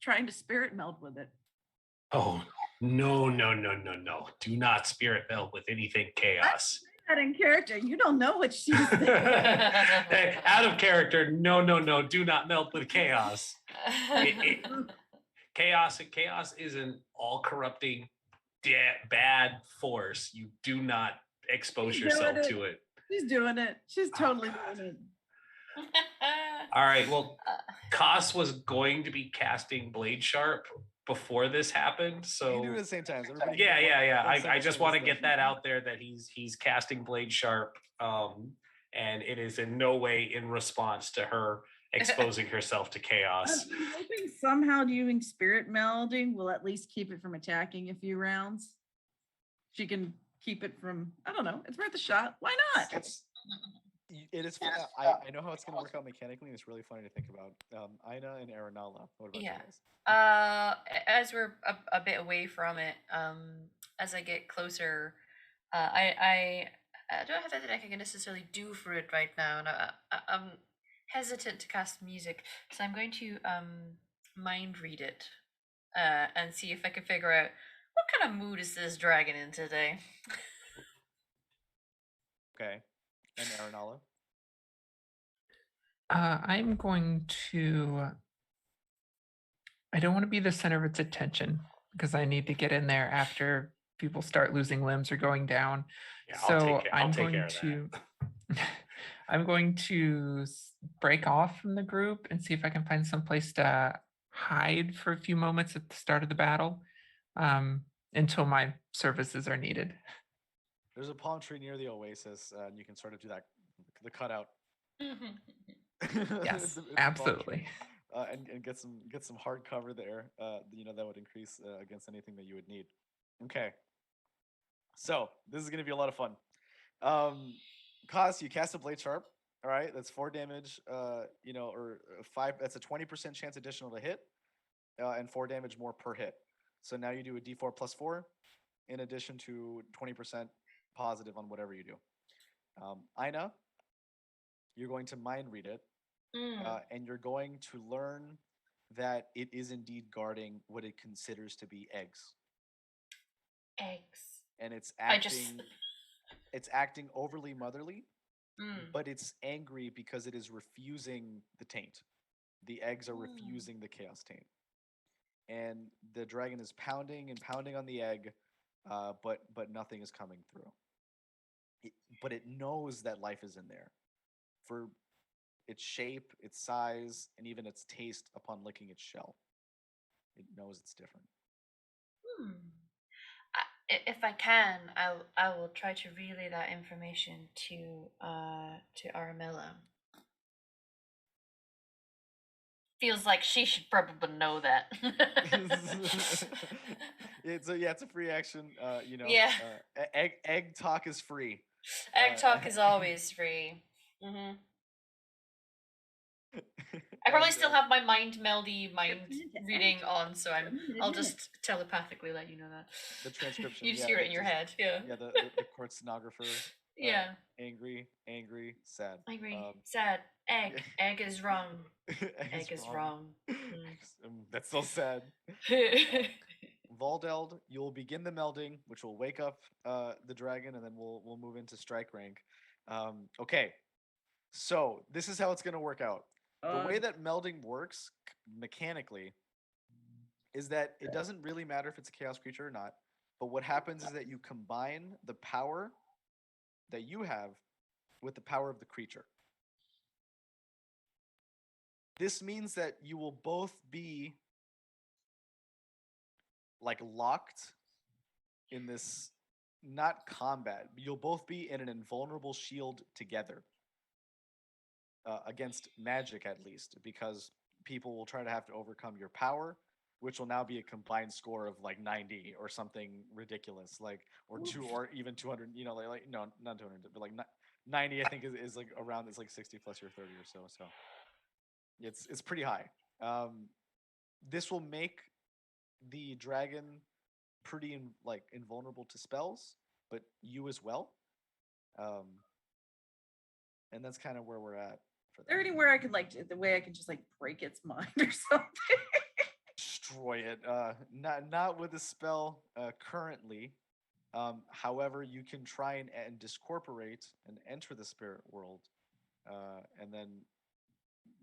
trying to spirit meld with it. Oh, no. Do not spirit meld with anything chaos. That in character, you don't know what she's Out of character, no. Do not meld with chaos. Chaos is an all-corrupting, bad force. You do not expose She's yourself doing it. to it. She's doing it. She's totally God. doing it. All right. Well, Koss was going to be casting Blade Sharp before this happened. You So can do it at the same time. So everybody can yeah. get one I section just of want to this get thing. that out there that he's casting Blade Sharp, and it is in no way in response to her exposing herself to chaos. I'm hoping somehow doing spirit melding will at least keep it from attacking a few rounds. She can keep it from, I don't know, it's worth a shot. Why not? It is. I know how it's going to work out mechanically, and it's really funny to think about. Ina and Aranala. What about Yeah. you guys? As we're a bit away from it, as I get closer, I don't have anything I can necessarily do for it right now, and I'm hesitant to cast music, so I'm going to mind read it, and see if I can figure out what kind of mood is this dragon in today. Okay. And Aranala. I'm going to. I don't want to be the center of its attention because I need to get in there after people start losing limbs or going down. Yeah, So I'll I'm take going care of to. I'm going to break off from the group and see if I can find some place to hide for a few moments at the start of the battle, until my services are needed. There's a palm tree near the oasis, and you can sort of do that. The cutout. Yes, The palm tree. absolutely. And get some hard cover there. That would increase against anything that you would need. Okay. So this is gonna be a lot of fun. Cos, you cast a blade sharp. All right, that's 4 damage. Or 5. That's a 20% chance additional to hit, and 4 damage more per hit. So now you do a D4 plus 4, in addition to 20% positive on whatever you do. Ina, you're going to mind read it. And you're going to learn that it is indeed guarding what it considers to be eggs, Eggs. and it's I acting. just. It's acting overly motherly, Mm. but it's angry because it is refusing the taint. The eggs are Mm. refusing the chaos taint, and the dragon is pounding and pounding on the egg, but nothing is coming through. But it knows that life is in there, for its shape, its size, and even its taste upon licking its shell. It knows it's different. Hmm. If I can, I will try to relay that information to Aramilla. Feels like she should probably know that. It's a free action. Yeah. Egg talk is free. Egg talk is always free. Mm-hmm. I probably still have my mind reading on, so I'll just telepathically let you know that. The transcription. You just yeah, hear it in your just- head. Yeah. Yeah, the court stenographer. Yeah. Angry, sad. Angry, sad. Egg. yeah. Egg is wrong. Egg is wrong. That's so sad. Valdeld, you'll begin the melding, which will wake up the dragon, and then we'll move into strike rank. Okay, so this is how it's going to work out. The way that melding works mechanically is that it doesn't really matter if it's a chaos creature or not, but what happens is that you combine the power that you have with the power of the creature. This means that you will both be like locked in this, not combat, but you'll both be in an invulnerable shield together against magic, at least, because people will try to have to overcome your power, which will now be a combined score of like 90 or something ridiculous, like or even 200. Like no, not 200, but like 90. I think is like around. It's like 60 plus your 30 or so. So it's pretty high. This will make the dragon pretty invulnerable to spells, but you as well. And that's kind of where we're at for Is there that. anywhere I could the way I could just break its mind or something? Destroy it. Not with a spell currently. However, you can try and discorporate and enter the spirit world, and then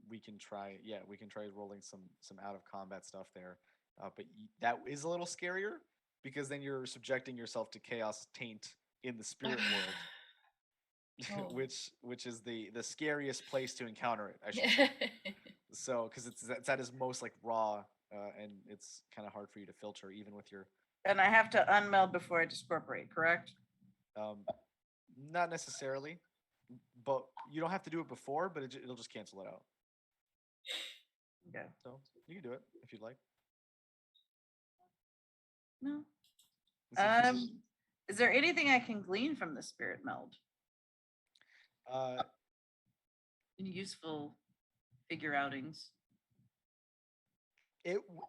we can try. Yeah, we can try rolling some out of combat stuff there. But that is a little scarier because then you're subjecting yourself to chaos taint in the spirit world. Oh. which is the scariest place to encounter it, I should say. So because it's at its most raw, and it's kind of hard for you to filter even with your And I have to unmeld before I discorporate, correct? not necessarily, but you don't have to do it before, but it'll just cancel it out. Okay. So you can do it if you'd like. No. It's Is there anything I can glean from the spirit meld? Any useful figure outings?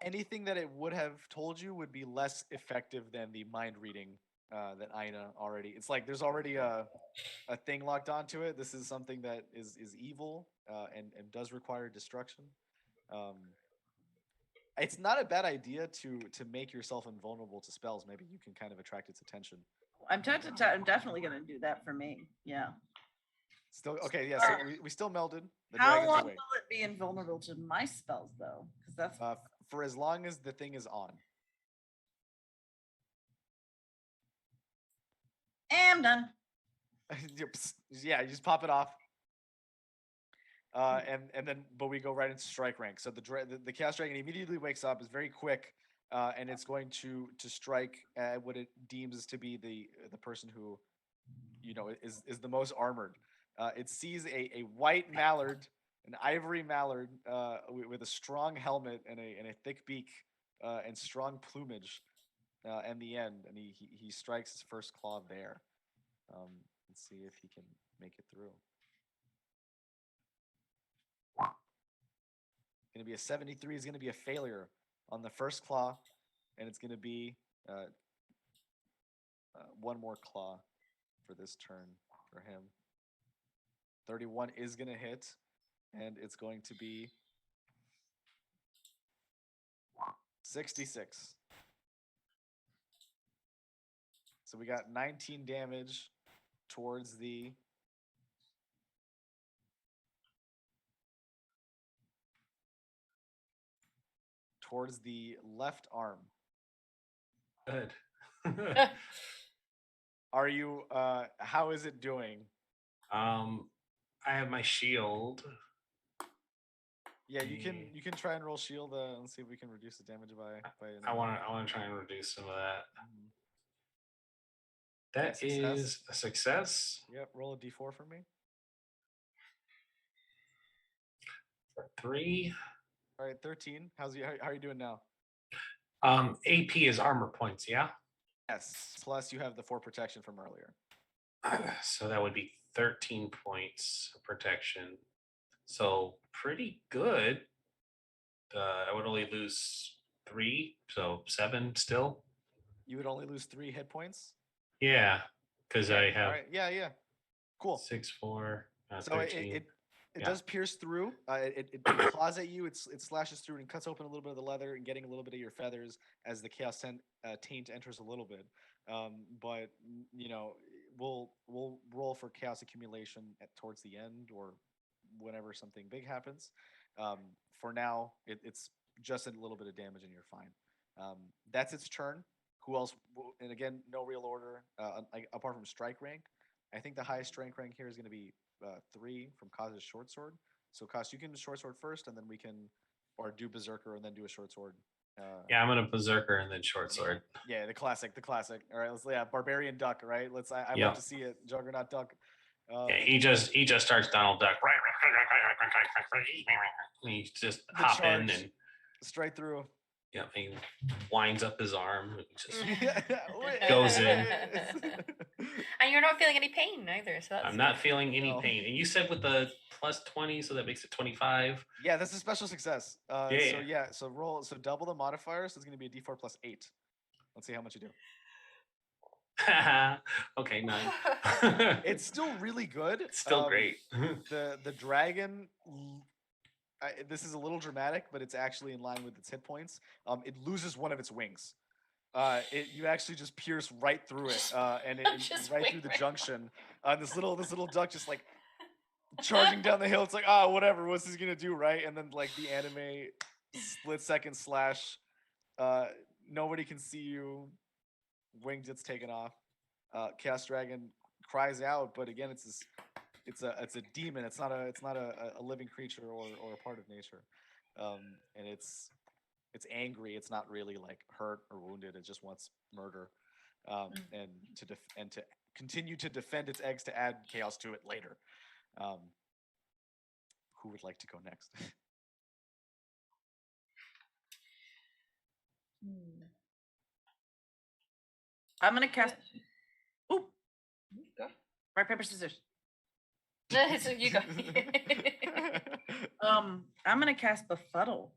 Anything that it would have told you would be less effective than the mind reading that Aina already. It's like there's already a thing locked onto it. This is something that is evil and does require destruction. It's not a bad idea to make yourself invulnerable to spells. Maybe you can kind of attract its attention. I'm definitely going to do that for me. Yeah. Still okay. Yeah. So we still melded. The How dragon's long awake. will it be invulnerable to my spells, though? Because that's for as long as the thing is on. I'm done. Yeah, you just pop it off. And then we go right into strike rank. So the chaos dragon immediately wakes up, is very quick, and it's going to strike at what it deems to be the person who, is the most armored. It sees a white mallard, an ivory mallard, with a strong helmet and a thick beak, and strong plumage, and the end, and he strikes his first claw there. Let's see if he can make it through. Going to be a 73 is going to be a failure on the first claw, and it's going to be one more claw for this turn for him. 31 is going to hit, and it's going to be 66. So we got 19 damage towards the left arm. Good. Are you how is it doing? I have my shield. Yeah, you can try and roll shield and see if we can reduce the damage by I want to try and reduce some of that. Mhm. That is a success. Yep, roll a d4 for me. For 3. All right, 13. How are you doing now? AP is armor points, yeah? Yes, plus you have the 4 protection from earlier. So that would be 13 points of protection. So pretty good. I would only lose 3, so 7 still. You would only lose 3 hit points? Yeah, because I have all right. Yeah. Cool. 6, 4, So 13. it does pierce through. It claws at you. It slashes through and cuts open a little bit of the leather and getting a little bit of your feathers as the chaos taint enters a little bit. But we'll roll for chaos accumulation towards the end or whenever something big happens. For now, it's just a little bit of damage and you're fine. That's its turn. Who else? And again, no real order apart from strike rank. I think the highest strength rank here is going to be 3 from Kaz's short sword. So Kaz, you can do short sword first, and then we can, or do berserker and then do a short sword. Yeah, I'm gonna berserker and then short sword. Yeah, the classic. All right, barbarian duck. Right, I Yep. love to see it. Juggernaut duck. Yeah, he just starts Donald Duck. He's just The hopping charge. and Straight through. yeah, he winds up his arm. And just Goes in. And you're not feeling any pain either, so that's I'm not feeling any No. pain. And you said with the plus 20, so that makes it 25. Yeah, that's a special success. Yeah. So double the modifier, so it's going to be a d4 plus 8. Let's see how much you do. Okay, 9. It's still really good. It's still great. The dragon. This is a little dramatic, but it's actually in line with its hit points. It loses one of its wings. You actually just pierce right through it, and Just right wing through the right. junction. This little duck just like charging down the hill. It's like, whatever. What's this gonna do, right? And then like the anime split second slash. Nobody can see you. Wing gets taken off. Chaos Dragon cries out, but again, it's a demon. It's not a living creature or a part of nature, and it's angry. It's not really like hurt or wounded. It just wants murder, and to continue to defend its eggs to add chaos to it later. Who would like to go next? I'm gonna cast. Oop! Go. Rock, paper, scissors. So you go. I'm gonna cast Befuddle.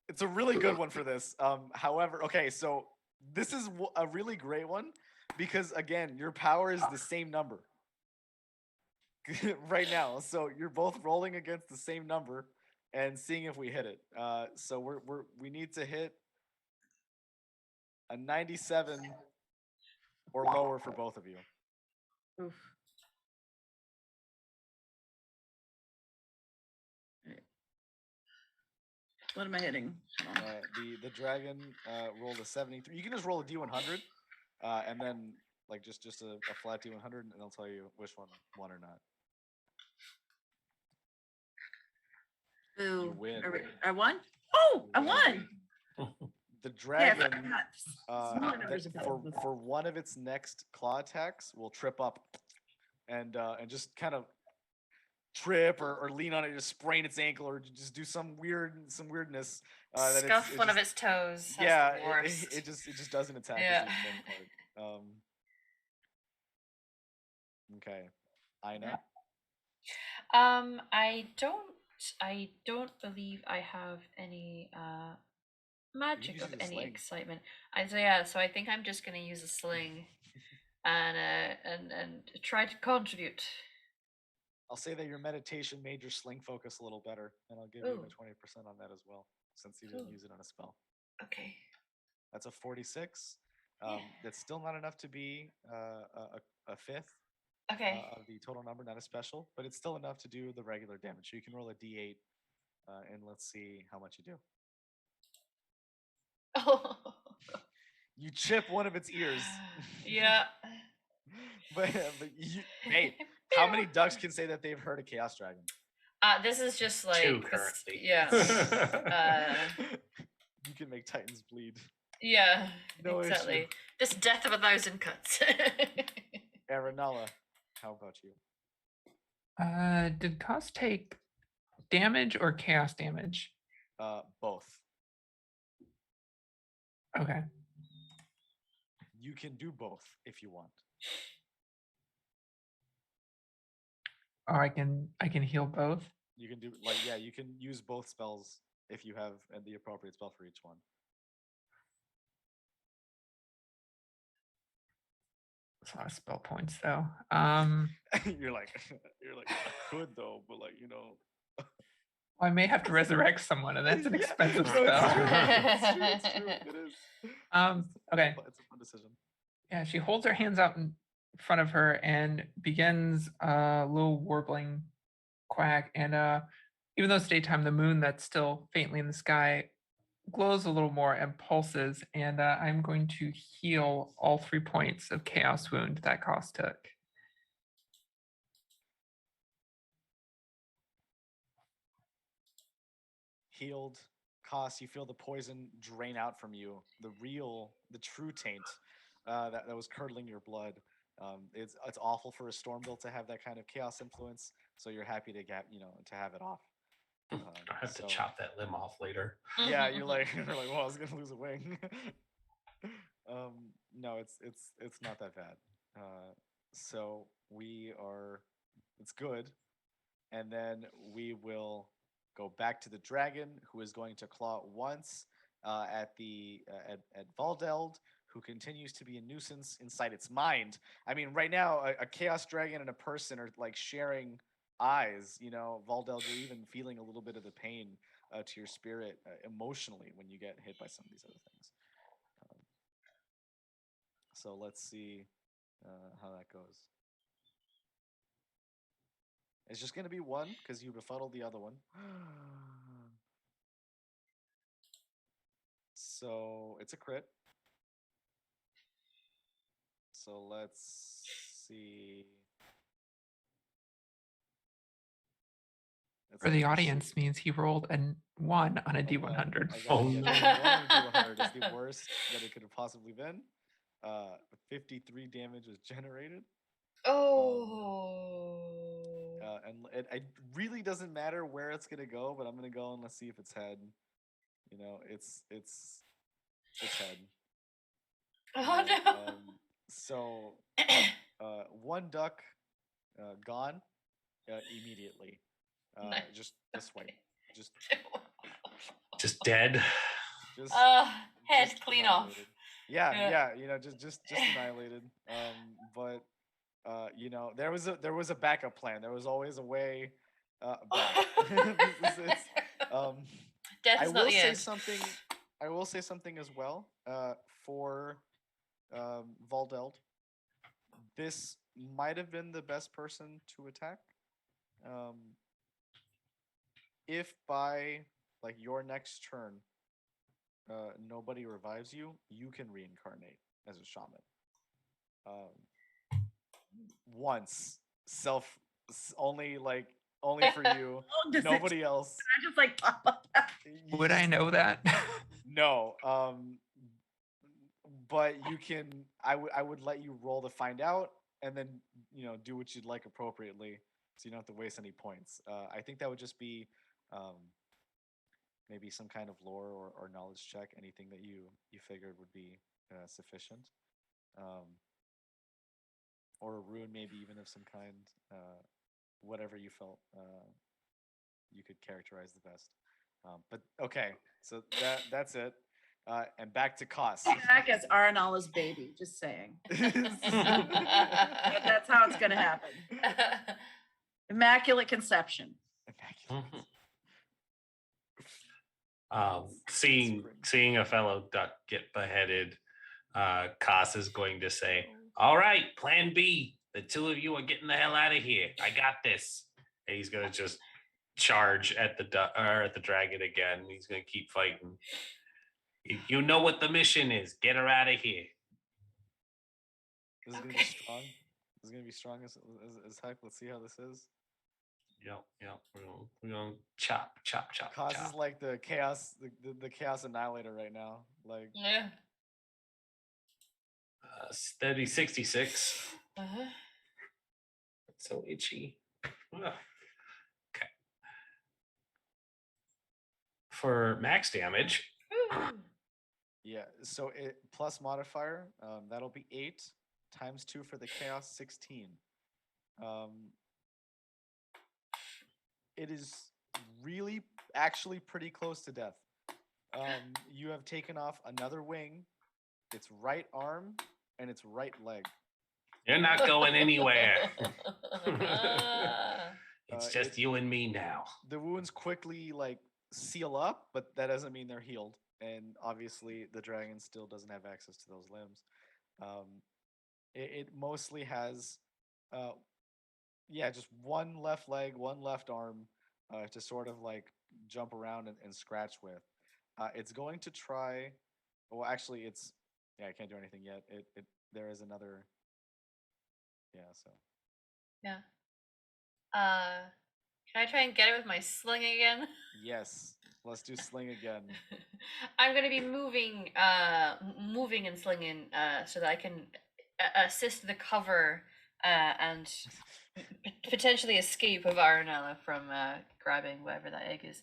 It's a really good one for this. However, okay, so this is a really great one because again, your power is the same number right now. So you're both rolling against the same number and seeing if we hit it. So we need to hit a 97 or lower for both of you. Oof. What am I hitting? The dragon rolled a 73. You can just roll a d100, and then like just a flat d100, and I'll tell you which one won or not. Ooh, You win. I won. Oh, I You won. The Yeah, dragon, smaller numbers are better. for one of its next claw attacks, will trip up and just kind of trip or lean on it, just sprain its ankle, or just do some weirdness. That Scuff one of its toes. That's Yeah, the worst. it just doesn't attack. Yeah. Is the important part. Okay, Ina. I don't believe I have any magic just of use a any sling. excitement. So I think I'm just gonna use a sling and try to contribute. I'll say that your meditation made your sling focus a little better, and I'll give you Ooh. the 20% on that as well, since you didn't use it on a spell. Okay. That's a 46. Yeah. That's still not enough to be a fifth Okay. of the total number, not a special, but it's still enough to do the regular damage. So you can roll a d8, and let's see how much you do. Oh. You chip one of its ears. Yeah. but hey, how many ducks can say that they've heard a chaos dragon? This is just like 2 currently. Yeah. You can make titans bleed. Yeah. No exactly. issue. This death of 1,000 cuts. Aranala, how about you? Did Cos take damage or chaos damage? Both. Okay. You can do both if you want. Or I can heal both. You can do you can use both spells if you have the appropriate spell for each one. That's a lot of spell points though. you're like I could though, but I may have to resurrect someone, and that's an Yeah, expensive no, spell. It's true. It is. Okay. It's a fun decision. Yeah, she holds her hands out in front of her and begins a little warbling quack. And even though it's daytime, the moon that's still faintly in the sky glows a little more and pulses. And I'm going to heal all 3 points of chaos wound that Cos took. Healed. Cos, you feel the poison drain out from you. The true taint that was curdling your blood. It's awful for a Stormbill to have that kind of chaos influence. So you're happy to get to have it off. I have to chop that limb off later. Yeah, you're like, well, I was gonna lose a wing. No, it's not that bad. So it's good, and then we will go back to the dragon, who is going to claw once at the at Valdeld, who continues to be a nuisance inside its mind. I mean, right now, a chaos dragon and a person are like sharing eyes. You know, Valdeld, you're even feeling a little bit of the pain to your spirit emotionally when you get hit by some of these other things. So let's see how that goes. It's just going to be one because you befuddled the other one. So it's a crit. So let's see. That's For the like audience, means he rolled a 1 on a a D100. one. I got Oh, yeah, no. a 1 and a D100 is the worst that it could have possibly been. 53 damage was generated. Oh. And it really doesn't matter where it's gonna go, but I'm gonna go and let's see if it's head. You know, it's head. Oh Yeah, no. So one duck gone immediately. Nice. Just swipe. Just Just dead. just Head just clean off. annihilated. Yeah, Yeah. yeah, you know, just annihilated. But you know, there was a backup plan. There was always a way back. Death I is not will the say end. something. I will say something as well. For Valdeld, this might have been the best person to attack. Um, if by like your next turn, nobody revives you, you can reincarnate as a shaman. Once, only like only for you, Oh, does it- nobody else. I just like pop up. You Would I just- know that? No. But you can. I would let you roll to find out, and then you know do what you'd like appropriately, so you don't have to waste any points. I think that would just be maybe some kind of lore or knowledge check. Anything that you figured would be sufficient, or a rune, maybe even of some kind. Whatever you felt you could characterize the best. But okay, so that's it. And back to cost. Back as Aranala's baby, just saying. That's how it's gonna happen. Immaculate conception. Immaculate. Seeing a fellow duck get beheaded, Koss is going to say, "All right, Plan B. The two of you are getting the hell out of here. I got this." And he's gonna just charge at the at the dragon again. He's gonna keep fighting. You know what the mission is. Get her out of here. This is gonna be strong. This is gonna be strong as heck. Let's see how this is. Yep. We're gonna chop. Cause chop. is like the chaos, the chaos annihilator right now. Like Yeah. Steady 66. Uh-huh. It's so itchy. Ugh. Okay. For max damage, Woo. yeah. So it plus modifier. That'll be 8 times 2 for the chaos 16. It is really actually pretty close to death. You have taken off another wing, its right arm, and its right leg. you're not going anywhere. Ah. It's just you and me now. The wounds quickly like seal up, but that doesn't mean they're healed. And obviously, the dragon still doesn't have access to those limbs. It mostly has, just one left leg, one left arm, to sort of like jump around and scratch with. It's going to try. Well, actually, I can't do anything yet. There is another. Yeah. So. Yeah. Can I try and get it with my sling again? Yes. Let's do sling again. I'm gonna be moving and slinging, so that I can assist the cover and potentially escape of Aranella from grabbing whatever that egg is.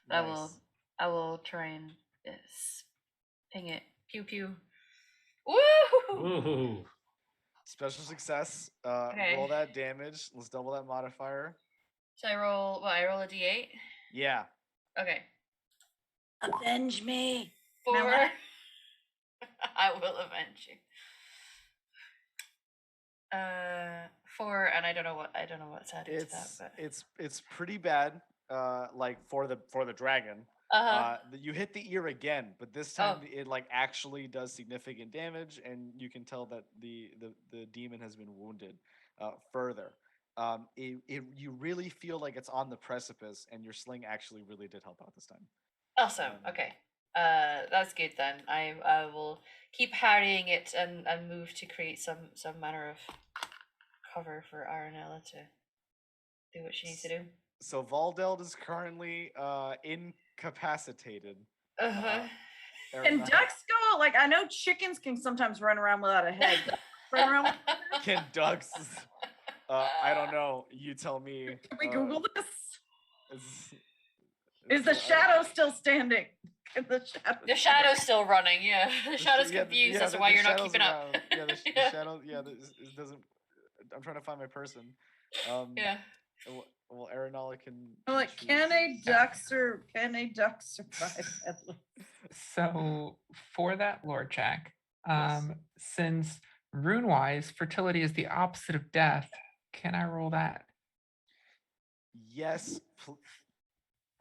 But Nice. I will try and ping it. Pew pew. Woo! Ooh. Special success. Okay. Roll that damage. Let's double that modifier. So I roll. What? I roll a d8. Yeah. Okay. Avenge me. 4. Mela? I will avenge you. 4, and I don't know what's added to that, but It's pretty bad. Like for the dragon. You hit the ear again, but this time it like actually does significant damage, and you can tell that the demon has been wounded further. You really feel like it's on the precipice, and your sling actually really did help out this time. Awesome. Okay. That's good then. I will keep harrying it and move to create some manner of cover for Aranella to do what she needs to do. So Valdeld is currently incapacitated. Uh-huh. Can ducks go? Like, I know chickens can sometimes run around without a head. Run around with Can ducks? I don't know. You tell me. Can we Google this? Is the shadow still standing? The shadow's still running, yeah. The shadow's confused as to why you're not keeping up. The shadow, this doesn't. I'm trying to find my person. Yeah. Well, Aranella can. Like, can a duck survive at least? So for that lore check, Yes. since rune-wise, fertility is the opposite of death, can I roll that? Yes,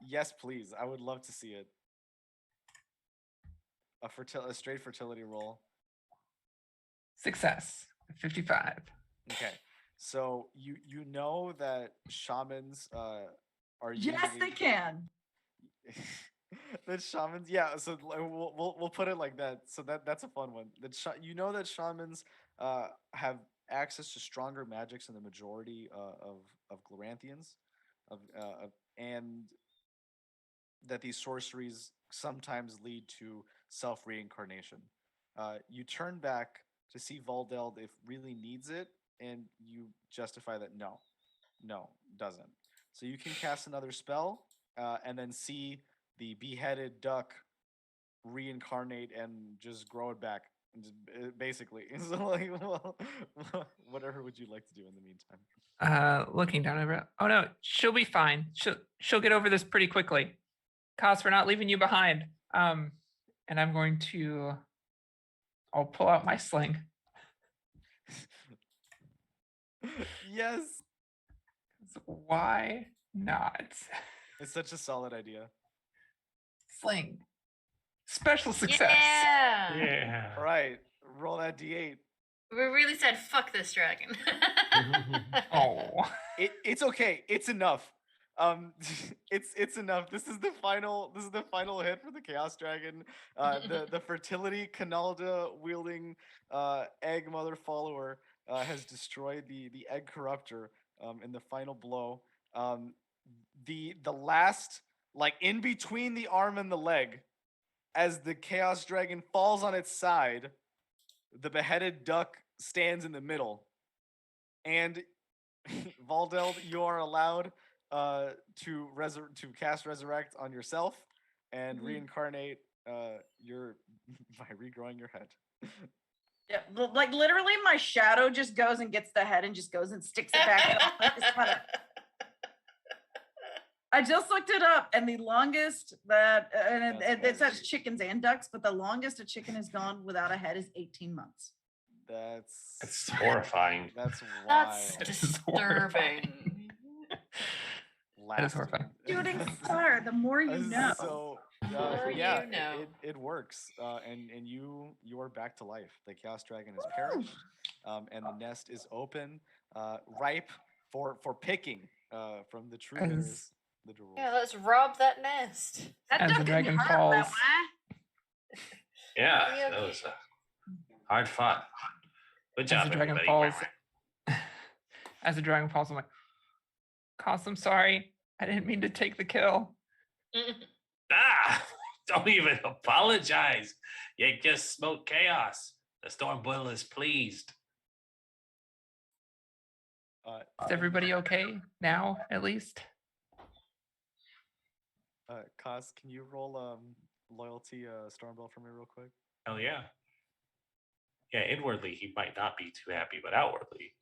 yes, please. I would love to see it. A straight fertility roll. Success, 55. Okay, so you know that shamans are Yes, usually... they can. That shamans, yeah. So we'll put it like that. So that's a fun one. You know that shamans have access to stronger magics than the majority of Gloranthians, and that these sorceries sometimes lead to self reincarnation. You turn back to see Valdeld if really needs it, and you justify that no, doesn't. So you can cast another spell, and then see the beheaded duck reincarnate and just grow it back. Basically, so like, well, whatever would you like to do in the meantime? Looking down over it. Oh no, she'll be fine. She'll get over this pretty quickly. Cos, we're not leaving you behind. And I'm going to. I'll pull out my sling. Yes. Why not? It's such a solid idea. Sling. Special success. Yeah. Yeah. All right, roll that d8. We really said fuck this dragon. Oh. It's okay. It's enough. It's enough. This is the final hit for the Chaos Dragon. The fertility Canalda wielding egg mother follower has destroyed the egg corruptor in the final blow. The last, like, in between the arm and the leg, as the Chaos Dragon falls on its side, the beheaded duck stands in the middle. And Valdeld, you are allowed to cast Resurrect on yourself and reincarnate your by regrowing your head. Yeah, like literally, my shadow just goes and gets the head and just goes and sticks it back. I just looked it up, and the longest that it says chickens and ducks, but the longest a chicken has gone without a head is 18 months. It's horrifying. That's why. That's disturbing. That is horrifying. Shooting star, the more you know. So more yeah, you know. it works, and you are back to life. The Chaos Dragon is perished, and the nest is open, ripe for picking from the true winners. Yeah, let's rob that nest. That As duck the didn't dragon hurt, falls. why? Yeah, Yeah. that was hard fought. Good job, As the dragon everybody. falls. As the dragon falls, I'm like, Cos, I'm sorry. I didn't mean to take the kill. Don't even apologize. You just smoked chaos. The storm boil is pleased. Is everybody okay now, at least? Kaz, can you roll loyalty Stormbolt for me real quick? Hell yeah. Yeah, inwardly he might not be too happy, but outwardly.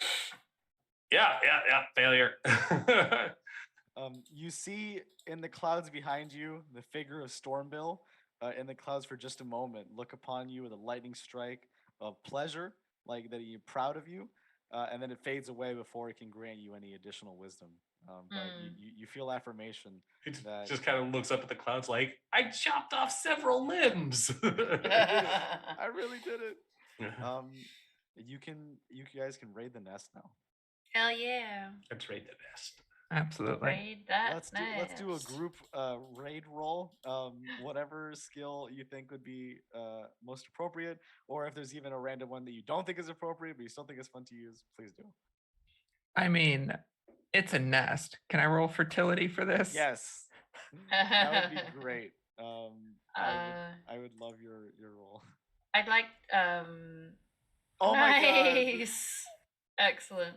Yeah, failure. You see in the clouds behind you the figure of Stormbill, in the clouds for just a moment, look upon you with a lightning strike of pleasure, like that you're proud of you, and then it fades away before it can grant you any additional wisdom. But you feel affirmation It that just kind of looks up at the clouds like, I chopped off several limbs. I did it. I really did it. You guys can raid the nest now. Hell yeah. Let's raid the nest. Absolutely. Raid that Let's do a nest. group raid roll. Whatever skill you think would be most appropriate, or if there's even a random one that you don't think is appropriate but you still think is fun to use, please do. I mean, it's a nest. Can I roll fertility for this? Yes, that would be great. I would love your roll. I'd like Oh my god! nice. Excellent.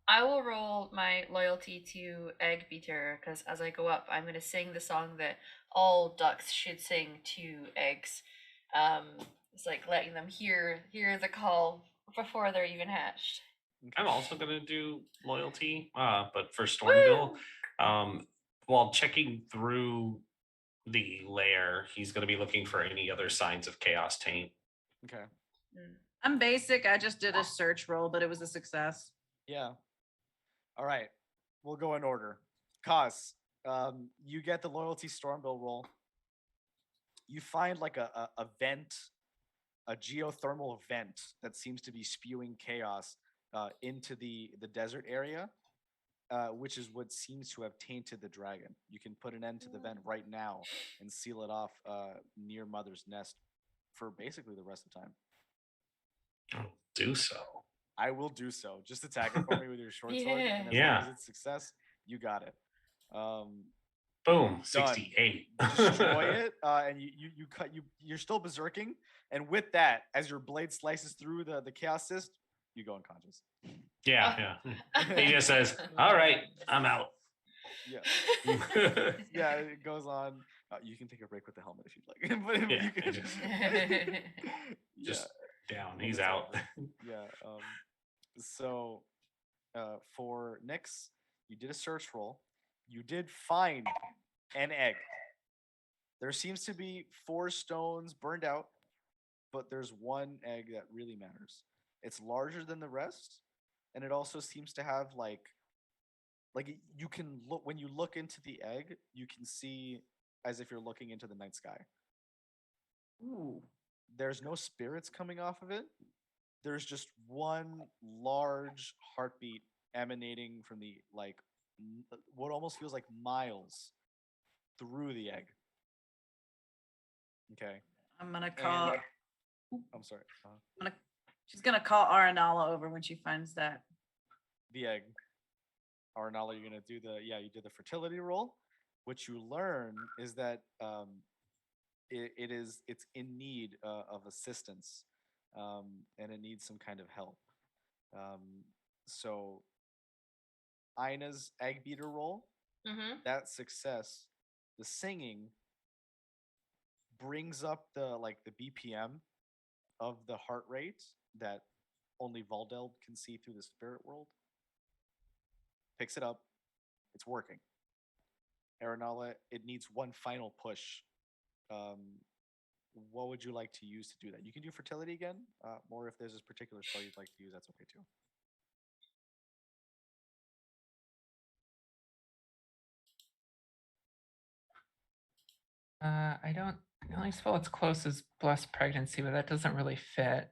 I will roll my loyalty to Egg Beater because as I go up, I'm going to sing the song that all ducks should sing to eggs. It's like letting them hear the call before they're even hatched. I'm also gonna do loyalty, but for Stormbill, while checking through the lair, he's gonna be looking for any other signs of chaos taint. Okay. I'm basic. I just did a search roll, but it was a success. Yeah. All right. We'll go in order. Kaz, you get the loyalty Stormbill roll. You find like a vent, a geothermal vent that seems to be spewing chaos into the desert area, which is what seems to have tainted the dragon. You can put an end to the vent right now and seal it off near Mother's Nest for basically the rest of time. I'll do so. I will do so. Just attack it for me with your short sword, and as Yeah. long as it's success, you got it. Boom, 68. Destroy it, and you're still berserking, and with that, as your blade slices through the chaos cyst, you go unconscious. Yeah. He just says, "All right, I'm out." Yeah, yeah. It goes on. You can take a break with the helmet if you'd like, but Yeah, you can just down. Well, He's that's out. Yeah. So, for Nyx, you did a search roll. You did find an egg. There seems to be 4 stones burned out, but there's one egg that really matters. It's larger than the rest, and it also seems to have like you can look when you look into the egg, you can see as if you're looking into the night sky. Ooh. There's no spirits coming off of it. There's just one large heartbeat emanating from the what almost feels like miles through the egg. Okay. I'm gonna call. I'm sorry. She's gonna call Aranala over when she finds that. The egg. Arnala, you're gonna do you did the fertility roll. What you learn is that it's in need of assistance, and it needs some kind of help. So Ina's egg beater roll, that success, the singing brings up the BPM of the heart rate that only Valdeld can see through the spirit world. Picks it up. It's working. Aranala, it needs one final push. What would you like to use to do that? You can do fertility again, or if there's this particular spell you'd like to use, that's okay too. I don't. The only spell that's close is Blessed Pregnancy, but that doesn't really fit.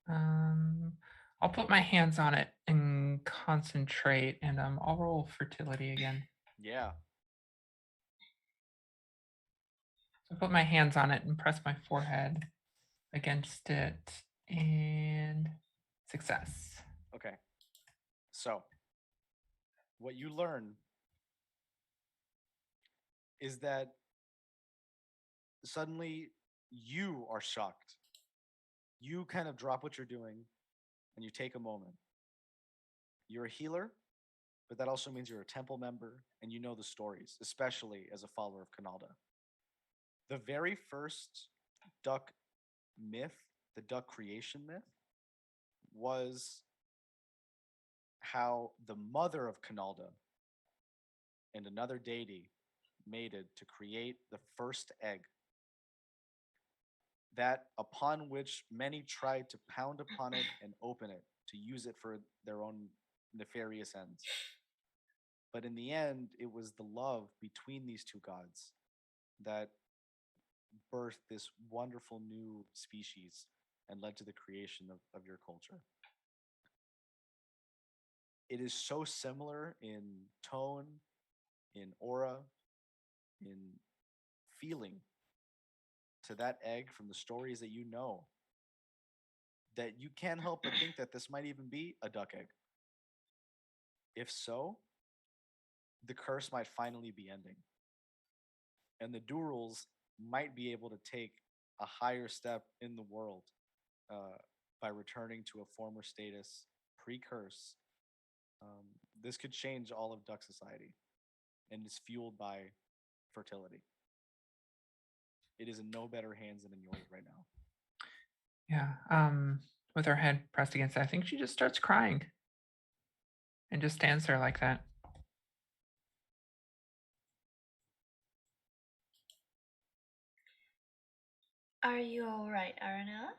I'll put my hands on it and concentrate, and I'll roll fertility again. Yeah. So I put my hands on it and press my forehead against it, and success. Okay. So, what you learn is that suddenly you are shocked. You kind of drop what you're doing and you take a moment. You're a healer, but that also means you're a temple member and you know the stories, especially as a follower of Canalda. The very first duck myth, the duck creation myth, was how the mother of Canalda and another deity mated to create the first egg, that upon which many tried to pound upon it and open it to use it for their own nefarious ends. But in the end, it was the love between these two gods that birthed this wonderful new species and led to the creation of your culture. It is so similar in tone, in aura, in feeling to that egg from the stories that you know, that you can't help but think that this might even be a duck egg. If so, the curse might finally be ending. And the Durals might be able to take a higher step in the world by returning to a former status pre-curse. This could change all of duck society and is fueled by fertility. It is in no better hands than in yours right now. Yeah. With her head pressed against it, I think she just starts crying and just stands there like that. Are you all right, Aranella?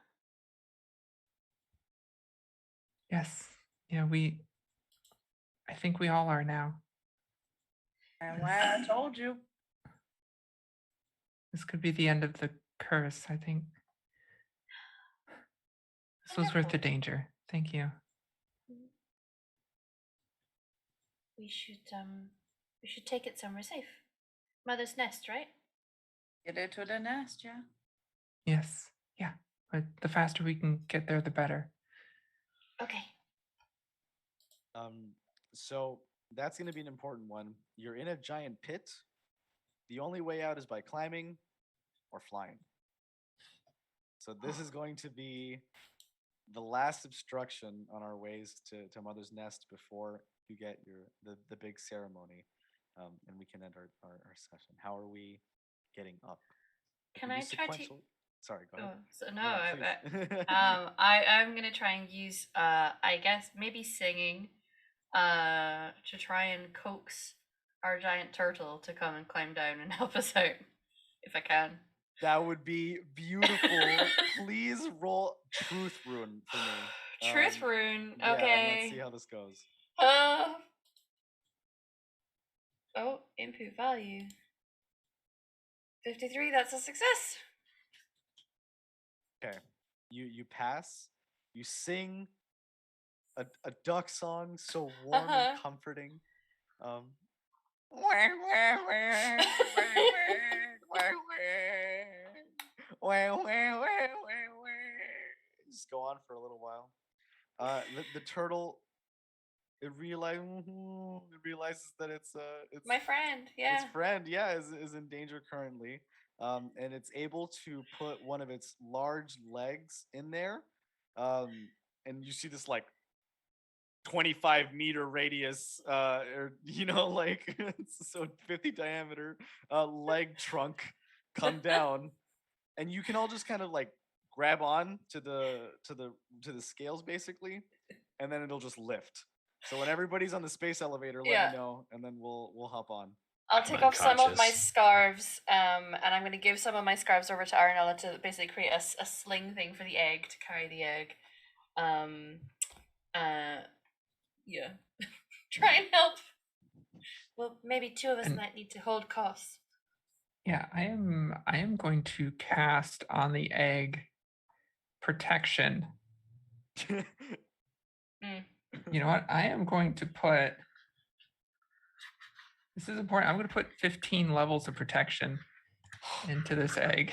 Yes. Yeah, I think we all are now. And why I told you. This could be the end of the curse, I think. This was worth the Wonderful. danger. Thank you. We should take it somewhere safe. Mother's nest, right? Get it to the nest, yeah. Yes. Yeah. But the faster we can get there, the better. Okay. So that's going to be an important one. You're in a giant pit. The only way out is by climbing or flying. So this is going to be the last obstruction on our ways to Mother's Nest before you get the big ceremony, and we can end our session. How are we getting up? It Can be I try to? sequential- Sorry, go ahead. Oh, so no. Yeah, please. I'm gonna try and use I guess maybe singing to try and coax our giant turtle to come and climb down and help us out if I can. That would be beautiful. Please roll Truth Rune for me. Truth rune. Yeah, and Okay. let's see how this goes. Oh, input value. 53, that's a success. Okay. You pass. You sing a duck song so warm and comforting. Just go on for a little while. The turtle it realizes that it's My friend, yeah. its friend, yeah, is in danger currently. And it's able to put one of its large legs in there. And you see this like 25-meter radius, or like so 50 diameter leg trunk come down, and you can all just kind of like grab on to the scales basically, and then it'll just lift. So when everybody's on the space elevator, let Yeah. me know, and then we'll hop on. I'll I'm take off some of my unconscious. scarves, and I'm going to give some of my scarves over to Arnella to basically create a sling thing for the egg, to carry the egg. Yeah. Try and help. Well, maybe two of us And- might need to hold costs. Yeah, I am going to cast on the egg protection. You know what? I am going to put, this is important. I'm going to put 15 levels of protection into this egg.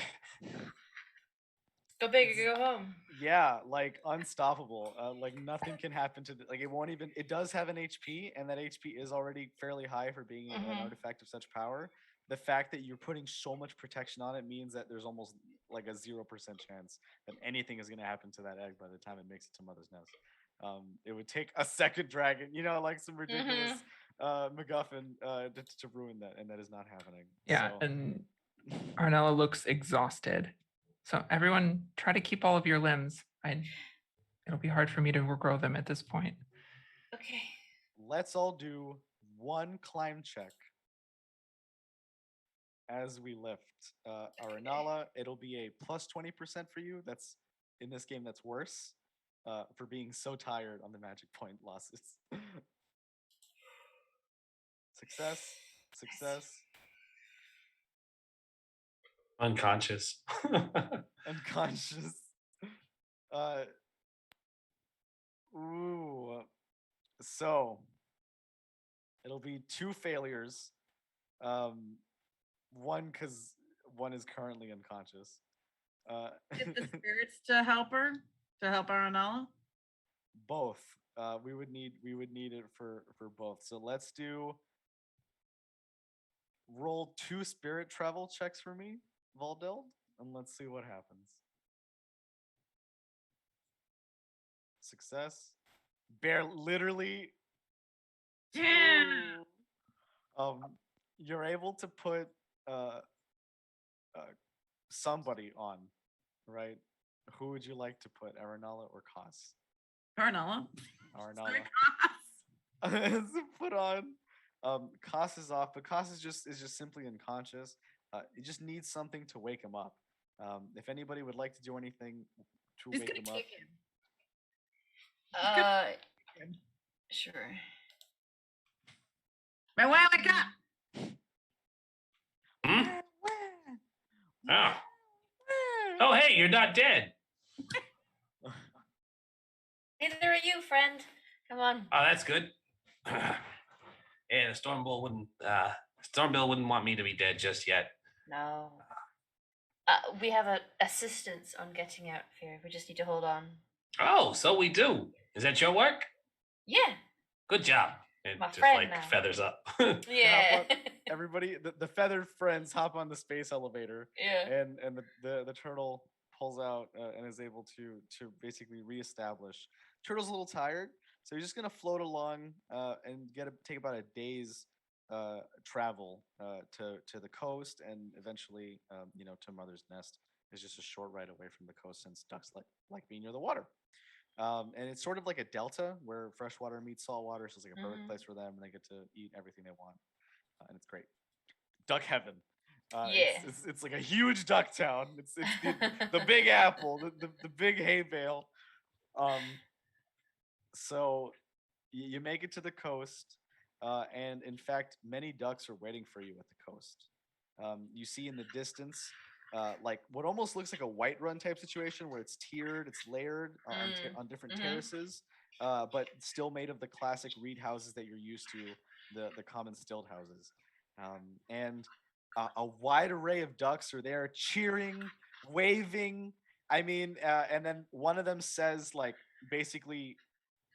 Go big or go home. Yeah, like unstoppable. Like nothing can happen to like it won't even. It does have an HP, and that HP is already fairly high for being an Mhm. artifact of such power. The fact that you're putting so much protection on it means that there's almost like a 0% chance that anything is going to happen to that egg by the time it makes it to Mother's Nest. It would take a second dragon, like some ridiculous MacGuffin to ruin that, and that is not happening. Yeah, So. and Arnella looks exhausted. So everyone try to keep all of your limbs. It'll be hard for me to regrow them at this point. Okay. Let's all do one climb check as we lift. Aranala, it'll be a plus 20% for you. That's in this game. That's worse for being so tired on the magic point losses. Success, success, Unconscious. unconscious. Uh, ooh. So it'll be 2 failures. One because one is currently unconscious. Get the spirits to help her, to help Aranala. Both. We would need it for both. So let's do roll 2 spirit travel checks for me, Valdeld, and let's see what happens. Success. Bear literally. Yeah. You're able to put uh, uh somebody on, right? Who would you like to put, Aranala or Kos? Aranala. Aranala. Put on. Kos is off, but Kos is just simply unconscious. He just needs something to wake him up. If anybody would like to do anything to He's wake gonna him up, kick him. Him. Sure. Man, wake up! Hmm? Oh. Oh, hey, you're not dead. Neither are you, friend. Come on. Oh, that's good. Yeah, the Stormbill wouldn't want me to be dead just yet. No. We have an assistance on getting out of here. We just need to hold on. Oh, so we do. Is that your work? Yeah. Good job. It My just friend like now. feathers up. Yeah. everybody, the feathered friends hop on the space elevator, Yeah. and the turtle pulls out and is able to basically reestablish. Turtle's a little tired, so he's just gonna float along and take about a day's travel to the coast, and eventually to Mother's Nest. Is just a short ride away from the coast, since ducks like being near the water. And it's sort of like a delta where freshwater meets saltwater, so it's like a perfect Mhm. place for them, and they get to eat everything they want, and it's great. Duck heaven. Yeah. It's like a huge duck town. It's the Big Apple, the big hay bale. So you make it to the coast, and in fact, many ducks are waiting for you at the coast. You see in the distance, like what almost looks like a white run type situation where it's tiered, it's layered on different Mhm. terraces, but still made of the classic reed houses that you're used to, the common stilled houses. And a wide array of ducks are there cheering, waving. I mean, and then one of them says, like, basically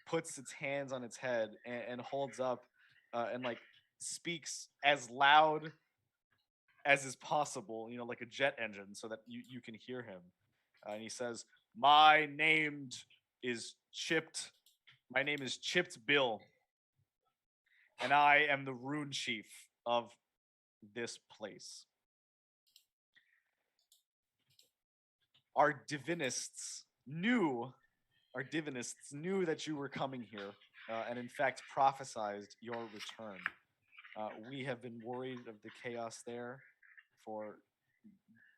puts its hands on its head and holds up and like speaks as loud as is possible, like a jet engine, so that you can hear him. And he says, is Chipped. My name is Chipped Bill, and I am the rune chief of this place. Our divinists knew that you were coming here, and in fact prophesized your return. We have been worried of the chaos there for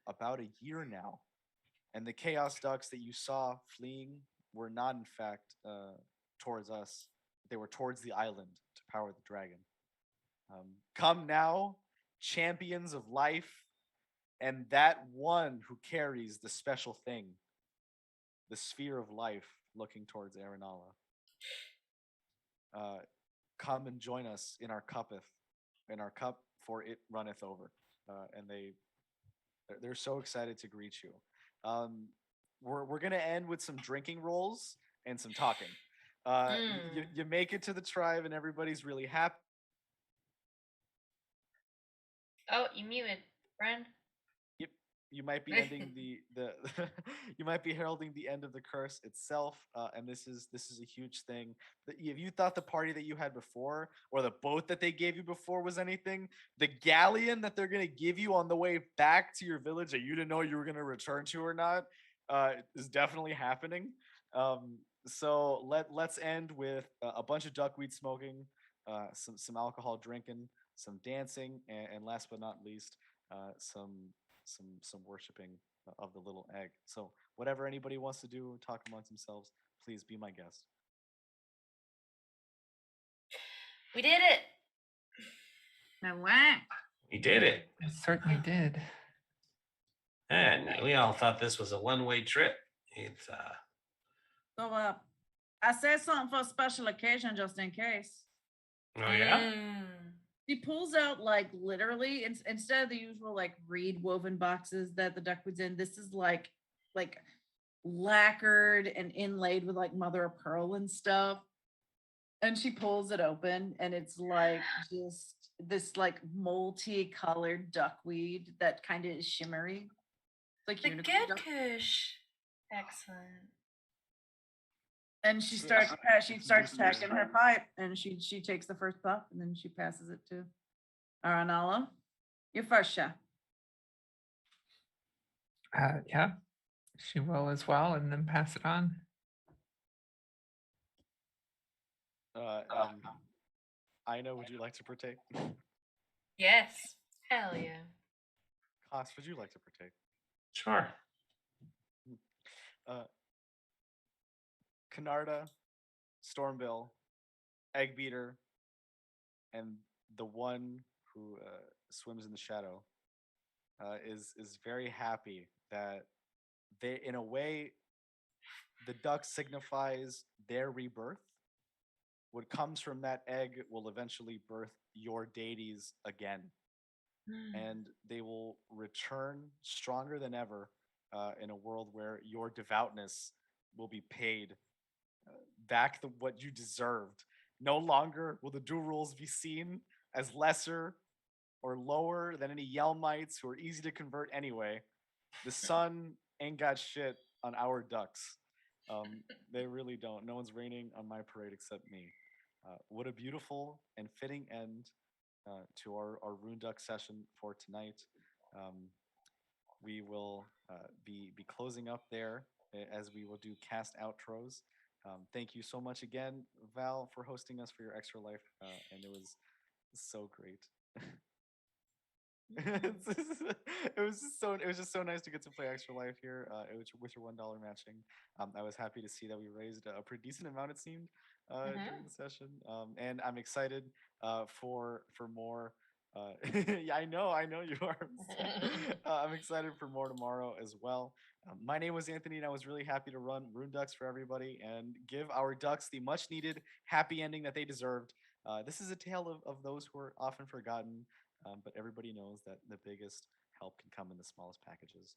about a year now, and the chaos ducks that you saw fleeing were not, in fact, towards us. They were towards the island to power the dragon. Come now, champions of life, and that one who carries the special thing, the sphere of life, looking towards Aranala. Come and join us in our cup, for it runneth over. And they're so excited to greet you. We're gonna end with some drinking rolls and some talking. You make it to the tribe, and everybody's really happy. Oh, you muted, friend. You might be ending the you might be heralding the end of the curse itself, and this is a huge thing. If you thought the party that you had before, or the boat that they gave you before, was anything, the galleon that they're gonna give you on the way back to your village that you didn't know you were gonna return to or not, is definitely happening. So let's end with a bunch of duckweed smoking, some alcohol drinking, some dancing, and last but not least, some worshiping of the little egg. So whatever anybody wants to do, talk amongst themselves. Please be my guest. We did it. Now what? We did it. It certainly did. And we all thought this was a one-way trip. It's So I said something for a special occasion just in case. oh yeah. Mm. She pulls out like literally instead of the usual like reed woven boxes that the duckwood's in, this is like lacquered and inlaid with like mother of pearl and stuff. And she pulls it open and it's like just this like multi-colored duckweed that kind of is shimmery. It's like The unicorn good duck. kush. Excellent. And she starts packing her pipe and she takes the first puff and then she passes it to Aranala. You first, chef. Yeah, she will as well, and then pass it on. Ina, would you like to partake? Yes. Hell yeah. Koss, would you like to partake? Sure. Canarda, Stormbill, Eggbeater, and the one who swims in the shadow is very happy that they, in a way, the duck signifies their rebirth. What comes from that egg will eventually birth your deities again, and they will return stronger than ever in a world where your devoutness will be paid back what you deserved. No longer will the dual rules be seen as lesser or lower than any Yelmites who are easy to convert anyway. The sun ain't got shit on our ducks. They really don't. No one's raining on my parade except me. What a beautiful and fitting end to our Rune Duck session for tonight. We will be closing up there as we will do cast outros. Thank you so much again, Val, for hosting us for your extra life, and it was so great. It was just so nice to get to play Extra Life here with your $1 matching. I was happy to see that we raised a pretty decent amount, it seemed, during the session, and I'm excited for more. Yeah, I know you are. I'm excited for more tomorrow as well. My name was Anthony, and I was really happy to run Rune Ducks for everybody and give our ducks the much needed happy ending that they deserved. This is a tale of those who are often forgotten, but everybody knows that the biggest help can come in the smallest packages.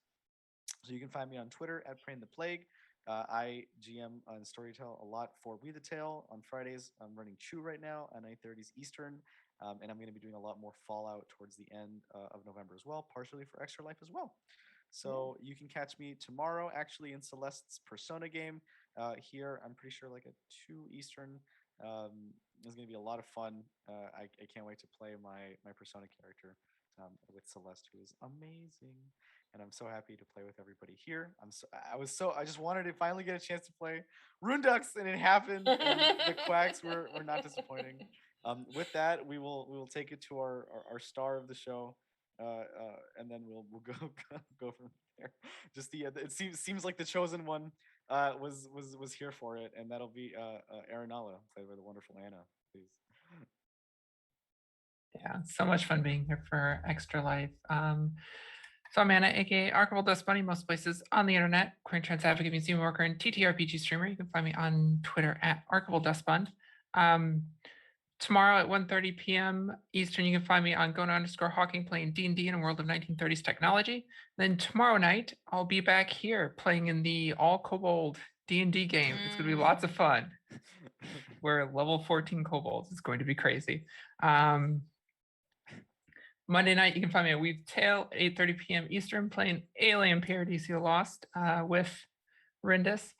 So you can find me on Twitter at Praying the Plague. I GM on Storytell a lot for We the Tale on Fridays. I'm running Chew right now at 9:30 Eastern, and I'm going to be doing a lot more Fallout towards the end of November as well, partially for Extra Life as well. So you can catch me tomorrow, actually, in Celeste's Persona game here. I'm pretty sure like at 2 Eastern. It's going to be a lot of fun. I can't wait to play my Persona character with Celeste, who is amazing, and I'm so happy to play with everybody here. I just wanted to finally get a chance to play Rune Ducks, and it happened. And the quacks were not disappointing. With that, we will take it to our star of the show, and then we'll go from there. Just it seems like the chosen one was here for it, and that'll be Aranala, played by the wonderful Anna. Please. Yeah, so much fun being here for Extra Life. So I'm Anna, aka Archibald Dust Bunny, most places on the internet, queer and trans advocate, museum worker, and TTRPG streamer. You can find me on Twitter at Archibald Dust Bun. Tomorrow at 1:30 p.m. Eastern, you can find me on Gona_Hawking playing D&D in a world of 1930s technology. Then tomorrow night, I'll be back here playing in the all kobold D&D game. It's going to be lots of fun. We're level 14 kobolds. It's going to be crazy. Monday night, you can find me at Weave Tale at 8:30 p.m. Eastern playing Alien Paradise Lost with Rindus.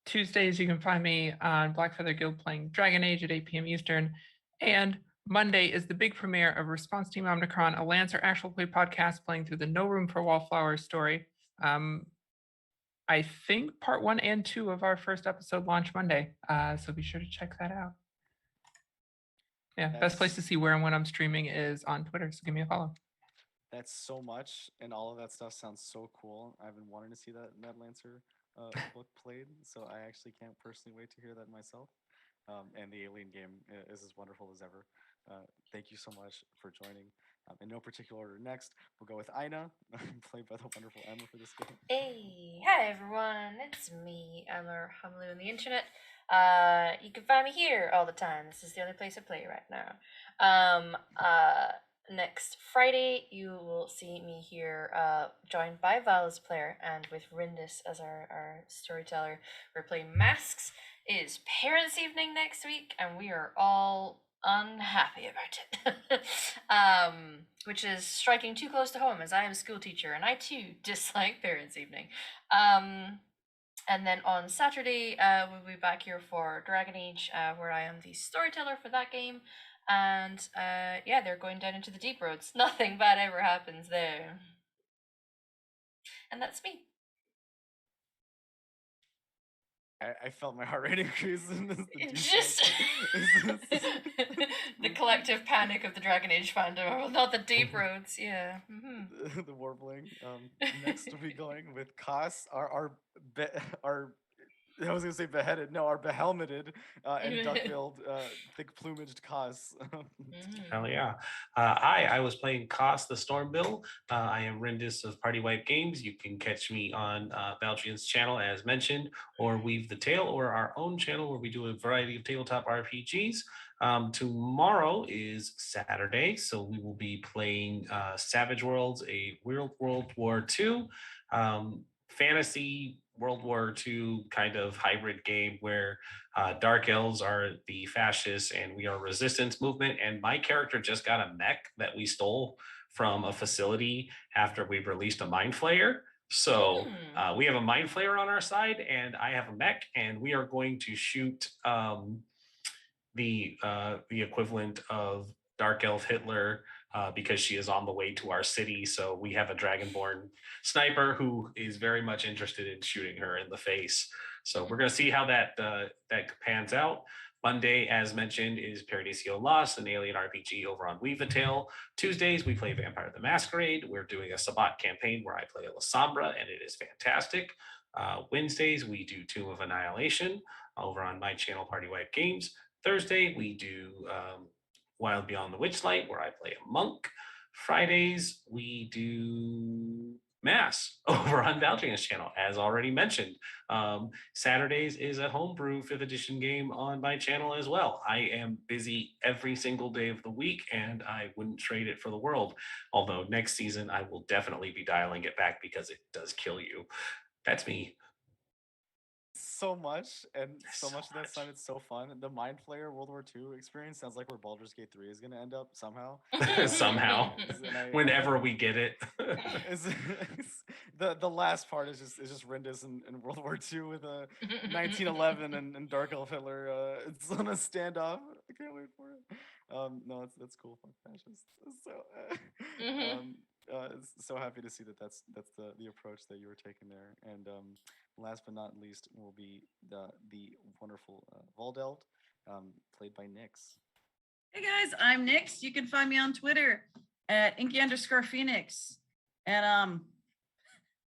Tuesdays, you can find me on Black Feather Guild playing Dragon Age at 8 p.m. Eastern. And Monday is the big premiere of Response Team Omnicron, a Lancer actual play podcast playing through the No Room for Wallflowers story. I think part 1 and 2 of our first episode launch Monday. So be sure to check that out. Yeah, best place to see where and when I'm streaming is on Twitter. So give me a follow. That's so much, and all of that stuff sounds so cool. I've been wanting to see that Ned Lancer book played, so I actually can't personally wait to hear that myself. And the Alien game is as wonderful as ever. Thank you so much for joining. In no particular order, next we'll go with Aina, played by the wonderful Emma for this game. Hey, hi everyone, it's me, Emma Humlu on the internet. You can find me here all the time. This is the only place I play right now. Next Friday, you will see me here, joined by Val as player and with Rindis as our storyteller. We're playing Masks. It is Parents' Evening next week, and we are all unhappy about it. Which is striking too close to home, as I am a school teacher and I too dislike Parents' Evening. And then on Saturday, we'll be back here for Dragon Age, where I am the storyteller for that game. And yeah, they're going down into the deep roads. Nothing bad ever happens there. And that's me. I felt my heart rate increase in this. It's just the collective panic of the Dragon Age fandom, well, not the deep roads. Yeah. Mm-hmm. The warbling. Next we'll be going with Kos, our I was gonna say beheaded. No, our behelmeted and duck-billed, thick-plumaged Kos. Hell yeah. I was playing Koss the Stormbill. I am Rendis of Party Wipe Games. You can catch me on Valdrian's channel, as mentioned, or Weave the Tale, or our own channel where we do a variety of tabletop RPGs. Tomorrow is Saturday, so we will be playing Savage Worlds, a World War II fantasy World War II kind of hybrid game where dark elves are the fascists and we are resistance movement. And my character just got a mech that we stole from a facility after we released a mind flayer. So we have a mind flayer on our side, and I have a mech, and we are going to shoot the equivalent of Dark Elf Hitler because she is on the way to our city. So we have a Dragonborn sniper who is very much interested in shooting her in the face. So we're going to see how that pans out. Monday, as mentioned, is Paradisio Lost, an alien RPG over on Weave the Tale. Tuesdays, we play Vampire the Masquerade. We're doing a Sabbat campaign where I play Lasombra, and it is fantastic. Wednesdays, we do Tomb of Annihilation over on my channel, Party Wipe Games. Thursday, we do Wild Beyond the Witchlight, where I play a monk. Fridays, we do Mass over on Valdrian's channel, as already mentioned. Saturdays is a homebrew 5th edition game on my channel as well. I am busy every single day of the week, and I wouldn't trade it for the world. Although next season, I will definitely be dialing it back because it does kill you. That's me. So much, and so So much of that sounded so fun. The Mind Flayer World War II experience sounds like where Baldur's Gate 3 is going to end up somehow. Somehow, whenever we get it. The last part is just Rindis in World War II with a 1911 and Dark Elf Hitler. It's on a standoff. I can't wait for it. No, that's cool. Fuck fascists. So happy to see that's the approach that you were taking there. And last but not least will be the wonderful Valdelt, played by Nyx. Hey guys, I'm Nyx. You can find me on Twitter at Inky_Phoenix. And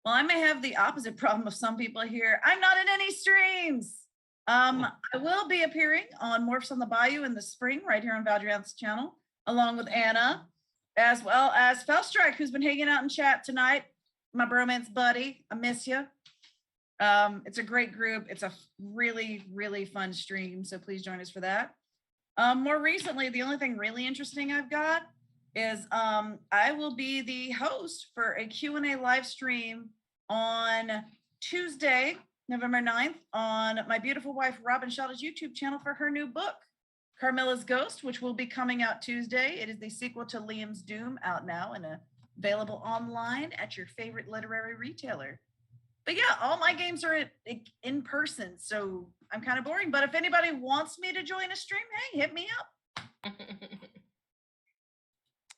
well, I may have the opposite problem of some people here. I'm not in any streams. I will be appearing on Morphs on the Bayou in the spring, right here on Valdrian's channel, along with Anna, as well as Felstrike, who's been hanging out in chat tonight. My bromance buddy, I miss you. It's a great group. It's a really, really fun stream, so please join us for that. More recently, the only thing really interesting I've got is I will be the host for a Q&A live stream on Tuesday, November 9th, on my beautiful wife Robin Shelda's YouTube channel for her new book, Carmilla's Ghost, which will be coming out Tuesday. It is the sequel to Liam's Doom, out now and available online at your favorite literary retailer. But yeah, all my games are in person, so I'm kind of boring. But if anybody wants me to join a stream, hey, hit me up.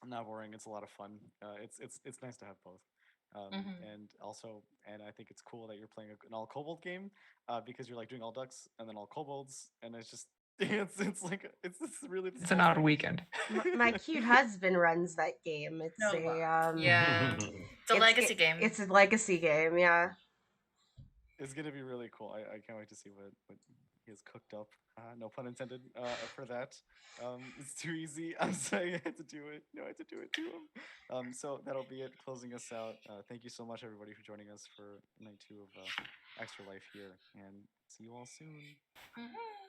Not boring. It's a lot of fun. It's nice to have both. And I think it's cool that you're playing an all kobold game because you're like doing all ducks and then all kobolds, and it's just It's like it's really. It's an odd weekend. My cute husband runs that game. It's No, Yeah. It's a legacy game. It's a legacy game, yeah. It's gonna be really cool. I can't wait to see what he has cooked up. No pun intended for that. It's too easy. I'm sorry, I had to do it. No, I had to do it to him. So that'll be it. Closing us out. Thank you so much, everybody, for joining us for night 2 of Extra Life here, and see you all soon. Mhm.